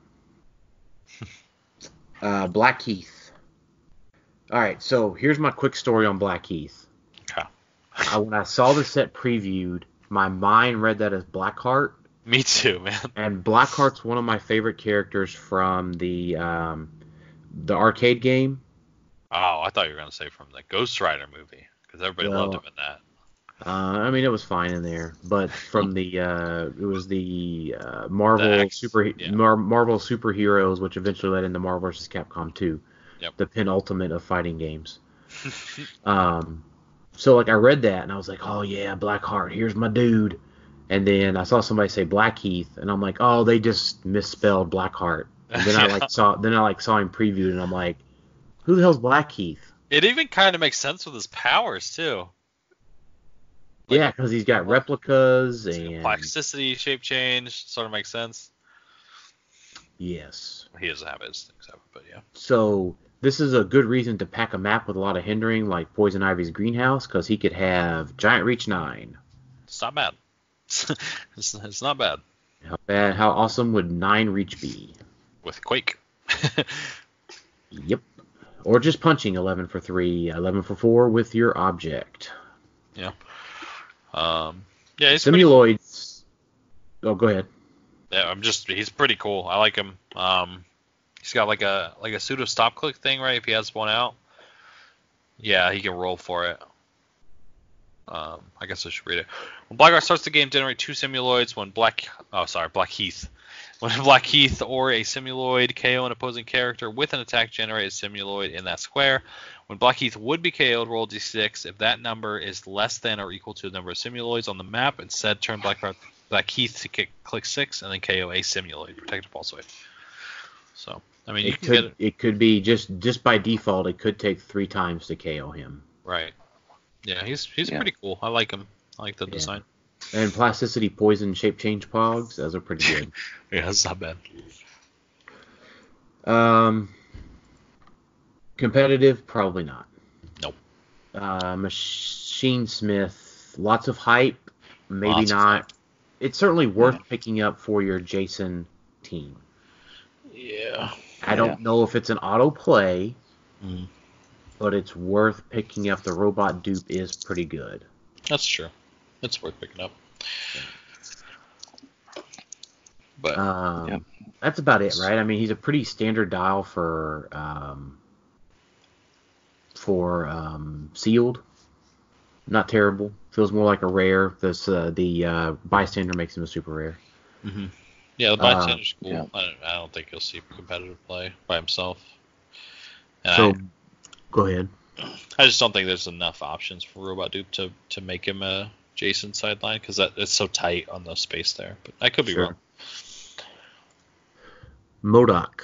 Blackheath. All right, so here's my quick story on Blackheath. Okay. When I saw the set previewed, my mind read that as Blackheart. Me too, man. And Blackheart's one of my favorite characters from the arcade game. Oh, I thought you were gonna say from the Ghost Rider movie because everybody loved him Well, in that. I mean, it was fine in there, but from the it was the The Marvel X, yeah. Marvel superheroes, which eventually led into Marvel vs. Capcom 2, Yep. the penultimate of fighting games. So like I read that and I was like, oh yeah, Blackheart, here's my dude. And then I saw somebody say Blackheath, and I'm like, oh, they just misspelled Blackheart. And then Yeah. I saw him previewed, and I'm like, who the hell's Blackheath? It even kind of makes sense with his powers too. Like, Yeah, because he's got replicas it's like a and plasticity, shape change, sort of makes sense. yes. He doesn't have his things, but yeah. So this is a good reason to pack a map with a lot of hindering, like Poison Ivy's greenhouse, because he could have Giant Reach 9. It's not bad. It's not bad. How awesome would 9 Reach be? With Quake. Yep. Or just punching 11 for 3, 11 for 4 with your object. Yeah. Yeah, he's pretty cool. Simuloids. Oh, go ahead. Yeah, he's pretty cool. I like him. He's got like a pseudo stop click thing, right? If he has one out. Yeah, he can roll for it. I guess I should read it. When Blackheart starts the game, generate 2 simuloids. Blackheath. When Blackheath or a simuloid KO an opposing character with an attack, generate a simuloid in that square. When Blackheath would be KO'd, roll d6. If that number is less than or equal to the number of simuloids on the map, instead turn Blackheath to click 6 and then KO a simuloid. Protected pulse wave. So, I mean, you can get it. It could be just by default. It could take 3 times to KO him. Right. Yeah, he's pretty cool. I like him. I like the design. And plasticity, poison, shape change pogs. Those are pretty good. Yeah, that's not bad. Competitive, probably not. Nope. Machine Smith, lots of hype, maybe Lots of not. hype. It's certainly worth picking up for your Jason team. Yeah. I don't know if it's an auto play, Mm. but it's worth picking up. The robot dupe is pretty good. That's true. It's worth picking up. But that's about it, right? I mean, he's a pretty standard dial for sealed. Not terrible. Feels more like a rare. The bystander makes him a super rare. Mm-hmm. Yeah, the bystander's cool. Yeah. I don't think you'll see competitive play by himself. So, go ahead. I just don't think there's enough options for Robot Dupe to make him a Jason sideline because it's so tight on the space there. But I could be wrong. MODOK.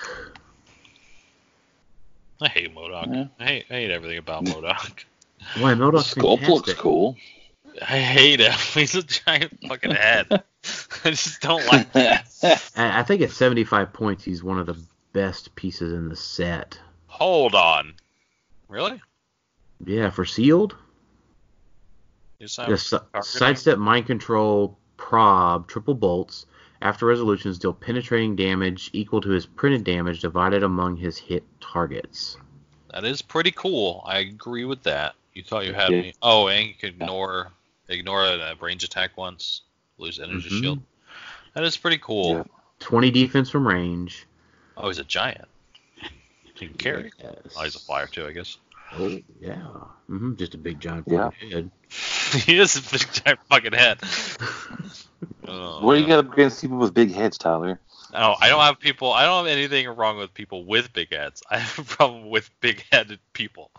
I hate MODOK. Yeah. I hate everything about MODOK. Why, MODOK's Sculpt fantastic. looks cool. I hate him. He's a giant fucking head. I just don't like that. I think at 75 points, he's one of the best pieces in the set. Hold on. Really? Yeah, for sealed. Sidestep, mind control, prob, triple bolts. After resolutions, deal penetrating damage equal to his printed damage divided among his hit targets. That is pretty cool. I agree with that. You thought you had me. Oh, and you can ignore a range attack once. Lose energy shield. That is pretty cool. Yeah. 20 defense from range. Oh, he's a giant. He can carry. Yes. Oh, he's a flyer too, I guess. Oh, yeah. Just a big giant Yeah. fucking head. He is a big giant fucking head. What do you got against people with big heads, Tyler? No, I don't have anything wrong with people with big heads. I have a problem with big-headed people.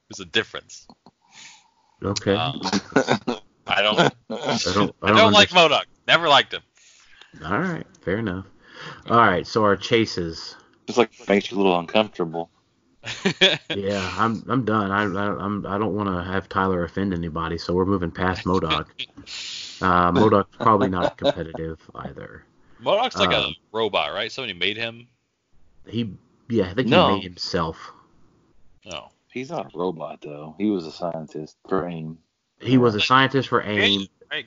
There's a difference. Okay. I don't I don't like MODOK. Never liked him. All right, fair enough. All right, so our chases. It's like makes you a little uncomfortable. Yeah, I'm done. I don't want to have Tyler offend anybody, so we're moving past MODOK. MODOK's probably not competitive either. MODOK's like a robot, right? Somebody made him. I think he made himself. Oh. He's not a robot though. He was a scientist for AIM. He was a scientist for AIM. Right,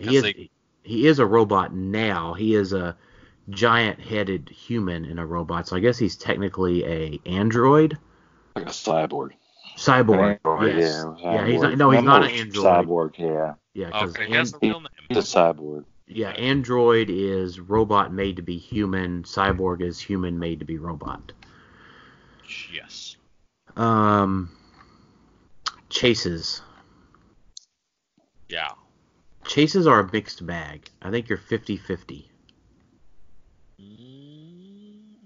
he is a robot now. He is a giant-headed human in a robot, so I guess he's technically a android. Like a cyborg. Cyborg. Android, Yes. Yeah, Yeah, he's not. No, he's not an android. Cyborg. Yeah. Yeah, because okay, that's the real name. He's a cyborg. yeah, android is robot made to be human. Cyborg is human made to be robot. Yes. Chases. Yeah. Chases are a mixed bag. I think you're 50-50.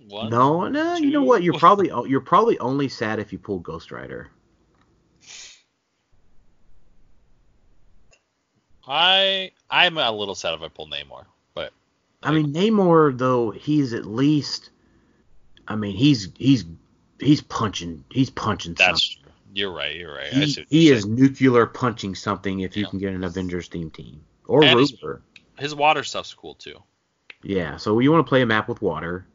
One, No, two. you know what? You're probably only sad if you pull Ghost Rider. I'm a little sad if I pull Namor, but I mean Namor though, he's at least he's punching something. that's true. You're right. He is nuclear punching something if you can get an Avengers theme team. Or and Rover. His water stuff's cool too. Yeah, so you want to play a map with water.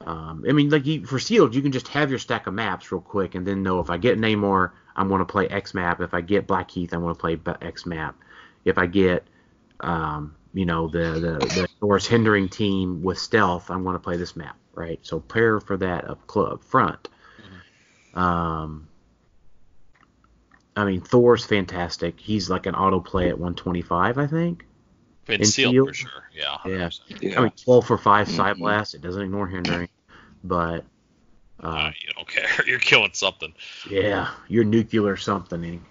For sealed, you can just have your stack of maps real quick and then know if I get Namor, I'm going to play X map. If I get Blackheath, I'm going to play X map. If I get, the Thor's hindering team with stealth, I'm going to play this map, right? So prepare for that up front. Thor's fantastic. He's like an auto play at 125, I think. In sealed for sure. Yeah. 100%. Yeah. 12 for 5 side blast. It doesn't ignore hindering, but you don't care. You're killing something. Yeah, you're nuclear something.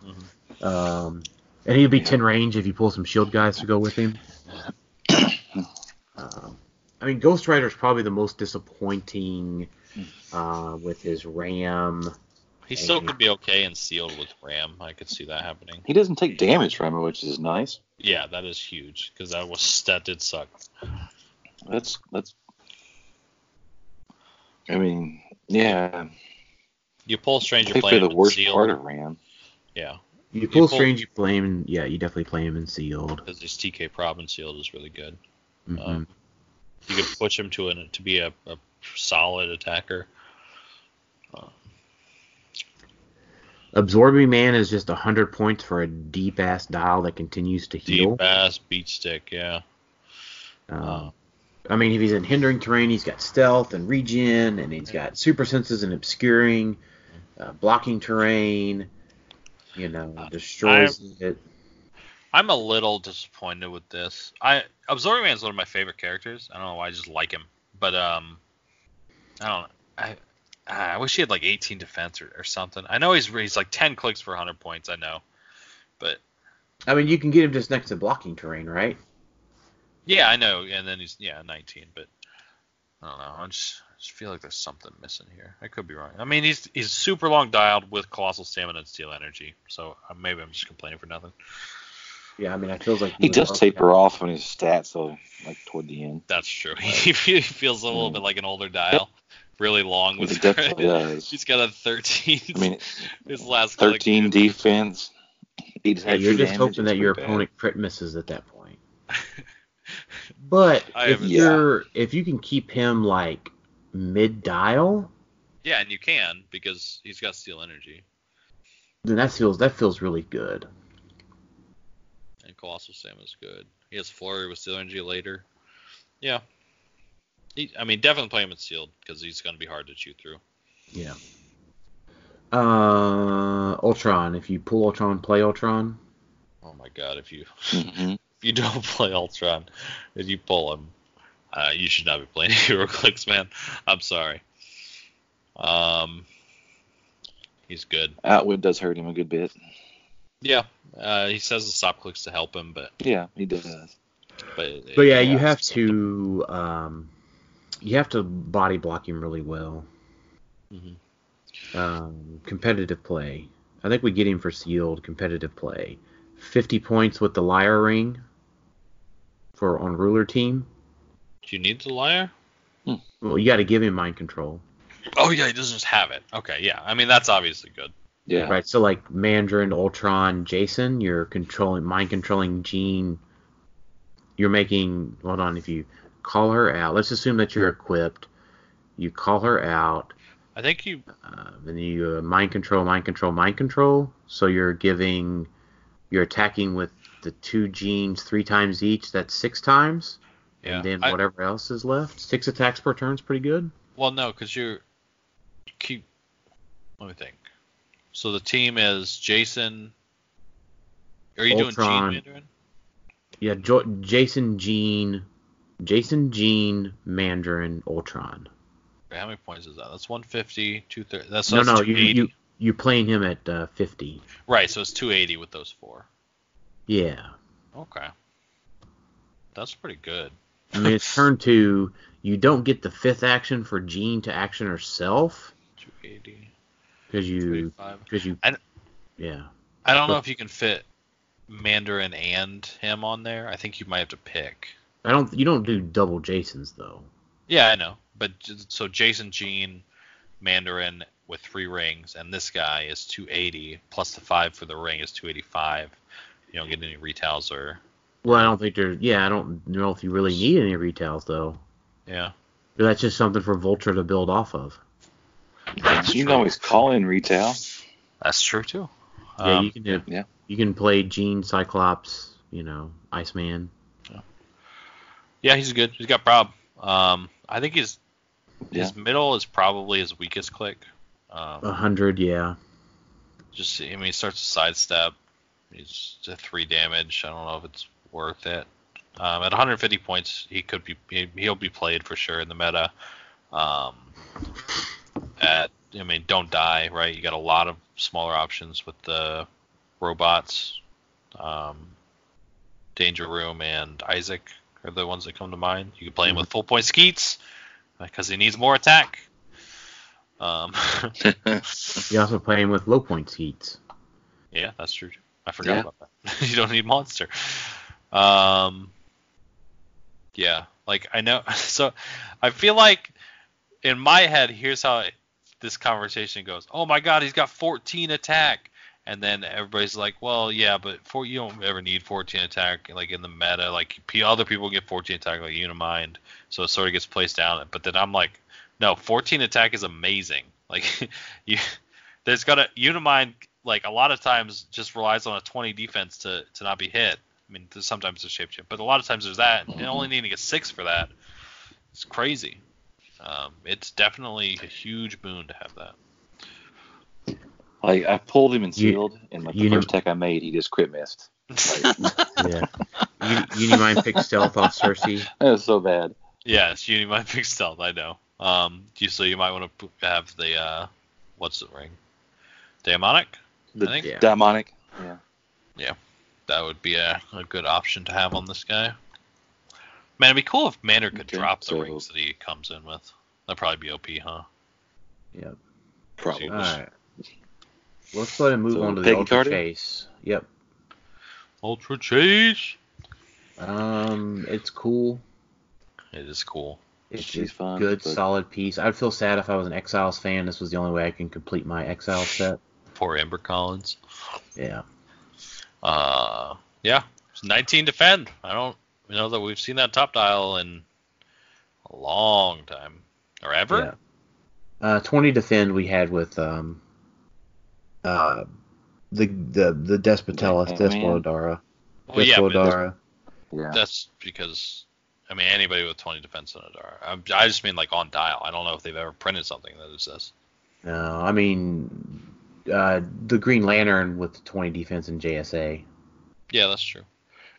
And he'd be 10 range if you pull some shield guys to go with him. Ghost Rider's probably the most disappointing with his RAM. He still could be okay in sealed with RAM. I could see that happening. He doesn't take damage from it, which is nice. Yeah, that is huge because that did suck. That's. Yeah. You pull Strange, you're Take playing the worst sealed. part of RAM. Yeah. You pull Strange, you play him. Yeah, you definitely play him in sealed. Because his TK prob in sealed is really good. Mm-hmm. You could push him to be a solid attacker. Absorbing Man is just 100 points for a deep ass dial that continues to heal. Deep ass beat stick, yeah. If he's in hindering terrain, he's got stealth and regen, and he's got super senses and obscuring, blocking terrain. Destroys it. I'm a little disappointed with this. Absorbing Man is one of my favorite characters. I don't know why, I just like him. But I don't know. I wish he had like 18 defense or something. I know he's like 10 clicks for 100 points. I know, but you can get him just next to blocking terrain, right? Yeah, I know. And then he's 19. But I don't know. I just feel like there's something missing here. I could be wrong. He's super long dialed with colossal stamina and steel energy. So maybe I'm just complaining for nothing. Yeah, I feel like he does taper off on his stats, though, like toward the end. That's true. He feels a little bit like an older dial. Really long with it. Definitely does. He's got a 13. His last 13 defense. You're just hoping that your opponent crit misses at that point. But if you can keep him like mid dial. Yeah, and you can because he's got steel energy. Then that feels really good. And colossal stamina is good. He has flurry with steel energy later. Yeah. Definitely play him in sealed because he's going to be hard to chew through. Yeah. Ultron. If you pull Ultron, play Ultron. Oh my God! If you don't play Ultron, if you pull him, you should not be playing HeroClix, man. I'm sorry. He's good. Outwit does hurt him a good bit. Yeah. He says the stop clicks to help him, but Yeah, he does. but yeah, you have to body block him really well. Competitive play. I think we get him for sealed competitive play. 50 points with the liar ring on ruler team. Do you need the liar? Well, you got to give him mind control. Oh yeah, he doesn't just have it. Okay, yeah. I mean that's obviously good. Yeah. Right. So like Mandarin, Ultron, Jason, you're mind controlling Jean. You're making. Hold on. If you call her out, let's assume that you're equipped. You call her out. I think you. Then you mind control. So you're attacking with the 2 genes 3 times each. That's 6 times. Yeah. And then whatever else is left. 6 attacks per turn is pretty good. Well, no, because you keep. Let me think. So the team is Jason. Are you Ultron, doing Jean Mandarin? Yeah, Jason, Jean, Mandarin, Ultron. Okay, how many points is that? That's 150, 230. That's No, 280. you playing him at 50. Right, so it's 280 with those 4. Yeah. Okay. That's pretty good. I mean, it's turn 2. You don't get the 5th action for Jean to action herself. 280. Because you. Yeah. I don't know if you can fit Mandarin and him on there. I think you might have to pick. You don't do double Jasons though. Yeah, I know. But so Jason, Jean, Mandarin with 3 rings, and this guy is 280 plus the 5 for the ring is 285. You don't get any retails or. Well, I don't think there's. Yeah, I don't know if you really need any retails though. Yeah. That's just something for Vulture to build off of. You can always call in retail. That's true too. Yeah, you can do. Yeah. You can play Jean, Cyclops, Iceman. Yeah, he's good. He's got prob. I think his middle is probably his weakest click. 100, yeah. He starts to sidestep. He's to 3 damage. I don't know if it's worth it. At 150 points, he'll be played for sure in the meta. Don't die, right? You got a lot of smaller options with the robots. Danger Room and Isaac are the ones that come to mind. You can play him with full point Skeets because he needs more attack. You also play him with low point Skeets. Yeah, that's true. I forgot about that. You don't need monster. Yeah, like I know. So I feel like in my head, here's how this conversation goes. Oh my God, he's got 14 attack. And then everybody's like, well, yeah, but you don't ever need 14 attack like in the meta. Like other people get 14 attack like Unimind, so it sort of gets placed down. But then I'm like, no, 14 attack is amazing. Like there's got a Unimind like a lot of times just relies on a 20 defense to not be hit. I mean, sometimes there's shape shift, but a lot of times there's that, and only needing a 6 for that. It's crazy. It's definitely a huge boon to have that. Like I pulled him in sealed, and like the first tech I made, he just crit missed. Yeah. Unimind picked stealth off Cersei. That was so bad. Yes, Unimind picked stealth. I know. So you might want to have the what's the ring? Daemonic. Daemonic. Yeah. Yeah, that would be a good option to have on this guy. Man, it'd be cool if Mander could drop the rings that he comes in with. That'd probably be OP, huh? Yep. Probably. All right. Let's let him move on to the Ultra Chase. Yep. Ultra Chase. It's cool. It is cool. It's a fun, good, solid piece. I'd feel sad if I was an Exiles fan. This was the only way I can complete my Exiles set. Poor Ember Collins. Yeah. Yeah. It's 19 defend. I don't know that we've seen that top dial in a long time. Or ever? Yeah. 20 defend we had with the Despotella. Well, yeah, that's because anybody with 20 defense on Adara. I just mean like on dial. I don't know if they've ever printed something that is this. No, the Green Lantern with the 20 defense in JSA. Yeah, that's true.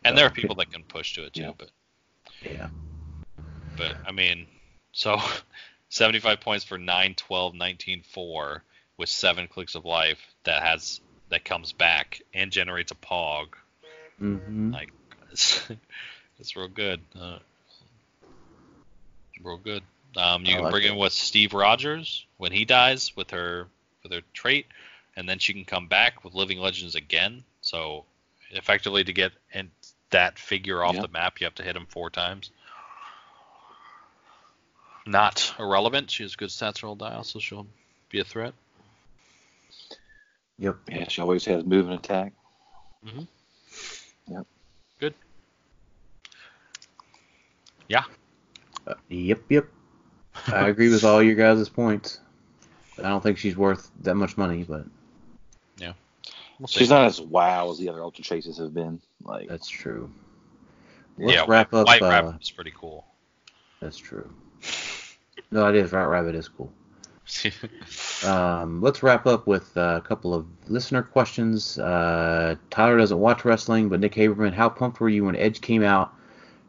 And there are people that can push to it too, but yeah. But so 75 points for 9, 12, 19, 4 with 7 clicks of life that comes back and generates a Pog. Mm-hmm. Like, it's real good. Real good. You can bring in with Steve Rogers when he dies with her trait, and then she can come back with Living Legends again. So effectively, to get that figure off the map, you have to hit him 4 times. Not irrelevant. She has good stats roll die, so she'll be a threat. Yep. Yeah, she always has move and attack. Mm-hmm. Yep. Good. Yeah. Yep. I agree with all your guys' points. I don't think she's worth that much money, but yeah, she's not as wow as the other Ultra Chases have been. Like, that's true. Let's wrap up. White Rabbit is pretty cool. That's true. No, it is. White Rabbit is cool. Let's wrap up with a couple of listener questions. Tyler doesn't watch wrestling, but Nick Haberman, how pumped were you when Edge came out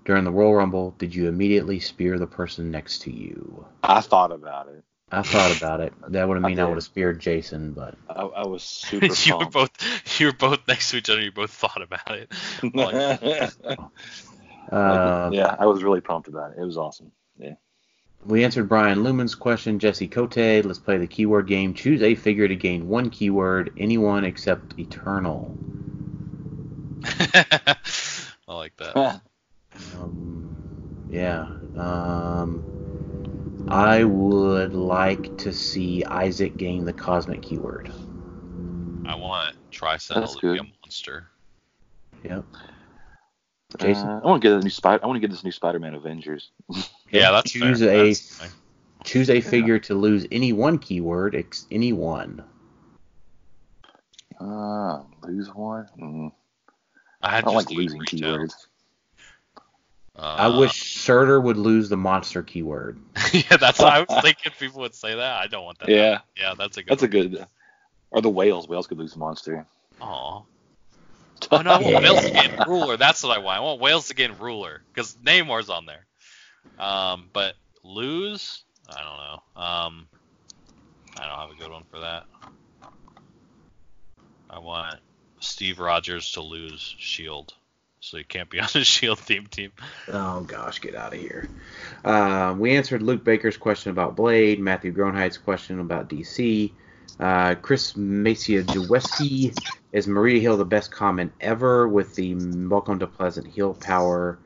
during the Royal Rumble? Did you immediately spear the person next to you? I thought about it. That would have mean I would have speared Jason, but I was super pumped. You were both next to each other. You both thought about it. Yeah, I was really pumped about it. It was awesome. Yeah. We answered Brian Lumen's question. Jesse Cote, let's play the keyword game. Choose a figure to gain 1 keyword. Anyone except Eternal. I like that. Yeah. I would like to see Isaac gain the Cosmic keyword. I want Tri-Sentinel to be a monster. Yep. Jason? I want to get this new Spider-Man Avengers. Yeah, that's fair. Choose a figure to lose any 1 keyword. Any one. Lose one? I don't like losing keywords. I wish Surtur would lose the monster keyword. Yeah, that's what I was thinking. People would say that. I don't want that. Yeah. Yeah, that's a good. A good. Or the whales. Whales could lose the monster. Aw. Oh no, I want Whales to gain Ruler. That's what I want. I want Whales to gain Ruler because Namor's on there. But lose, I don't know. I don't have a good one for that. I want Steve Rogers to lose Shield, so he can't be on the Shield team. Oh gosh, get out of here. We answered Luke Baker's question about Blade, Matthew Gronheid's question about DC. Chris Maciejewski, is Maria Hill the best comment ever with the Welcome to Pleasant Hill power?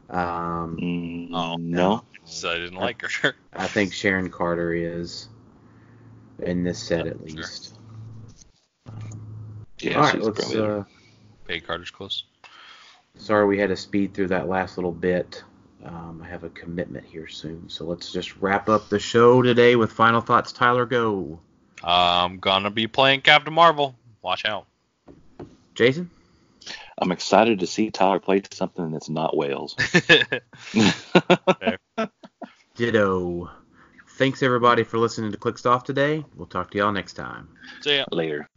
No. So I didn't like her. I think Sharon Carter is, in this set at least. Yeah, all right, let's. Peggy Carter's close. Sorry we had to speed through that last little bit. I have a commitment here soon, so let's just wrap up the show today with final thoughts. Tyler, go. I'm gonna be playing Captain Marvel. Watch out. Jason? I'm excited to see Tyler play something that's not whales. Ditto. Thanks everybody for listening to Clickstuff today. We'll talk to y'all next time. See ya. Later.